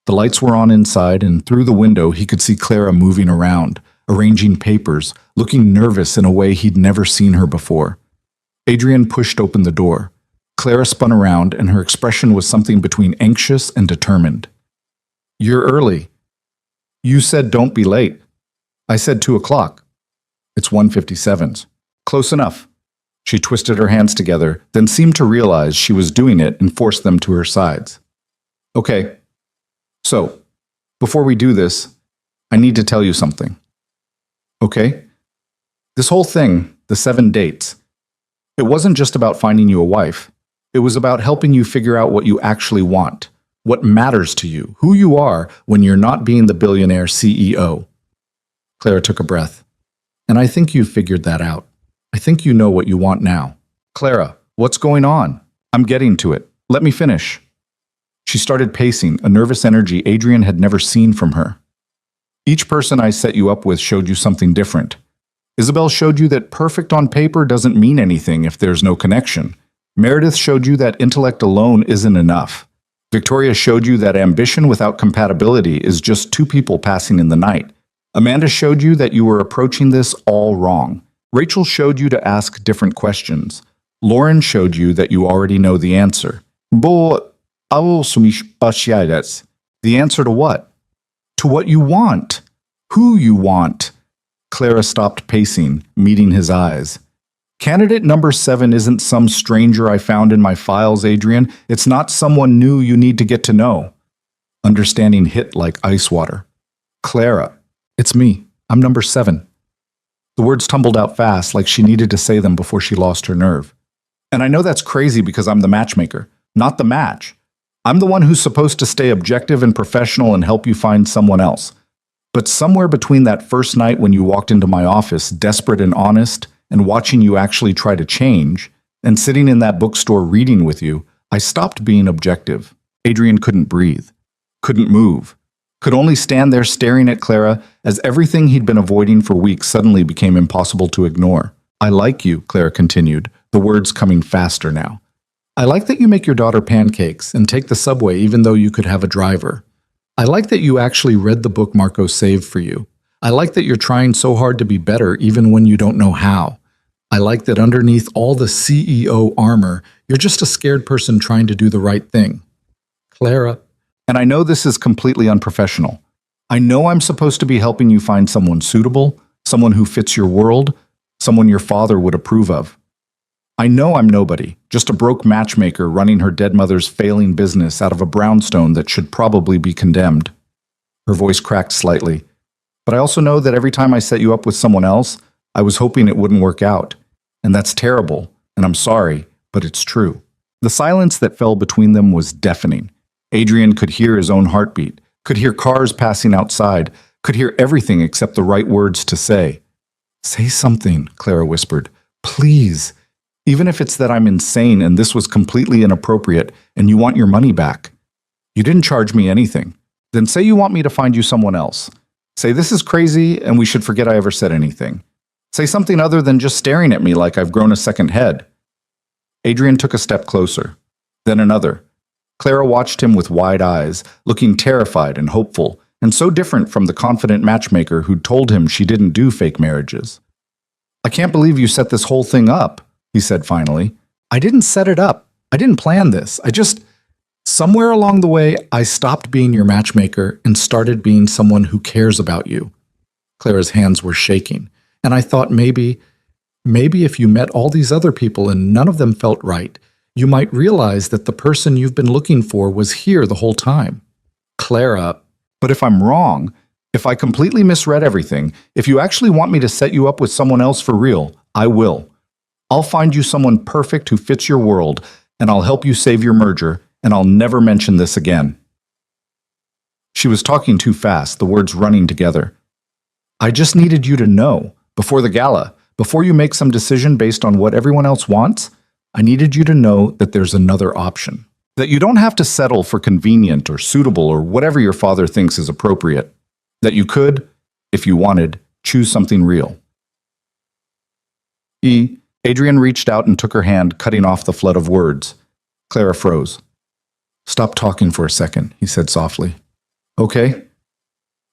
A: The lights were on inside, and through the window he could see Clara moving around, arranging papers, looking nervous in a way he'd never seen her before. Adrian pushed open the door. Clara spun around, and her expression was something between anxious and determined. "You're early. You said don't be late." "I said 2 o'clock. It's 1:57. Close enough." She twisted her hands together, then seemed to realize she was doing it and forced them to her sides. "Okay. So, before we do this, I need to tell you something." "Okay?" "This whole thing, the 7 dates, it wasn't just about finding you a wife. It was about helping you figure out what you actually want, what matters to you, who you are when you're not being the billionaire CEO." Clara took a breath. "And I think you've figured that out. I think you know what you want now." "Clara, what's going on? I'm getting to it. Let me finish." She started pacing, a nervous energy Adrian had never seen from her. "Each person I set you up with showed you something different. Isabel showed you that perfect on paper doesn't mean anything if there's no connection. Meredith showed you that intellect alone isn't enough. Victoria showed you that ambition without compatibility is just 2 people passing in the night. Amanda showed you that you were approaching this all wrong. Rachel showed you to ask different questions. Lauren showed you that you already know the answer. The answer to what? To what you want. Who you want." Clara stopped pacing, meeting his eyes. "Candidate number 7 isn't some stranger I found in my files, Adrian. It's not someone new you need to get to know." Understanding hit like ice water. "Clara, it's me. I'm number 7. The words tumbled out fast, like she needed to say them before she lost her nerve. "And I know that's crazy because I'm the matchmaker, not the match. I'm the one who's supposed to stay objective and professional and help you find someone else. But somewhere between that first night when you walked into my office, desperate and honest, and watching you actually try to change, and sitting in that bookstore reading with you, I stopped being objective." Adrian couldn't breathe, couldn't move, could only stand there staring at Clara as everything he'd been avoiding for weeks suddenly became impossible to ignore. "I like you," Clara continued, the words coming faster now. "I like that you make your daughter pancakes and take the subway even though you could have a driver. I like that you actually read the book Marco saved for you. I like that you're trying so hard to be better even when you don't know how. I like that underneath all the CEO armor, you're just a scared person trying to do the right thing. Clara, and I know this is completely unprofessional. I know I'm supposed to be helping you find someone suitable, someone who fits your world, someone your father would approve of. I know I'm nobody, just a broke matchmaker running her dead mother's failing business out of a brownstone that should probably be condemned." Her voice cracked slightly. "But I also know that every time I set you up with someone else, I was hoping it wouldn't work out. And that's terrible, and I'm sorry, but it's true." The silence that fell between them was deafening. Adrian could hear his own heartbeat, could hear cars passing outside, could hear everything except the right words to say. "Say something," Clara whispered. "Please. Even if it's that I'm insane and this was completely inappropriate and you want your money back. You didn't charge me anything. Then say you want me to find you someone else. Say this is crazy and we should forget I ever said anything. Say something other than just staring at me like I've grown a second head." Adrian took a step closer, then another. Clara watched him with wide eyes, looking terrified and hopeful, and so different from the confident matchmaker who'd told him she didn't do fake marriages. "I can't believe you set this whole thing up," he said finally. "I didn't set it up. I didn't plan this. Somewhere along the way, I stopped being your matchmaker and started being someone who cares about you." Clara's hands were shaking, and I thought maybe if you met all these other people and none of them felt right, you might realize that the person you've been looking for was here the whole time. Clara, but if I'm wrong, if I completely misread everything, if you actually want me to set you up with someone else for real, I will. I'll find you someone perfect who fits your world, and I'll help you save your merger, and I'll never mention this again. She was talking too fast, the words running together. "I just needed you to know, before the gala, before you make some decision based on what everyone else wants, I needed you to know that there's another option. That you don't have to settle for convenient or suitable or whatever your father thinks is appropriate. That you could, if you wanted, choose something real." Adrian reached out and took her hand, cutting off the flood of words. Clara froze. "Stop talking for a second," he said softly. "Okay?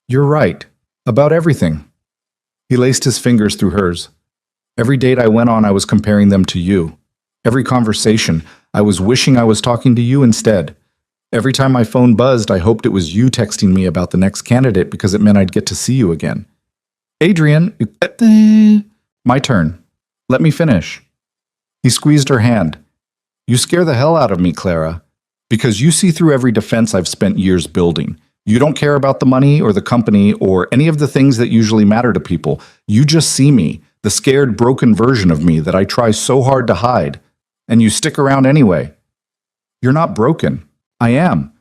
A: You're right. About everything." He laced his fingers through hers. "Every date I went on, I was comparing them to you. Every conversation, I was wishing I was talking to you instead. Every time my phone buzzed, I hoped it was you texting me about the next candidate because it meant I'd get to see you again." "Adrian, my turn. Let me finish." He squeezed her hand. "You scare the hell out of me, Clara, because you see through every defense I've spent years building. You don't care about the money or the company or any of the things that usually matter to people. You just see me, the scared, broken version of me that I try so hard to hide. And you stick around anyway. You're not broken. I am.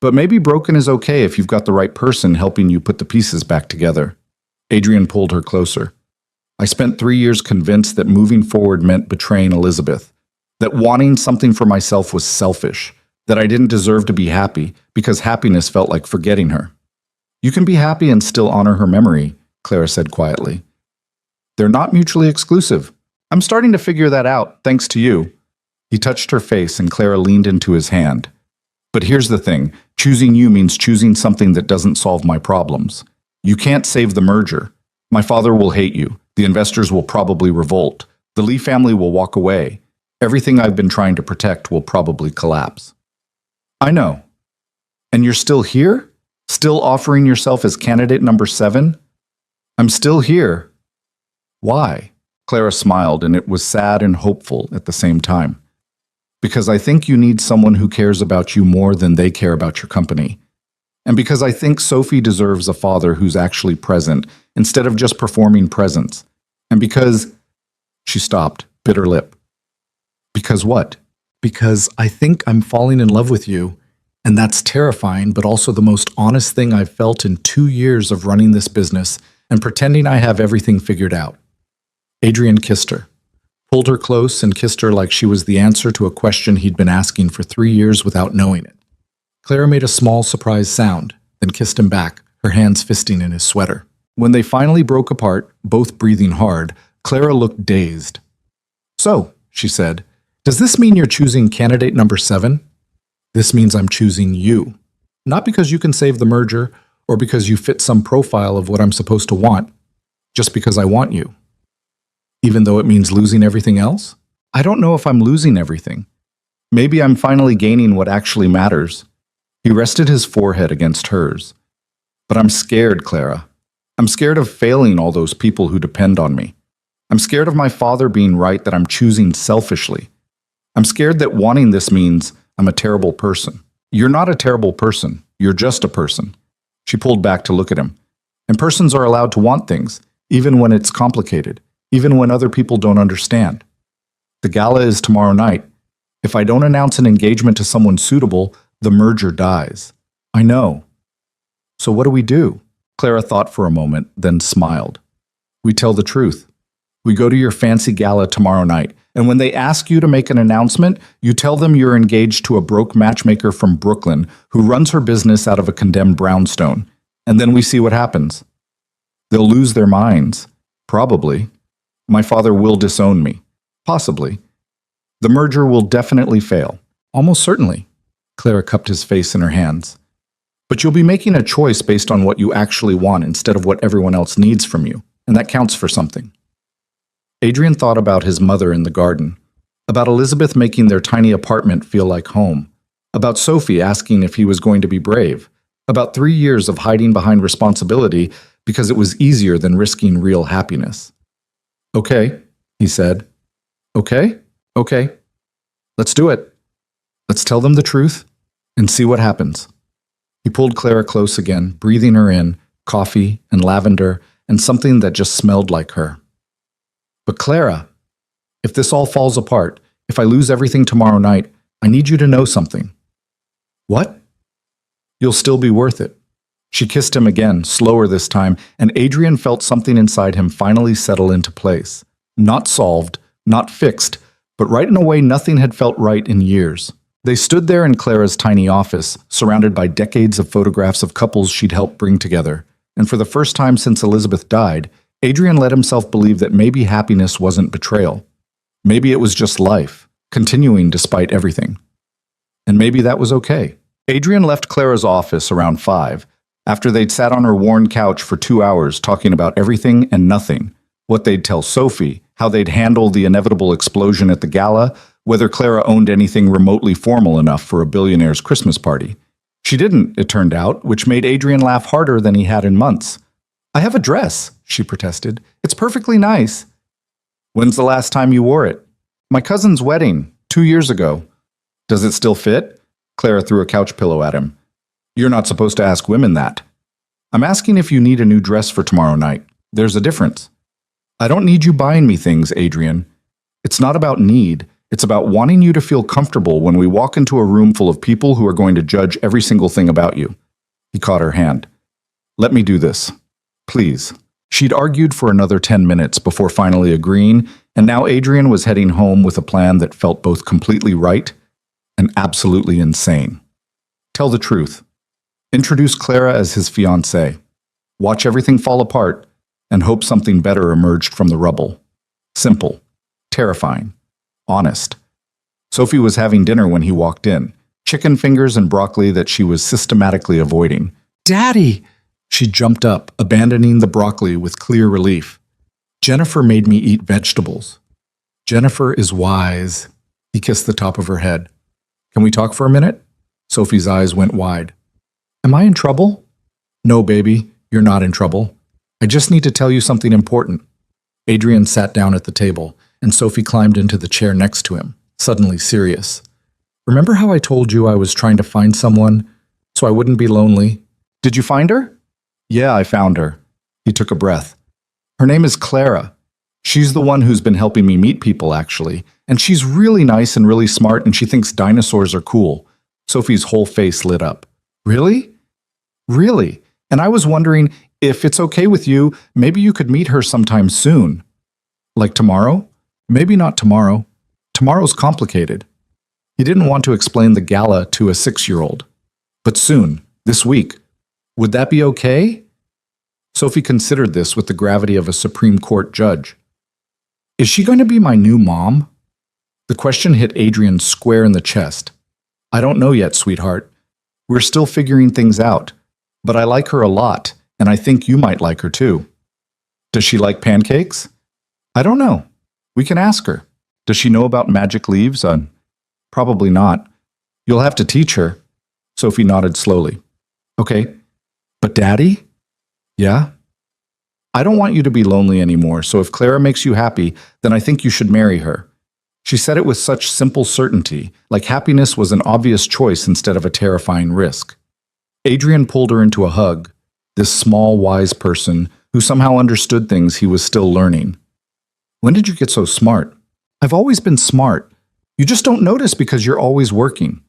A: But maybe broken is okay if you've got the right person helping you put the pieces back together." Adrian pulled her closer. "I spent 3 years convinced that moving forward meant betraying Elizabeth, that wanting something for myself was selfish, that I didn't deserve to be happy because happiness felt like forgetting her." "You can be happy and still honor her memory," Clara said quietly. "They're not mutually exclusive. I'm starting to figure that out, thanks to you." He touched her face and Clara leaned into his hand. "But here's the thing, choosing you means choosing something that doesn't solve my problems. You can't save the merger. My father will hate you. The investors will probably revolt. The Lee family will walk away. Everything I've been trying to protect will probably collapse." "I know. And you're still here? Still offering yourself as candidate number 7? "I'm still here." "Why?" Clara smiled, and it was sad and hopeful at the same time. "Because I think you need someone who cares about you more than they care about your company. And because I think Sophie deserves a father who's actually present instead of just performing presence. And because—" She stopped, bit her lip. "Because what?" "Because I think I'm falling in love with you, and that's terrifying, but also the most honest thing I've felt in 2 years of running this business and pretending I have everything figured out." Adrian kissed her, pulled her close and kissed her like she was the answer to a question he'd been asking for 3 years without knowing it. Clara made a small surprised sound, then kissed him back, her hands fisting in his sweater. When they finally broke apart, both breathing hard, Clara looked dazed. "So," she said, "does this mean you're choosing candidate number 7? This means I'm choosing you. Not because you can save the merger or because you fit some profile of what I'm supposed to want, just because I want you. Even though it means losing everything else? I don't know if I'm losing everything. Maybe I'm finally gaining what actually matters." He rested his forehead against hers. "But I'm scared, Clara. I'm scared of failing all those people who depend on me. I'm scared of my father being right that I'm choosing selfishly. I'm scared that wanting this means I'm a terrible person." "You're not a terrible person. You're just a person." She pulled back to look at him. "And persons are allowed to want things, even when it's complicated, even when other people don't understand. The gala is tomorrow night. If I don't announce an engagement to someone suitable, the merger dies. I know. So what do we do?" Clara thought for a moment, then smiled. "We tell the truth. We go to your fancy gala tomorrow night, and when they ask you to make an announcement, you tell them you're engaged to a broke matchmaker from Brooklyn who runs her business out of a condemned brownstone, and then we see what happens. They'll lose their minds. Probably. My father will disown me. Possibly. The merger will definitely fail. Almost certainly. Clara cupped his face in her hands. But you'll be making a choice based on what you actually want instead of what everyone else needs from you, and that counts for something. Adrian thought about his mother in the garden, about Elizabeth making their tiny apartment feel like home, about Sophie asking if he was going to be brave, about 3 years of hiding behind responsibility because it was easier than risking real happiness. Okay, he said. Okay? Okay. Let's do it. Let's tell them the truth and see what happens. He pulled Clara close again, breathing her in, coffee and lavender and something that just smelled like her. But Clara, if this all falls apart, if I lose everything tomorrow night, I need you to know something. What? You'll still be worth it. She kissed him again, slower this time, and Adrian felt something inside him finally settle into place. Not solved, not fixed, but right in a way nothing had felt right in years. They stood there in Clara's tiny office, surrounded by decades of photographs of couples she'd helped bring together, and for the first time since Elizabeth died, Adrian let himself believe that maybe happiness wasn't betrayal. Maybe it was just life, continuing despite everything. And maybe that was okay. Adrian left Clara's office around 5, after they'd sat on her worn couch for 2 hours talking about everything and nothing, what they'd tell Sophie, how they'd handle the inevitable explosion at the gala, whether Clara owned anything remotely formal enough for a billionaire's Christmas party. She didn't, it turned out, which made Adrian laugh harder than he had in months. I have a dress, she protested. It's perfectly nice. When's the last time you wore it? My cousin's wedding, 2 years ago. Does it still fit? Clara threw a couch pillow at him. You're not supposed to ask women that. I'm asking if you need a new dress for tomorrow night. There's a difference. I don't need you buying me things, Adrian. It's not about need. It's about wanting you to feel comfortable when we walk into a room full of people who are going to judge every single thing about you. He caught her hand. Let me do this. Please. She'd argued for another 10 minutes before finally agreeing, and now Adrian was heading home with a plan that felt both completely right and absolutely insane. Tell the truth. Introduce Clara as his fiancée. Watch everything fall apart and hope something better emerged from the rubble. Simple. Terrifying. Honest. Sophie was having dinner when he walked in, chicken fingers and broccoli that she was systematically avoiding. Daddy! She jumped up, abandoning the broccoli with clear relief. Jennifer made me eat vegetables. Jennifer is wise. He kissed the top of her head. Can we talk for a minute? Sophie's eyes went wide. Am I in trouble? No, baby, you're not in trouble. I just need to tell you something important. Adrian sat down at the table, and Sophie climbed into the chair next to him, suddenly serious. Remember how I told you I was trying to find someone so I wouldn't be lonely? Did you find her? Yeah, I found her. He took a breath. Her name is Clara. She's the one who's been helping me meet people, actually. And she's really nice and really smart, and she thinks dinosaurs are cool. Sophie's whole face lit up. Really? Really? And I was wondering, if it's okay with you, maybe you could meet her sometime soon. Like tomorrow? Maybe not tomorrow. Tomorrow's complicated. He didn't want to explain the gala to a 6-year-old. But soon, this week. Would that be okay? Sophie considered this with the gravity of a Supreme Court judge. Is she going to be my new mom? The question hit Adrian square in the chest. I don't know yet, sweetheart. We're still figuring things out. But I like her a lot, and I think you might like her too. Does she like pancakes? I don't know. We can ask her. Does she know about magic leaves? Probably not. You'll have to teach her. Sophie nodded slowly. Okay. But Daddy? Yeah? I don't want you to be lonely anymore, so if Clara makes you happy, then I think you should marry her. She said it with such simple certainty, like happiness was an obvious choice instead of a terrifying risk. Adrian pulled her into a hug, this small, wise person who somehow understood things he was still learning. When did you get so smart? I've always been smart. You just don't notice because you're always working.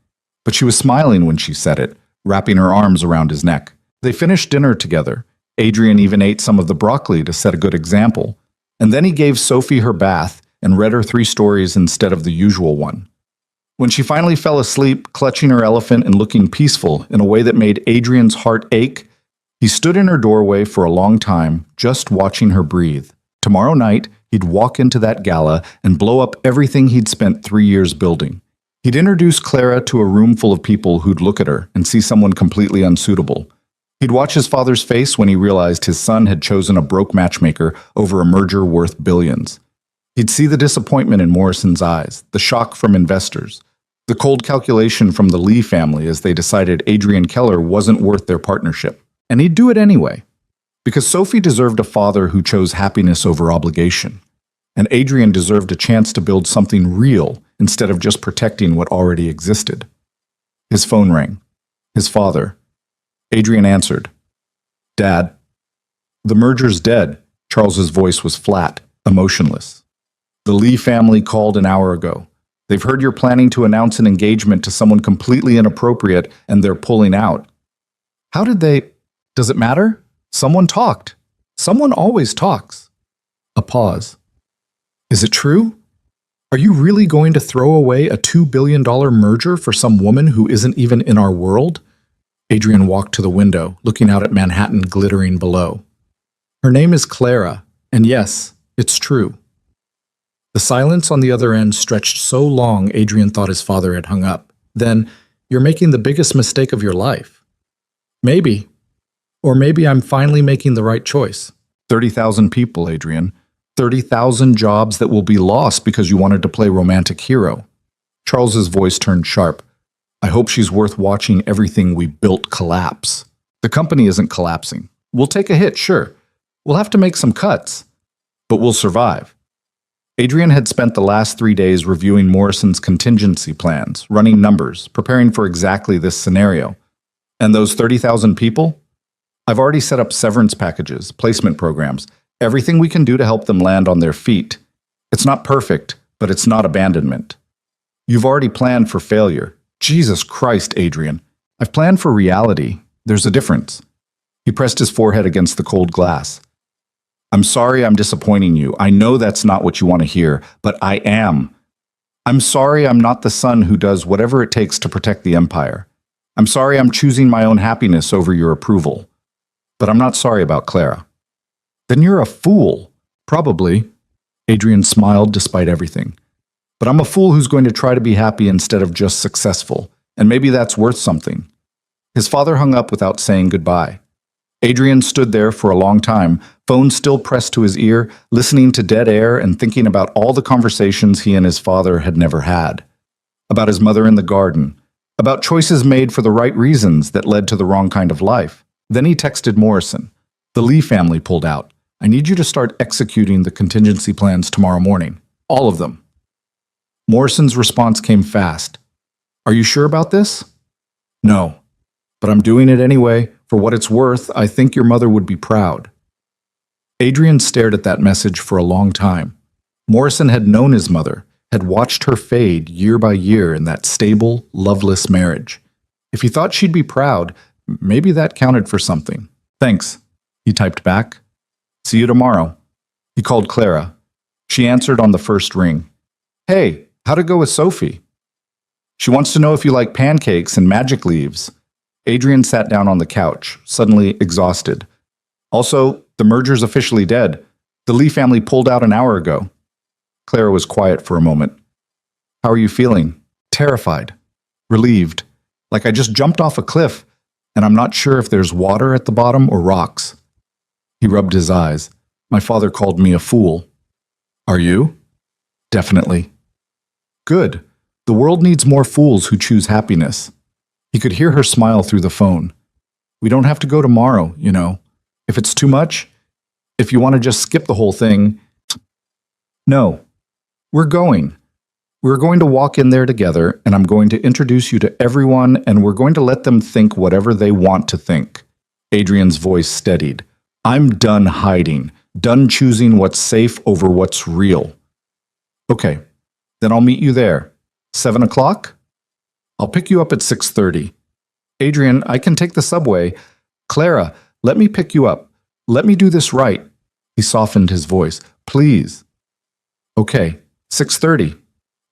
A: But she was smiling when she said it, wrapping her arms around his neck. They finished dinner together. Adrian even ate some of the broccoli to set a good example. And then he gave Sophie her bath and read her 3 stories instead of the usual one. When she finally fell asleep, clutching her elephant and looking peaceful in a way that made Adrian's heart ache, he stood in her doorway for a long time, just watching her breathe. Tomorrow night, he'd walk into that gala and blow up everything he'd spent 3 years building. He'd introduce Clara to a room full of people who'd look at her and see someone completely unsuitable. He'd watch his father's face when he realized his son had chosen a broke matchmaker over a merger worth billions. He'd see the disappointment in Morrison's eyes, the shock from investors, the cold calculation from the Lee family as they decided Adrian Keller wasn't worth their partnership. And he'd do it anyway, because Sophie deserved a father who chose happiness over obligation, and Adrian deserved a chance to build something real instead of just protecting what already existed. His phone rang. His father. Adrian answered. "Dad." "The merger's dead." Charles's voice was flat, emotionless. "The Lee family called an hour ago. They've heard you're planning to announce an engagement to someone completely inappropriate, and they're pulling out." "How did they? Does it matter? Someone talked. Someone always talks." A pause. "Is it true? Are you really going to throw away a $2 billion merger for some woman who isn't even in our world?" Adrian walked to the window, looking out at Manhattan glittering below. "Her name is Clara, and yes, it's true." The silence on the other end stretched so long Adrian thought his father had hung up. Then, "You're making the biggest mistake of your life." "Maybe. Or maybe I'm finally making the right choice." 30,000 people, Adrian. 30,000 jobs that will be lost because you wanted to play romantic hero. Charles's voice turned sharp. "I hope she's worth watching everything we built collapse." "The company isn't collapsing. We'll take a hit, sure. We'll have to make some cuts. But we'll survive." Adrian had spent the last 3 days reviewing Morrison's contingency plans, running numbers, preparing for exactly this scenario. "And those 30,000 people? I've already set up severance packages, placement programs, everything we can do to help them land on their feet. It's not perfect, but it's not abandonment." "You've already planned for failure." "Jesus Christ, Adrian. I've planned for reality. There's a difference." He pressed his forehead against the cold glass. "I'm sorry I'm disappointing you. I know that's not what you want to hear, but I am. I'm sorry I'm not the son who does whatever it takes to protect the empire. I'm sorry I'm choosing my own happiness over your approval. But I'm not sorry about Clara." "Then you're a fool." "Probably." Adrian smiled despite everything. "But I'm a fool who's going to try to be happy instead of just successful, and maybe that's worth something." His father hung up without saying goodbye. Adrian stood there for a long time, phone still pressed to his ear, listening to dead air and thinking about all the conversations he and his father had never had. About his mother in the garden, about choices made for the right reasons that led to the wrong kind of life. Then he texted Morrison. "The Lee family pulled out. I need you to start executing the contingency plans tomorrow morning. All of them." Morrison's response came fast. "Are you sure about this?" "No. But I'm doing it anyway. For what it's worth, I think your mother would be proud." Adrian stared at that message for a long time. Morrison had known his mother, had watched her fade year by year in that stable, loveless marriage. If he thought she'd be proud, maybe that counted for something. "Thanks," he typed back. "See you tomorrow." He called Clara. She answered on the first ring. "Hey, how'd it go with Sophie?" "She wants to know if you like pancakes and magic leaves." Adrian sat down on the couch, suddenly exhausted. "Also, the merger's officially dead. The Lee family pulled out an hour ago." Clara was quiet for a moment. "How are you feeling?" "Terrified. Relieved. Like I just jumped off a cliff, and I'm not sure if there's water at the bottom or rocks." He rubbed his eyes. "My father called me a fool." "Are you?" "Definitely." "Good. The world needs more fools who choose happiness." He could hear her smile through the phone. "We don't have to go tomorrow, you know. If it's too much, if you want to just skip the whole thing." "No. We're going. We're going to walk in there together, and I'm going to introduce you to everyone, and we're going to let them think whatever they want to think." Adrian's voice steadied. "I'm done hiding, done choosing what's safe over what's real." "Okay, then I'll meet you there. 7 o'clock? I'll pick you up at 6:30. "Adrian, I can take the subway." "Clara, let me pick you up. Let me do this right." He softened his voice. "Please." "Okay, 6:30.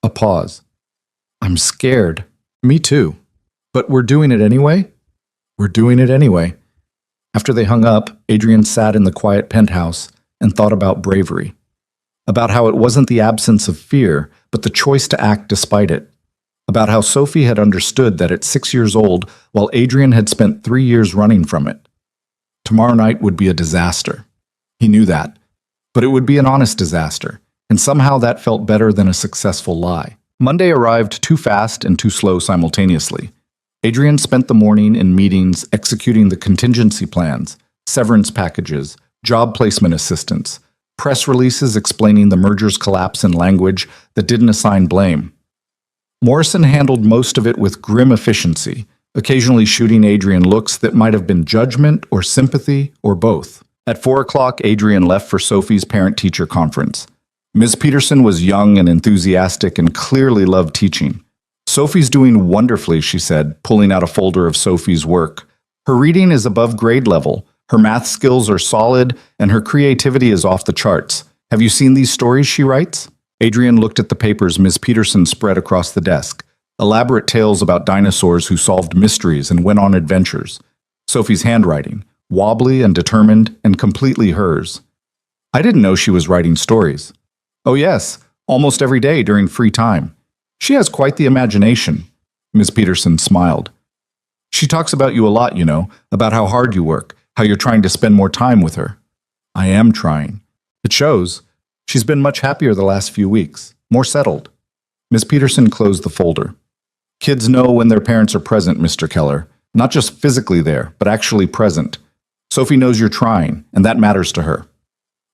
A: A pause. "I'm scared." "Me too. But we're doing it anyway?" "We're doing it anyway." After they hung up, Adrian sat in the quiet penthouse and thought about bravery. about how it wasn't the absence of fear, but the choice to act despite it. About how Sophie had understood that at 6 years old, while Adrian had spent 3 years running from it. Tomorrow night would be a disaster. He knew that. But it would be an honest disaster, and somehow that felt better than a successful lie. Monday arrived too fast and too slow simultaneously. Adrian spent the morning in meetings executing the contingency plans, severance packages, job placement assistance, press releases explaining the merger's collapse in language that didn't assign blame. Morrison handled most of it with grim efficiency, occasionally shooting Adrian looks that might have been judgment or sympathy or both. At 4 o'clock, Adrian left for Sophie's parent-teacher conference. Ms. Peterson was young and enthusiastic and clearly loved teaching. Sophie's doing wonderfully, she said, pulling out a folder of Sophie's work. Her reading is above grade level, her math skills are solid, and her creativity is off the charts. Have you seen these stories she writes? Adrian looked at the papers Ms. Peterson spread across the desk. Elaborate tales about dinosaurs who solved mysteries and went on adventures. Sophie's handwriting, wobbly and determined and completely hers. I didn't know she was writing stories. Oh yes, almost every day during free time. She has quite the imagination. Ms. Peterson smiled. She talks about you a lot, you know, about how hard you work, how you're trying to spend more time with her. I am trying. It shows. She's been much happier the last few weeks, more settled. Ms. Peterson closed the folder. Kids know when their parents are present, Mr. Keller. Not just physically there, but actually present. Sophie knows you're trying, and that matters to her.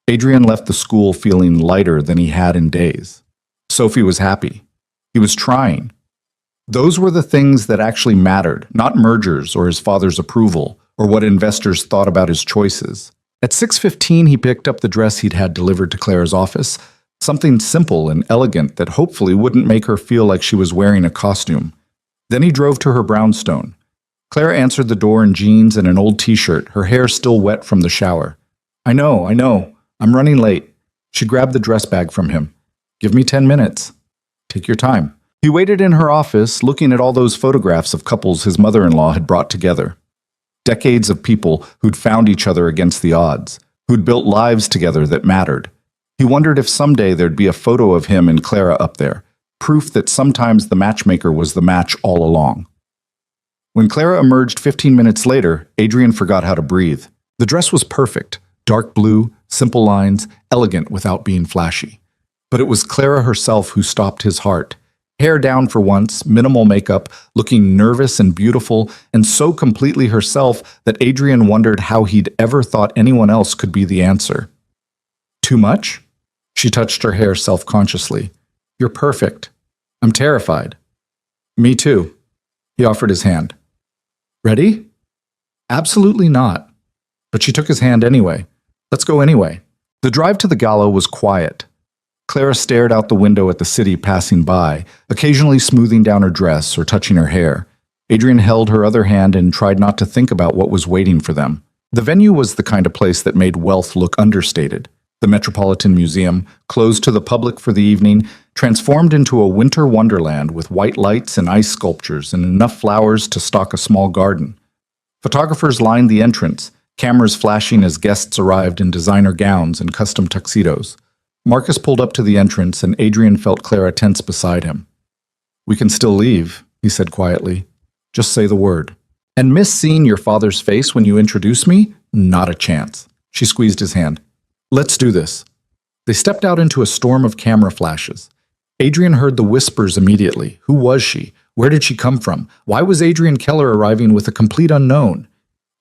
A: Adrian left the school feeling lighter than he had in days. Sophie was happy. He was trying. Those were the things that actually mattered, not mergers or his father's approval, or what investors thought about his choices. At 6:15, he picked up the dress he'd had delivered to Clara's office, something simple and elegant that hopefully wouldn't make her feel like she was wearing a costume. Then he drove to her brownstone. Clara answered the door in jeans and an old t-shirt, her hair still wet from the shower. I know. I'm running late. She grabbed the dress bag from him. Give me 10 minutes. Take your time. He waited in her office, looking at all those photographs of couples his mother-in-law had brought together. Decades of people who'd found each other against the odds, who'd built lives together that mattered. He wondered if someday there'd be a photo of him and Clara up there, proof that sometimes the matchmaker was the match all along. When Clara emerged 15 minutes later, Adrian forgot how to breathe. The dress was perfect, dark blue, simple lines, elegant without being flashy. But it was Clara herself who stopped his heart. Hair down for once, minimal makeup, looking nervous and beautiful, and so completely herself that Adrian wondered how he'd ever thought anyone else could be the answer. Too much? She touched her hair self-consciously. You're perfect. I'm terrified. Me too. He offered his hand. Ready? Absolutely not. But she took his hand anyway. Let's go anyway. The drive to the gala was quiet. Clara stared out the window at the city passing by, occasionally smoothing down her dress or touching her hair. Adrian held her other hand and tried not to think about what was waiting for them. The venue was the kind of place that made wealth look understated. The Metropolitan Museum, closed to the public for the evening, transformed into a winter wonderland with white lights and ice sculptures and enough flowers to stock a small garden. Photographers lined the entrance, cameras flashing as guests arrived in designer gowns and custom tuxedos. Marcus pulled up to the entrance, and Adrian felt Clara tense beside him. We can still leave, he said quietly. Just say the word. And miss seeing your father's face when you introduce me? Not a chance. She squeezed his hand. Let's do this. They stepped out into a storm of camera flashes. Adrian heard the whispers immediately. Who was she? Where did she come from? Why was Adrian Keller arriving with a complete unknown?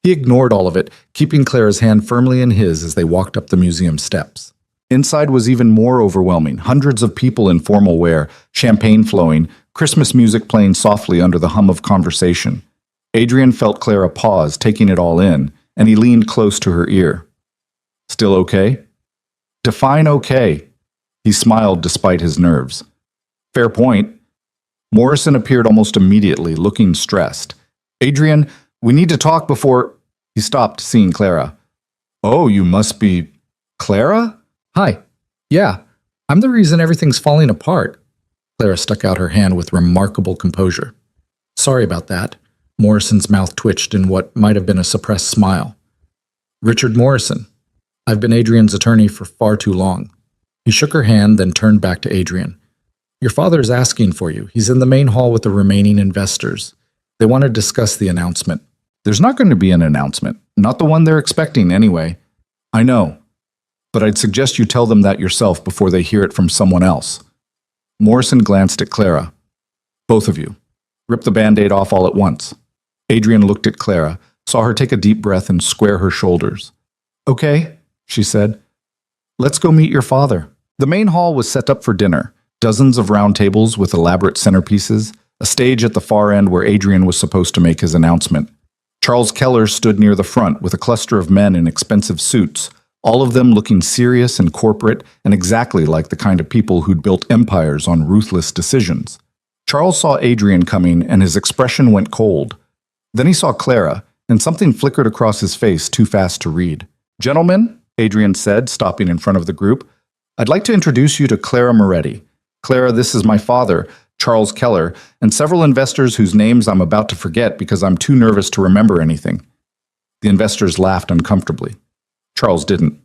A: He ignored all of it, keeping Clara's hand firmly in his as they walked up the museum steps. Inside was even more overwhelming, hundreds of people in formal wear, champagne flowing, Christmas music playing softly under the hum of conversation. Adrian felt Clara pause, taking it all in, and he leaned close to her ear. Still okay? Define okay. He smiled despite his nerves. Fair point. Morrison appeared almost immediately, looking stressed. Adrian, we need to talk before... He stopped, seeing Clara. Oh, you must be... Clara? Hi. Yeah, I'm the reason everything's falling apart. Clara stuck out her hand with remarkable composure. Sorry about that. Morrison's mouth twitched in what might have been a suppressed smile. Richard Morrison. I've been Adrian's attorney for far too long. He He shook her hand, then turned back to Adrian. Your father is asking for you. He's in the main hall with the remaining investors. They want to discuss the announcement. There's not going to be an announcement. Not the one they're expecting, anyway. I know. But I'd suggest you tell them that yourself before they hear it from someone else. Morrison glanced at Clara. Both of you. Rip the Band-Aid off all at once. Adrian looked at Clara, saw her take a deep breath and square her shoulders. Okay, she said. Let's go meet your father. The main hall was set up for dinner. Dozens of round tables with elaborate centerpieces, a stage at the far end where Adrian was supposed to make his announcement. Charles Keller stood near the front with a cluster of men in expensive suits, all of them looking serious and corporate and exactly like the kind of people who'd built empires on ruthless decisions. Charles saw Adrian coming and his expression went cold. Then he saw Clara, and something flickered across his face too fast to read. Gentlemen, Adrian said, stopping in front of the group, I'd like to introduce you to Clara Moretti. Clara, this is my father, Charles Keller, and several investors whose names I'm about to forget because I'm too nervous to remember anything. The investors laughed uncomfortably. Charles didn't.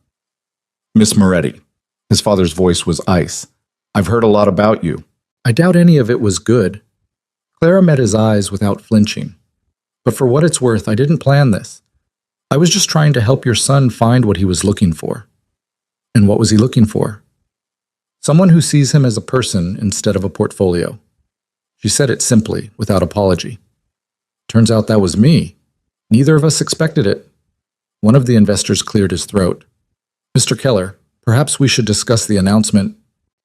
A: Miss Moretti. His father's voice was ice. I've heard a lot about you. I doubt any of it was good. Clara met his eyes without flinching. But for what it's worth, I didn't plan this. I was just trying to help your son find what he was looking for. And what was he looking for? Someone who sees him as a person instead of a portfolio. She said it simply, without apology. Turns out that was me. Neither of us expected it. One of the investors cleared his throat. Mr. Keller, perhaps we should discuss the announcement.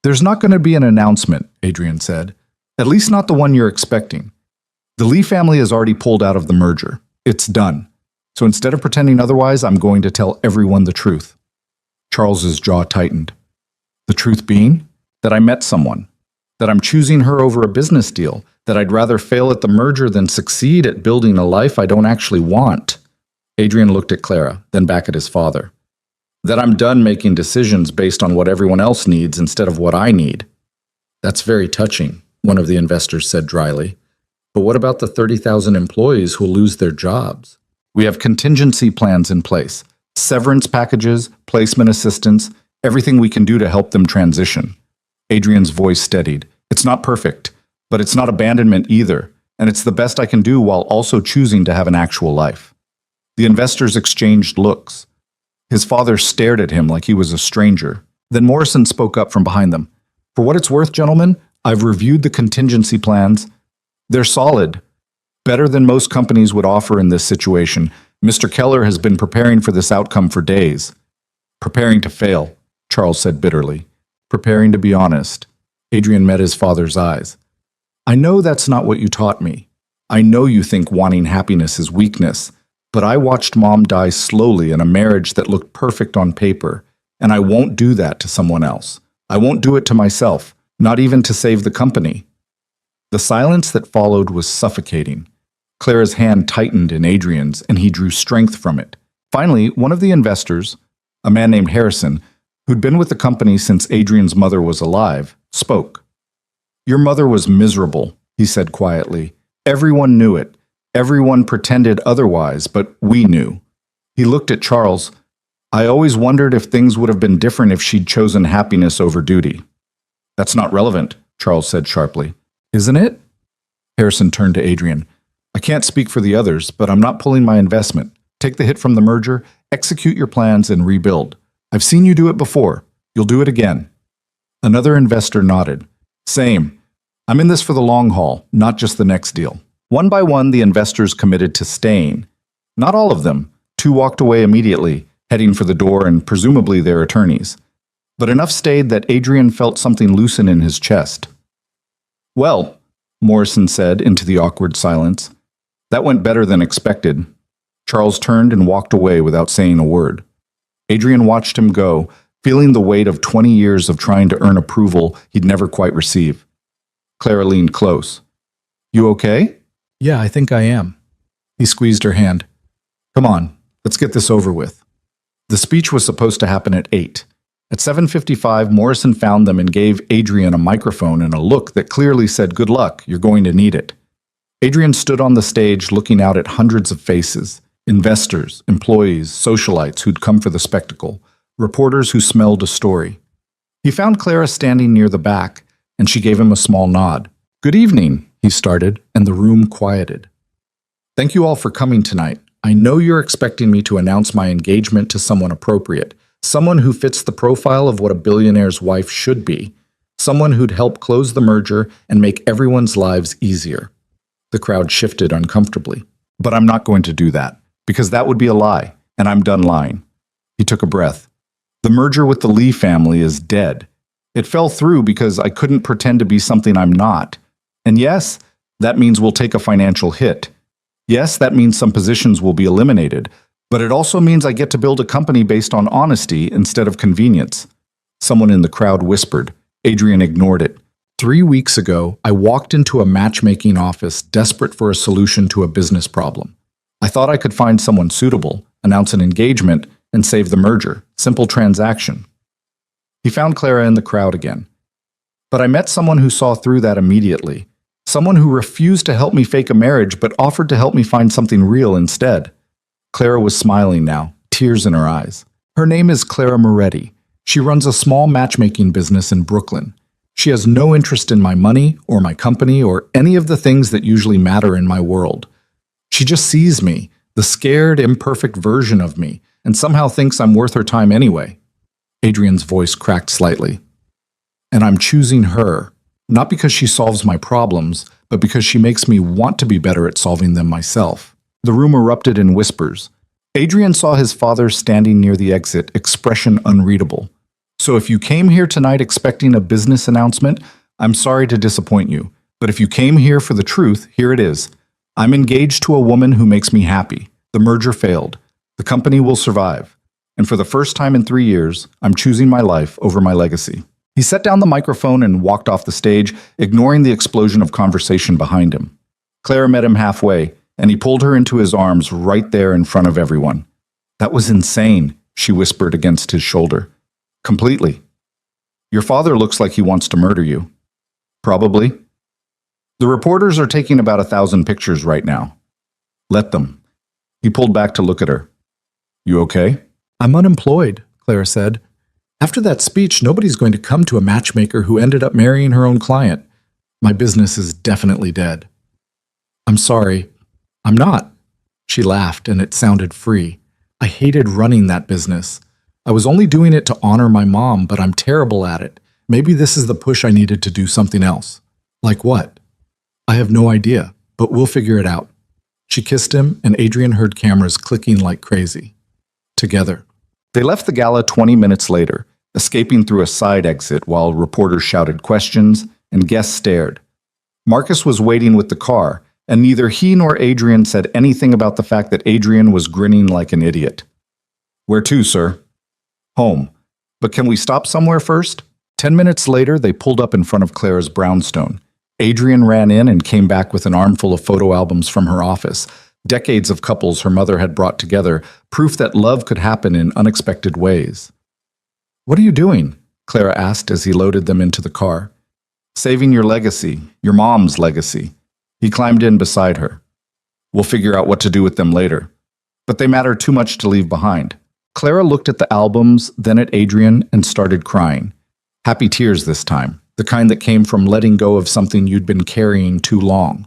A: There's not going to be an announcement, Adrian said. At least not the one you're expecting. The Lee family has already pulled out of the merger. It's done. So instead of pretending otherwise, I'm going to tell everyone the truth. Charles's jaw tightened. The truth being that I met someone, that I'm choosing her over a business deal, that I'd rather fail at the merger than succeed at building a life I don't actually want. Adrian looked at Clara, then back at his father. That I'm done making decisions based on what everyone else needs instead of what I need. That's very touching, one of the investors said dryly. But what about the 30,000 employees who'll lose their jobs? We have contingency plans in place, severance packages, placement assistance, everything we can do to help them transition. Adrian's voice steadied. It's not perfect, but it's not abandonment either, and it's the best I can do while also choosing to have an actual life. The investors exchanged looks. His father stared at him like he was a stranger. Then Morrison spoke up from behind them. For what it's worth, gentlemen, I've reviewed the contingency plans. They're solid. Better than most companies would offer in this situation. Mr. Keller has been preparing for this outcome for days. Preparing to fail, Charles said bitterly. Preparing to be honest. Adrian met his father's eyes. I know that's not what you taught me. I know you think wanting happiness is weakness, but I watched Mom die slowly in a marriage that looked perfect on paper, and I won't do that to someone else. I won't do it to myself, not even to save the company. The silence that followed was suffocating. Clara's hand tightened in Adrian's, and he drew strength from it. Finally, one of the investors, a man named Harrison, who'd been with the company since Adrian's mother was alive, spoke. Your mother was miserable, he said quietly. Everyone knew it. Everyone pretended otherwise, but we knew. He looked at Charles. I always wondered if things would have been different if she'd chosen happiness over duty. That's not relevant, Charles said sharply. Isn't it? Harrison turned to Adrian. I can't speak for the others, but I'm not pulling my investment. Take the hit from the merger, execute your plans, and rebuild. I've seen you do it before. You'll do it again. Another investor nodded. Same. I'm in this for the long haul, not just the next deal. One by one, the investors committed to staying. Not all of them. 2 walked away immediately, heading for the door and presumably their attorneys. But enough stayed that Adrian felt something loosen in his chest. Well, Morrison said into the awkward silence. That went better than expected. Charles turned and walked away without saying a word. Adrian watched him go, feeling the weight of 20 years of trying to earn approval he'd never quite receive. Clara leaned close. You okay? Yeah, I think I am. He squeezed her hand. Come on, let's get this over with. The speech was supposed to happen at 8. At 7:55, Morrison found them and gave Adrian a microphone and a look that clearly said, good luck, you're going to need it. Adrian stood on the stage looking out at hundreds of faces, investors, employees, socialites who'd come for the spectacle, reporters who smelled a story. He found Clara standing near the back, and she gave him a small nod. "Good evening," he started, and the room quieted. "Thank you all for coming tonight. I know you're expecting me to announce my engagement to someone appropriate, someone who fits the profile of what a billionaire's wife should be, someone who'd help close the merger and make everyone's lives easier." The crowd shifted uncomfortably. "But I'm not going to do that, because that would be a lie, and I'm done lying." He took a breath. "The merger with the Lee family is dead. It fell through because I couldn't pretend to be something I'm not. And yes, that means we'll take a financial hit. Yes, that means some positions will be eliminated, but it also means I get to build a company based on honesty instead of convenience." Someone in the crowd whispered. Adrian ignored it. "3 weeks ago, I walked into a matchmaking office desperate for a solution to a business problem. I thought I could find someone suitable, announce an engagement, and save the merger. Simple transaction." He found Clara in the crowd again. "But I met someone who saw through that immediately. Someone who refused to help me fake a marriage but offered to help me find something real instead." Clara was smiling now, tears in her eyes. "Her name is Clara Moretti. She runs a small matchmaking business in Brooklyn. She has no interest in my money or my company or any of the things that usually matter in my world. She just sees me, the scared, imperfect version of me, and somehow thinks I'm worth her time anyway." Adrian's voice cracked slightly. "And I'm choosing her, not because she solves my problems, but because she makes me want to be better at solving them myself." The room erupted in whispers. Adrian saw his father standing near the exit, expression unreadable. "So if you came here tonight expecting a business announcement, I'm sorry to disappoint you. But if you came here for the truth, here it is. I'm engaged to a woman who makes me happy. The merger failed. The company will survive. And for the first time in 3 years, I'm choosing my life over my legacy." He set down the microphone and walked off the stage, ignoring the explosion of conversation behind him. Clara met him halfway, and he pulled her into his arms right there in front of everyone. "That was insane," she whispered against his shoulder. "Completely. Your father looks like he wants to murder you." "Probably. The reporters are taking about 1,000 pictures right now. Let them." He pulled back to look at her. "You okay?" "I'm unemployed," Clara said. "After that speech, nobody's going to come to a matchmaker who ended up marrying her own client. My business is definitely dead." "I'm sorry. I'm not." She laughed, and it sounded free. "I hated running that business. I was only doing it to honor my mom, but I'm terrible at it. Maybe this is the push I needed to do something else." "Like what?" "I have no idea, but we'll figure it out." She kissed him, and Adrian heard cameras clicking like crazy. Together. They left the gala 20 minutes later, escaping through a side exit while reporters shouted questions and guests stared. Marcus was waiting with the car, and neither he nor Adrian said anything about the fact that Adrian was grinning like an idiot. "Where to, sir?" "Home. But can we stop somewhere first?" 10 minutes later, they pulled up in front of Clara's brownstone. Adrian ran in and came back with an armful of photo albums from her office, decades of couples her mother had brought together, proof that love could happen in unexpected ways. "What are you doing?" Clara asked as he loaded them into the car. "Saving your legacy, your mom's legacy." He climbed in beside her. "We'll figure out what to do with them later. But they matter too much to leave behind." Clara looked at the albums, then at Adrian, and started crying. Happy tears this time, the kind that came from letting go of something you'd been carrying too long.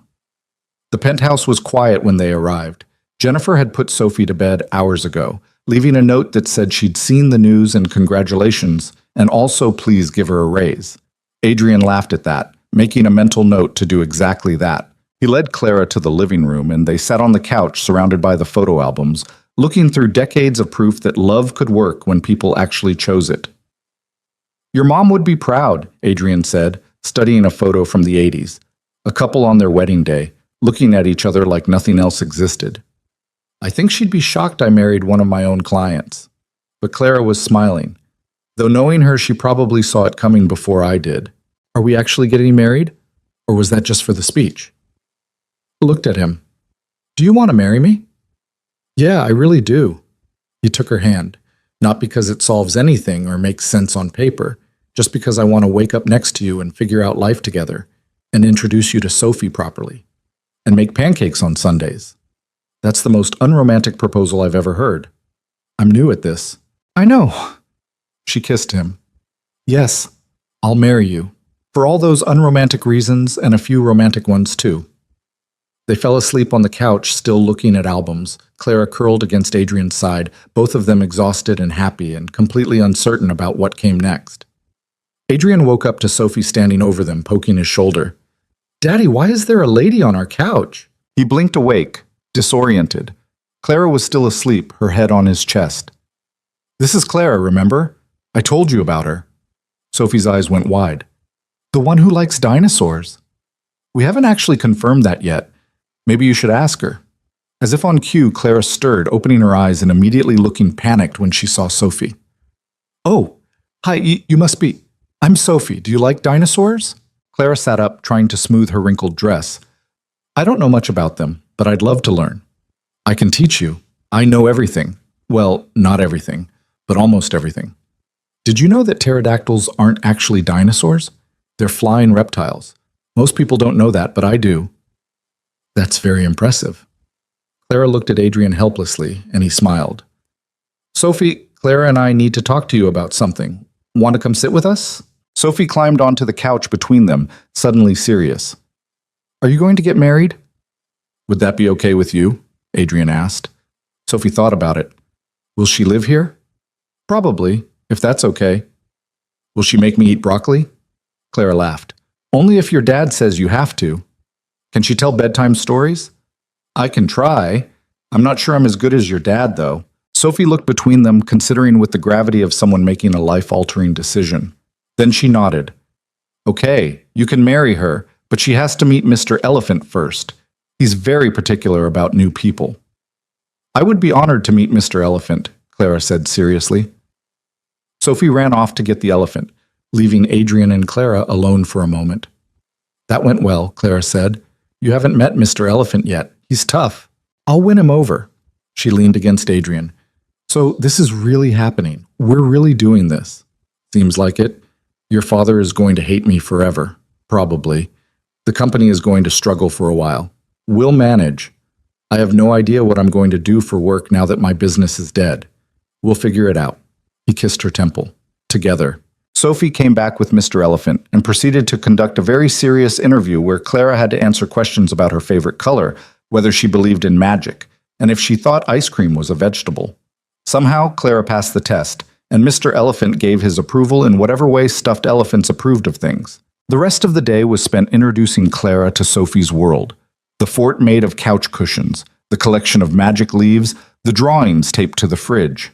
A: The penthouse was quiet when they arrived. Jennifer had put Sophie to bed hours ago, leaving a note that said she'd seen the news and congratulations, and also please give her a raise. Adrian laughed at that, making a mental note to do exactly that. He led Clara to the living room, and they sat on the couch surrounded by the photo albums, looking through decades of proof that love could work when people actually chose it. "Your mom would be proud," Adrian said, studying a photo from the 80s. A couple on their wedding day, looking at each other like nothing else existed. "I think she'd be shocked I married one of my own clients." But Clara was smiling. Though knowing her, she probably saw it coming before I did. "Are we actually getting married? Or was that just for the speech?" I looked at him. "Do you want to marry me?" "Yeah, I really do." He took her hand, not because it solves anything or makes sense on paper, just because I want to wake up next to you and figure out life together, and introduce you to Sophie properly, and make pancakes on Sundays. That's the most unromantic proposal I've ever heard. I'm new at this. "I know." She kissed him. Yes, I'll marry you. For all those unromantic reasons and a few romantic ones too. They fell asleep on the couch, still looking at albums, Clara curled against Adrian's side, both of them exhausted and happy and completely uncertain about what came next. Adrian woke up to Sophie standing over them, poking his shoulder. "Daddy, why is there a lady on our couch?" He blinked awake, disoriented. Clara was still asleep, her head on his chest. "This is Clara, remember? I told you about her." Sophie's eyes went wide. "The one who likes dinosaurs." "We haven't actually confirmed that yet. Maybe you should ask her." As if on cue, Clara stirred, opening her eyes and immediately looking panicked when she saw Sophie. "Oh, hi, you must be... I'm Sophie. Do you like dinosaurs?" Clara sat up, trying to smooth her wrinkled dress. "I don't know much about them, but I'd love to learn. I can teach you. I know everything. Well, not everything, but almost everything. Did you know that pterodactyls aren't actually dinosaurs? They're flying reptiles. Most people don't know that, but I do." "That's very impressive." Clara looked at Adrian helplessly, and he smiled. "Sophie, Clara and I need to talk to you about something. Want to come sit with us?" Sophie climbed onto the couch between them, suddenly serious. "Are you going to get married?" "Would that be okay with you?" Adrian asked. Sophie thought about it. "Will she live here?" "Probably, if that's okay." "Will she make me eat broccoli?" Clara laughed. "Only if your dad says you have to." "Can she tell bedtime stories?" "I can try. I'm not sure I'm as good as your dad, though." Sophie looked between them, considering with the gravity of someone making a life-altering decision. Then she nodded. "Okay, you can marry her, but she has to meet Mr. Elephant first. He's very particular about new people." "I would be honored to meet Mr. Elephant," Clara said seriously. Sophie ran off to get the elephant, leaving Adrian and Clara alone for a moment. "That went well," Clara said. "You haven't met Mr. Elephant yet. He's tough. I'll win him over." She leaned against Adrian. "So this is really happening. We're really doing this." "Seems like it. Your father is going to hate me forever. Probably. The company is going to struggle for a while. We'll manage. I have no idea what I'm going to do for work now that my business is dead. We'll figure it out." He kissed her temple. Together. Sophie came back with Mr. Elephant and proceeded to conduct a very serious interview where Clara had to answer questions about her favorite color, whether she believed in magic, and if she thought ice cream was a vegetable. Somehow, Clara passed the test, and Mr. Elephant gave his approval in whatever way stuffed elephants approved of things. The rest of the day was spent introducing Clara to Sophie's world. The fort made of couch cushions, the collection of magic leaves, the drawings taped to the fridge.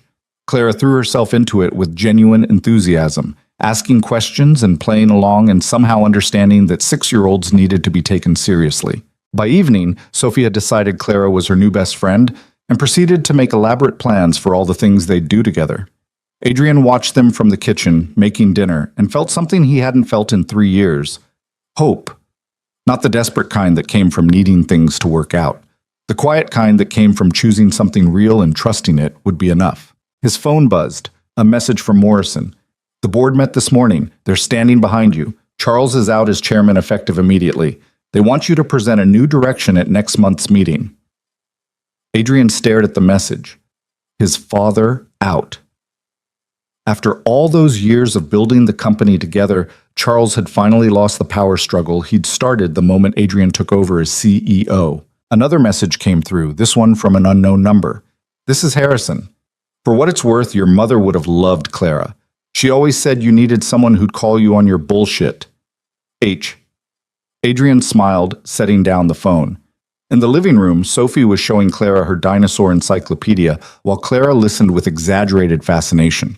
A: Clara threw herself into it with genuine enthusiasm, asking questions and playing along and somehow understanding that 6-year-olds needed to be taken seriously. By evening, Sophie had decided Clara was her new best friend and proceeded to make elaborate plans for all the things they'd do together. Adrian watched them from the kitchen, making dinner, and felt something he hadn't felt in 3 years. Hope. Not the desperate kind that came from needing things to work out. The quiet kind that came from choosing something real and trusting it would be enough. His phone buzzed. A message from Morrison. "The board met this morning. They're standing behind you. Charles is out as chairman effective immediately. They want you to present a new direction at next month's meeting." Adrian stared at the message. His father out. After all those years of building the company together, Charles had finally lost the power struggle he'd started the moment Adrian took over as CEO. Another message came through, this one from an unknown number. "This is Harrison. For what it's worth, your mother would have loved Clara. She always said you needed someone who'd call you on your bullshit. H." Adrian smiled, setting down the phone. In the living room, Sophie was showing Clara her dinosaur encyclopedia, while Clara listened with exaggerated fascination.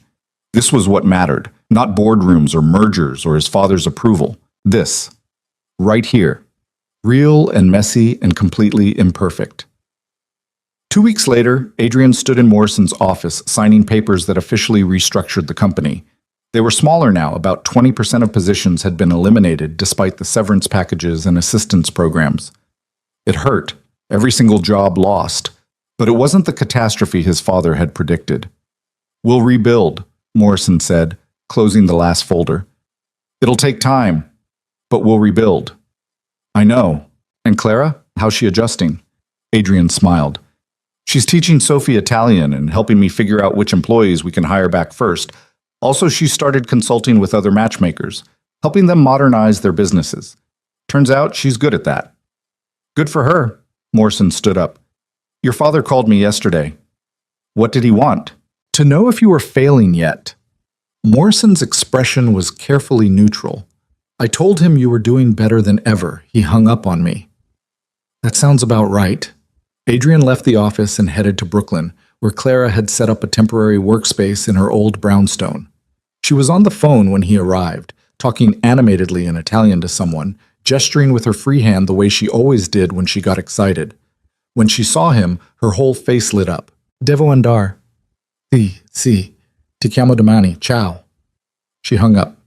A: This was what mattered, not boardrooms or mergers or his father's approval. This. Right here. Real and messy and completely imperfect. 2 weeks later, Adrian stood in Morrison's office, signing papers that officially restructured the company. They were smaller now, about 20% of positions had been eliminated despite the severance packages and assistance programs. It hurt, every single job lost, but it wasn't the catastrophe his father had predicted. "We'll rebuild," Morrison said, closing the last folder. "It'll take time, but we'll rebuild." "I know. And Clara, how's she adjusting?" Adrian smiled. "She's teaching Sophie Italian and helping me figure out which employees we can hire back first. Also, she started consulting with other matchmakers, helping them modernize their businesses. Turns out she's good at that. Good for her. Morrison stood up. Your father called me yesterday. What did he want? To know if you were failing yet. Morrison's expression was carefully neutral. I told him you were doing better than ever. He hung up on me. That sounds about right. Adrian left the office and headed to Brooklyn, where Clara had set up a temporary workspace in her old brownstone. She was on the phone when he arrived, talking animatedly in Italian to someone, gesturing with her free hand the way she always did when she got excited. When she saw him, her whole face lit up. Devo andare. Sì. Ti chiamo domani. Ciao. She hung up.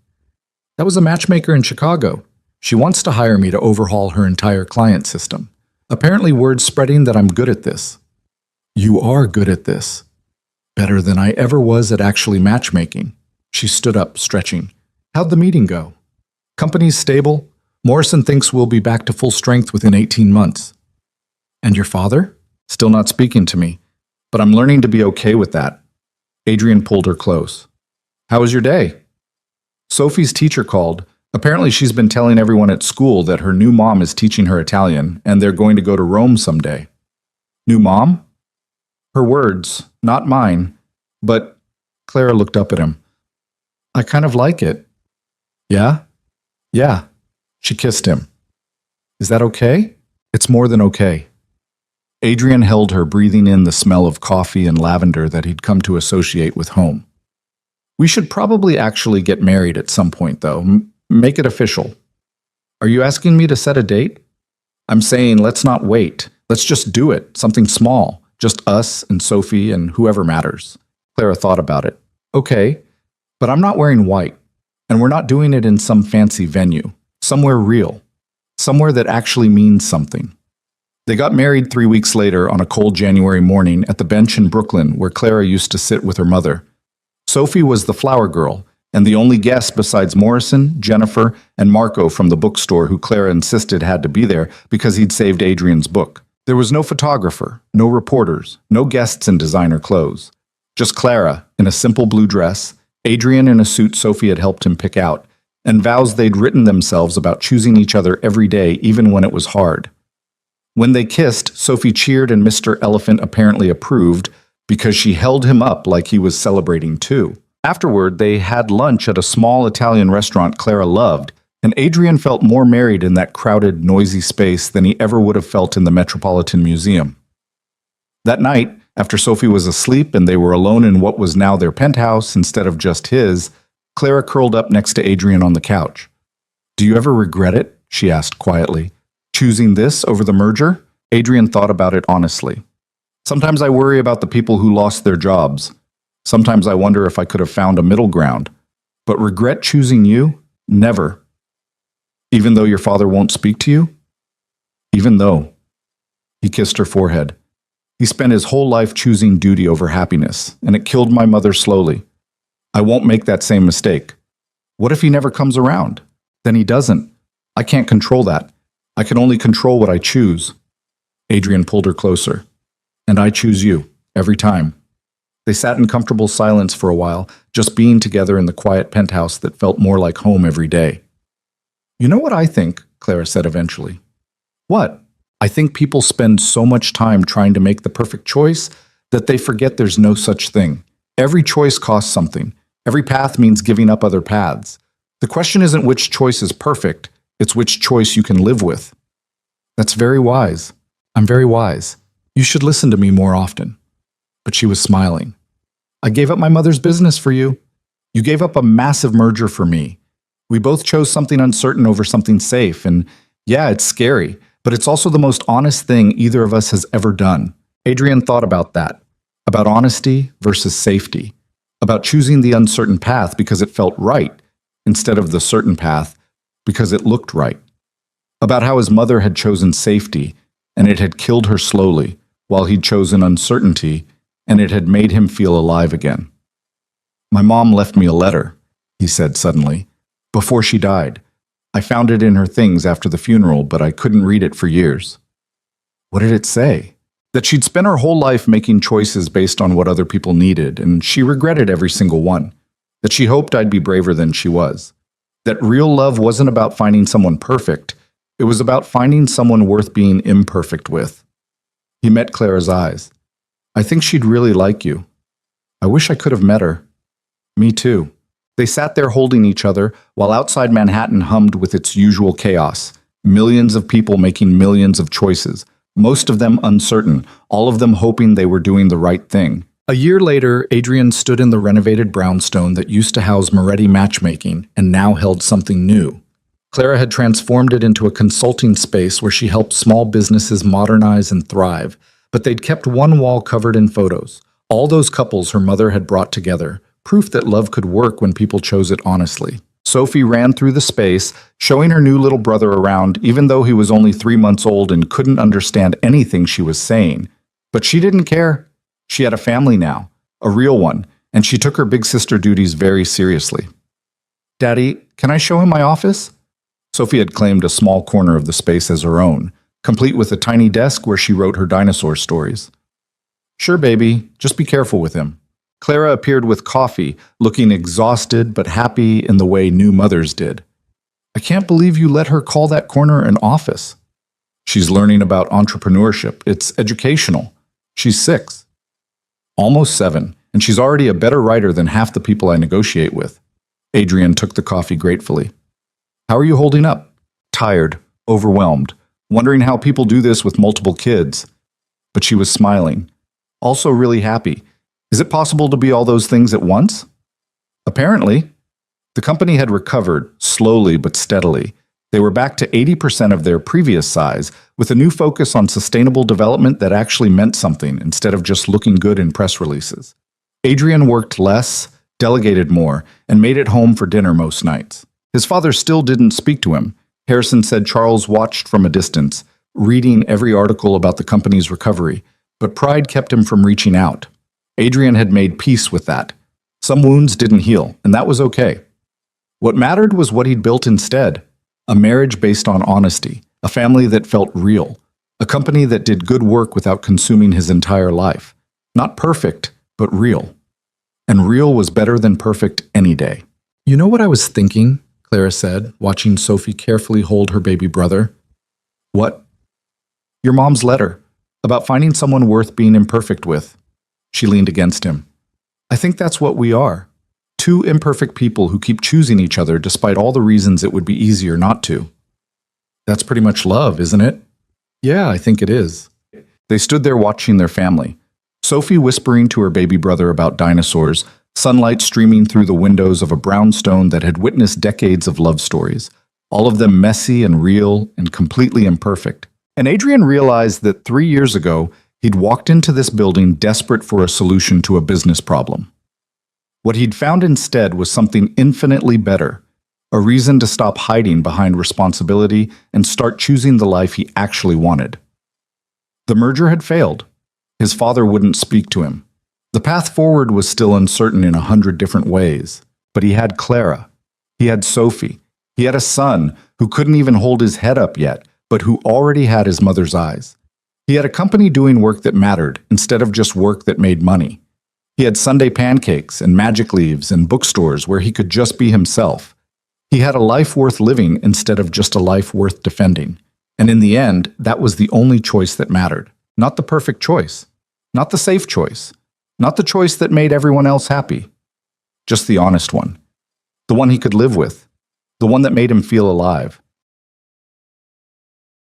A: That was a matchmaker in Chicago. She wants to hire me to overhaul her entire client system. Apparently word's spreading that I'm good at this. You are good at this. Better than I ever was at actually matchmaking. She stood up, stretching. How'd the meeting go? Company's stable. Morrison thinks we'll be back to full strength within 18 months. And your father? Still not speaking to me. But I'm learning to be okay with that. Adrian pulled her close. How was your day? Sophie's teacher called. Apparently she's been telling everyone at school that her new mom is teaching her Italian, and they're going to go to Rome someday. New mom? Her words, not mine. But Clara looked up at him. I kind of like it. Yeah? Yeah. She kissed him. Is that okay? It's more than okay. Adrian held her, breathing in the smell of coffee and lavender that he'd come to associate with home. We should probably actually get married at some point, though. Make it official. Are you asking me to set a date? I'm saying let's not wait. Let's just do it. Something small. Just us and Sophie and whoever matters. Clara thought about it. Okay, but I'm not wearing white. And we're not doing it in some fancy venue. Somewhere real. Somewhere that actually means something. They got married 3 weeks later on a cold January morning at the bench in Brooklyn where Clara used to sit with her mother. Sophie was the flower girl, and the only guest besides Morrison, Jennifer, and Marco from the bookstore who Clara insisted had to be there because he'd saved Adrian's book. There was no photographer, no reporters, no guests in designer clothes. Just Clara in a simple blue dress, Adrian in a suit Sophie had helped him pick out, and vows they'd written themselves about choosing each other every day even when it was hard. When they kissed, Sophie cheered and Mr. Elephant apparently approved because she held him up like he was celebrating too. Afterward, they had lunch at a small Italian restaurant Clara loved, and Adrian felt more married in that crowded, noisy space than he ever would have felt in the Metropolitan Museum. That night, after Sophie was asleep and they were alone in what was now their penthouse instead of just his, Clara curled up next to Adrian on the couch. Do you ever regret it? She asked quietly. Choosing this over the merger? Adrian thought about it honestly. Sometimes I worry about the people who lost their jobs. Sometimes I wonder if I could have found a middle ground. But regret choosing you? Never. Even though your father won't speak to you? Even though. He kissed her forehead. He spent his whole life choosing duty over happiness, and it killed my mother slowly. I won't make that same mistake. What if he never comes around? Then he doesn't. I can't control that. I can only control what I choose. Adrian pulled her closer. And I choose you, every time. They sat in comfortable silence for a while, just being together in the quiet penthouse that felt more like home every day. You know what I think? Clara said eventually. What? I think people spend so much time trying to make the perfect choice that they forget there's no such thing. Every choice costs something. Every path means giving up other paths. The question isn't which choice is perfect, it's which choice you can live with. That's very wise. I'm very wise. You should listen to me more often. But she was smiling. I gave up my mother's business for you. You gave up a massive merger for me. We both chose something uncertain over something safe, and yeah, it's scary, but it's also the most honest thing either of us has ever done. Adrian thought about that, about honesty versus safety, about choosing the uncertain path because it felt right, instead of the certain path because it looked right, about how his mother had chosen safety, and it had killed her slowly, while he'd chosen uncertainty, and it had made him feel alive again. My mom left me a letter, he said suddenly, before she died. I found it in her things after the funeral, but I couldn't read it for years. What did it say? That she'd spent her whole life making choices based on what other people needed, and she regretted every single one. that she hoped I'd be braver than she was, that real love wasn't about finding someone perfect, it was about finding someone worth being imperfect with. He met Clara's eyes. I think she'd really like you. I wish I could have met her. Me too. They sat there holding each other while outside Manhattan hummed with its usual chaos. Millions of people making millions of choices, most of them uncertain, all of them hoping they were doing the right thing. A year later, Adrian stood in the renovated brownstone that used to house Moretti Matchmaking and now held something new. Clara had transformed it into a consulting space where she helped small businesses modernize and thrive, but they'd kept one wall covered in photos. All those couples her mother had brought together, proof that love could work when people chose it honestly. Sophie ran through the space, showing her new little brother around, even though he was only 3 months old and couldn't understand anything she was saying. But she didn't care. She had a family now, a real one, and she took her big sister duties very seriously. Daddy, can I show him my office? Sophie had claimed a small corner of the space as her own, complete with a tiny desk where she wrote her dinosaur stories. Sure, baby, just be careful with him. Clara appeared with coffee, looking exhausted but happy in the way new mothers did. I can't believe you let her call that corner an office. She's learning about entrepreneurship. It's educational. She's 6. Almost 7, and she's already a better writer than half the people I negotiate with. Adrian took the coffee gratefully. How are you holding up? Tired, overwhelmed, wondering how people do this with multiple kids. But she was smiling, also really happy. Is it possible to be all those things at once? Apparently. The company had recovered, slowly but steadily. They were back to 80% of their previous size, with a new focus on sustainable development that actually meant something instead of just looking good in press releases. Adrian worked less, delegated more, and made it home for dinner most nights. His father still didn't speak to him. Harrison said Charles watched from a distance, reading every article about the company's recovery, but pride kept him from reaching out. Adrian had made peace with that. Some wounds didn't heal, and that was okay. What mattered was what he'd built instead. A marriage based on honesty, a family that felt real, a company that did good work without consuming his entire life. Not perfect, but real. And real was better than perfect any day. You know what I was thinking? Clara said, watching Sophie carefully hold her baby brother. What? Your mom's letter, about finding someone worth being imperfect with. She leaned against him. I think that's what we are. 2 imperfect people who keep choosing each other despite all the reasons it would be easier not to. That's pretty much love, isn't it? Yeah, I think it is. They stood there watching their family. Sophie whispering to her baby brother about dinosaurs, sunlight streaming through the windows of a brownstone that had witnessed decades of love stories, all of them messy and real and completely imperfect. And Adrian realized that 3 years ago, he'd walked into this building desperate for a solution to a business problem. What he'd found instead was something infinitely better, a reason to stop hiding behind responsibility and start choosing the life he actually wanted. The merger had failed. His father wouldn't speak to him. The path forward was still uncertain in 100 different ways, but he had Clara. He had Sophie. He had a son who couldn't even hold his head up yet, but who already had his mother's eyes. He had a company doing work that mattered instead of just work that made money. He had Sunday pancakes and magic leaves and bookstores where he could just be himself. He had a life worth living instead of just a life worth defending. And in the end, that was the only choice that mattered. Not the perfect choice. Not the safe choice. Not the choice that made everyone else happy. Just the honest one. The one he could live with. The one that made him feel alive.